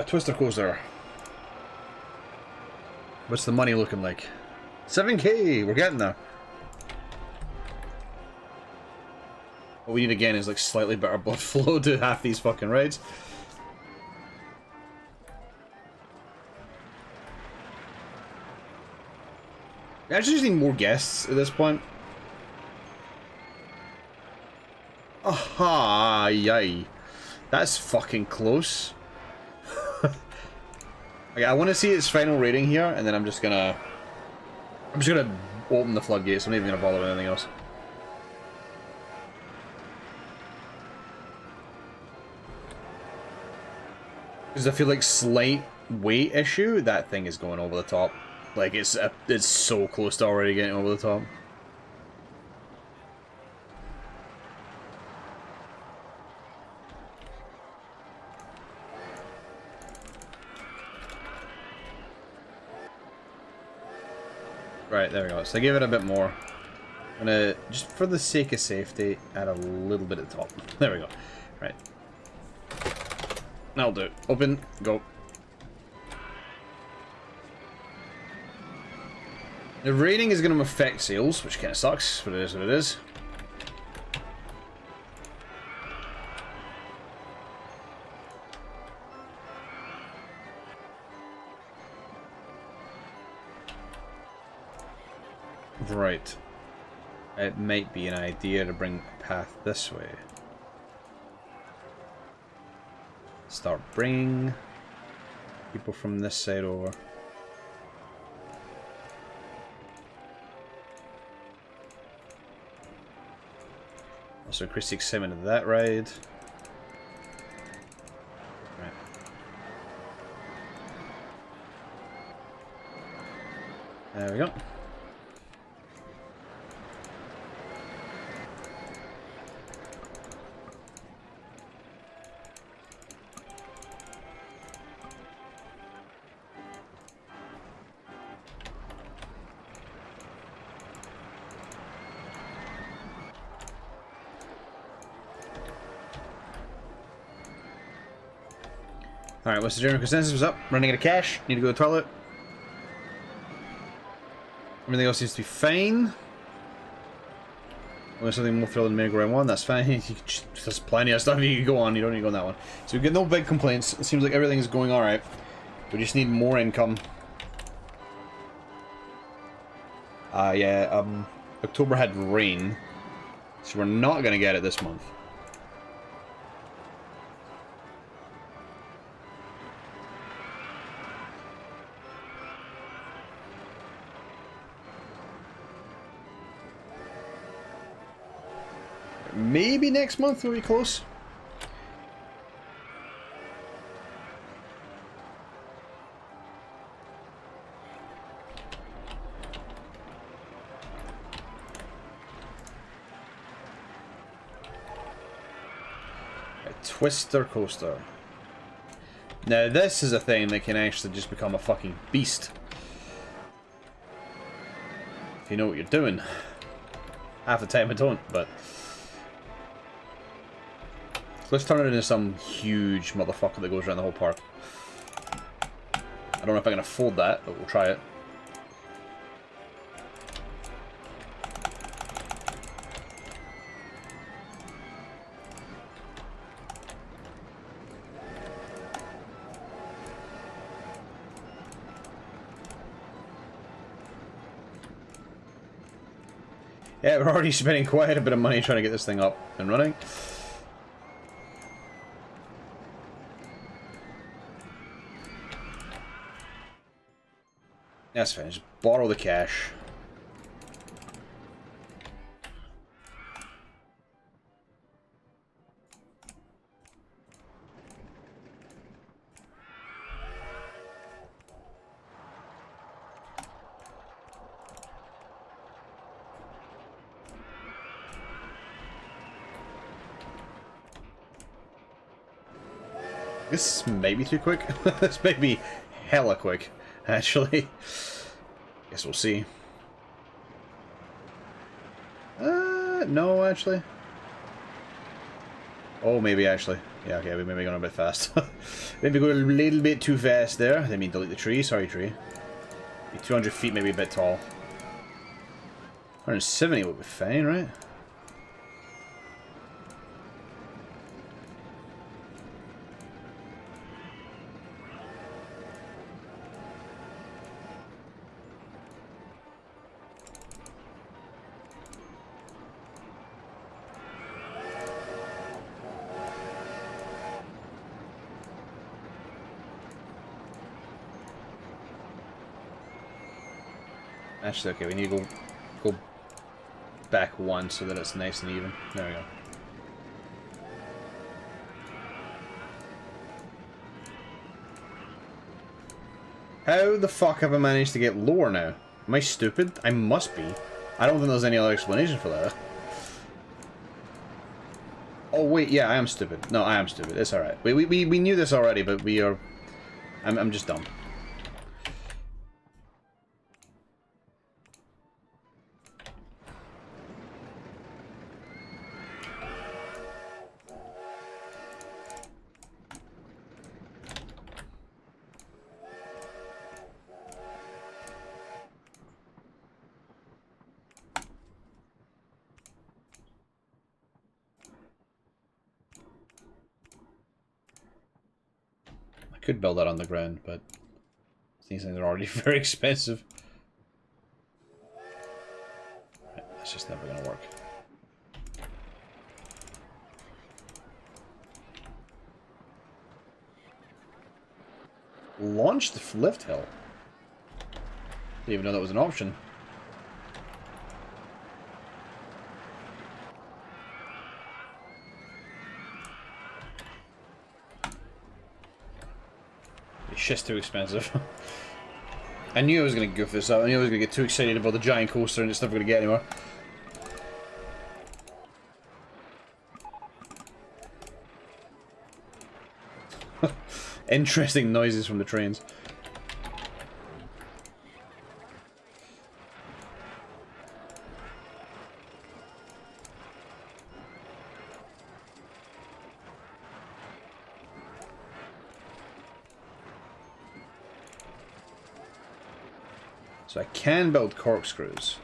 Speaker 1: Twister Coaster. What's the money looking like? 7K! We're getting there. What we need again is like slightly better blood flow to half these fucking rides. I actually just need more guests at this point. Aha! Yay. That's fucking close. Okay, I want to see its final rating here, and then I'm just gonna open the floodgates. I'm not even gonna bother with anything else. Because I feel like slight weight issue, that thing is going over the top. Like it's so close to already getting over the top. Right, there we go. So I give it a bit more. I'm gonna, just for the sake of safety, add a little bit at the top. There we go. Right. That'll do. Open, go. The rating is going to affect sales, which kind of sucks, but it is what it is. Right. It might be an idea to bring a path this way. Start bringing people from this side over. Also increase the excitement of that ride. Right. There we go. Alright, what's the general consensus? What's up? Running out of cash? Need to go to the toilet? Everything else seems to be fine. Only something more thrilling than merry-go-round one, that's fine. There's plenty of stuff you can go on, you don't need to go on that one. So we get no big complaints. It seems like everything's going alright. We just need more income. October had rain. So we're not going to get it this month. Maybe next month we'll be close. A Twister Coaster. Now this is a thing that can actually just become a fucking beast. If you know what you're doing. Half the time I don't, but... let's turn it into some huge motherfucker that goes around the whole park. I don't know if I can afford that, but we'll try it. Yeah, we're already spending quite a bit of money trying to get this thing up and running. That's fine, just borrow the cash. This may be too quick. This may be hella quick, actually. Guess we'll see. what? No, actually. Oh, maybe actually. Yeah, okay, we may be going a bit fast. Maybe going a little bit too fast there. I didn't mean delete the tree. Sorry, tree. 200 feet, maybe a bit tall. 170 would be fine, right? Actually, okay, we need to go back one so that it's nice and even. There we go. How the fuck have I managed to get lower now? Am I stupid? I must be. I don't think there's any other explanation for that. Oh wait, yeah, I am stupid. No, I am stupid. It's alright. We knew this already, but we are... I'm just dumb. I could build that on the ground, but these things are already very expensive. Right, that's just never gonna work. Launch the lift hill. Didn't even know that was an option. It's just too expensive. I knew I was going to goof this up. I knew I was going to get too excited about the giant coaster and it's never going to get anywhere. Interesting noises from the trains. So I can build corkscrews.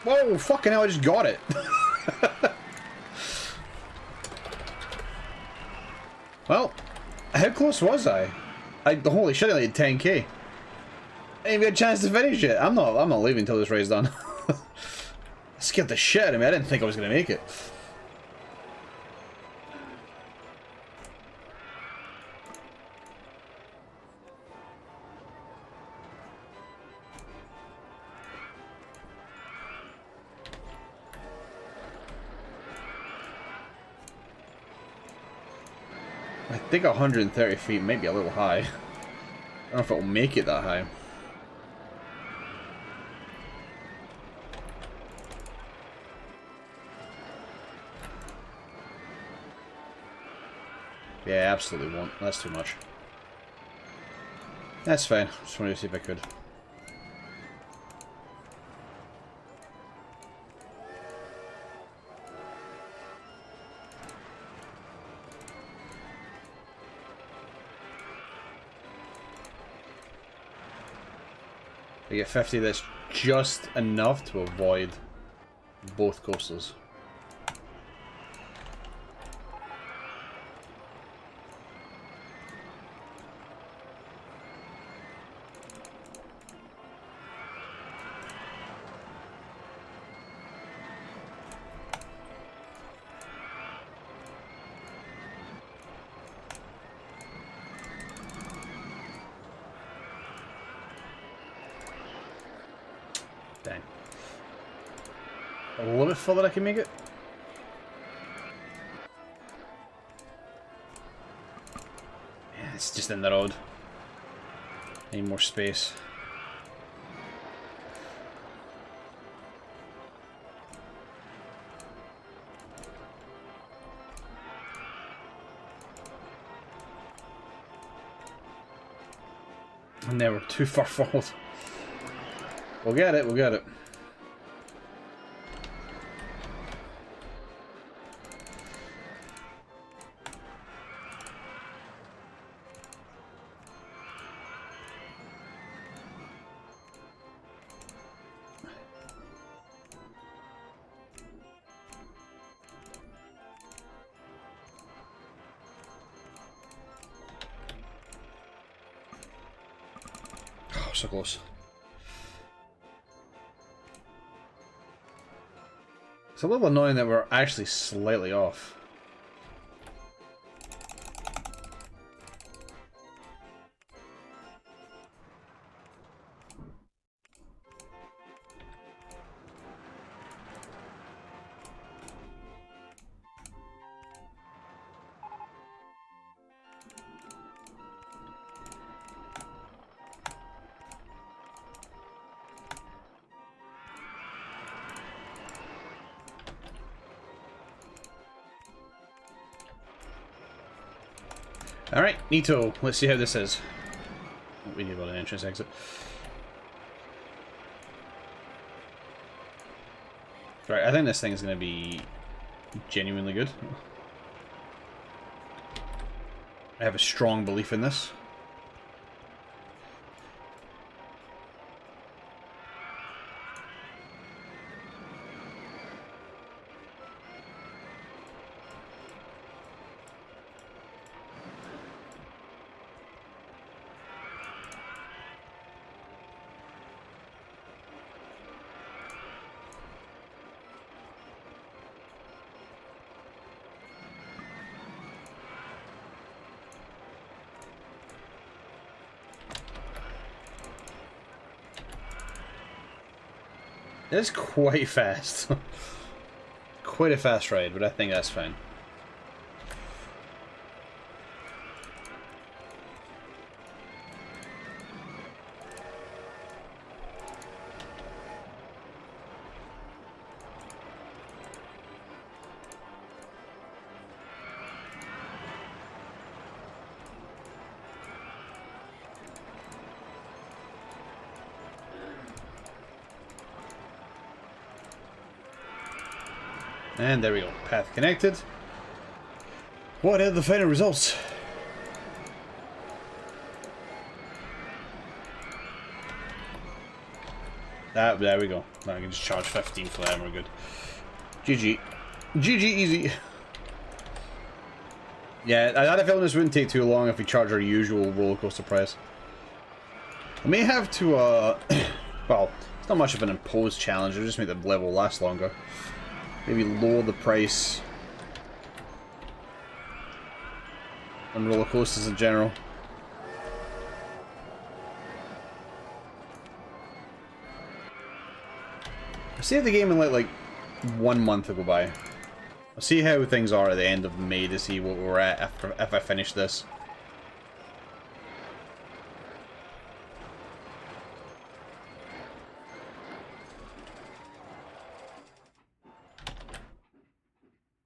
Speaker 1: Whoa, fucking hell, I just got it. Well, how close was I? Holy shit, I did 10k. I didn't even get a chance to finish it. I'm not leaving until this race done. I scared the shit out of me. I didn't think I was gonna make it. I think 130 feet may be a little high. I don't know if it'll make it that high. Yeah, absolutely won't. That's too much. That's fine. Just wanted to see if I could. I get 50, that's just enough to avoid both coasters. Dang. A little bit further I can make it. Yeah, it's just in the road. Need more space. Never too far forward. We'll get it, we'll get it. Oh, so close. It's a little annoying that we're actually slightly off. Alright, Nito, let's see how this is. We need an entrance exit. Right, I think this thing is going to be genuinely good. I have a strong belief in this. It's quite fast. Quite a fast ride, but I think that's fine. And there we go. Path connected. What are the final results? There we go. Now I can just charge 15 for that and we're good. GG. GG easy. Yeah, I had a feeling this wouldn't take too long if we charge our usual roller coaster price. I may have to, well, it's not much of an imposed challenge, it'll just make the level last longer. Maybe lower the price on roller coasters in general. I'll save the game and let like 1 month go by. I'll see how things are at the end of May to see what we're at after if I finish this.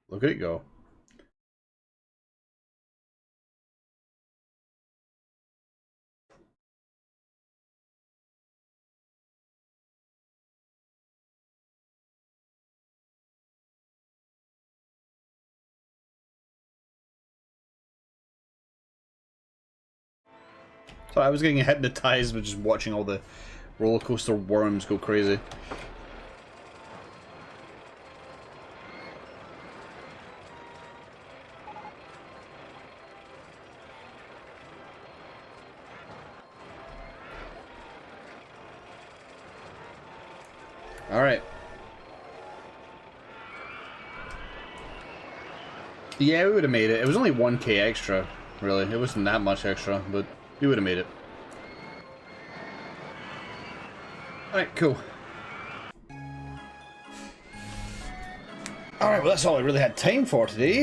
Speaker 1: Look at it go. So I was getting hypnotized with just watching all the roller coaster worms go crazy. Alright. Yeah, we would have made it. It was only 1k extra, really. It wasn't that much extra, but we would have made it. Alright, cool. Alright, well that's all I really had time for today.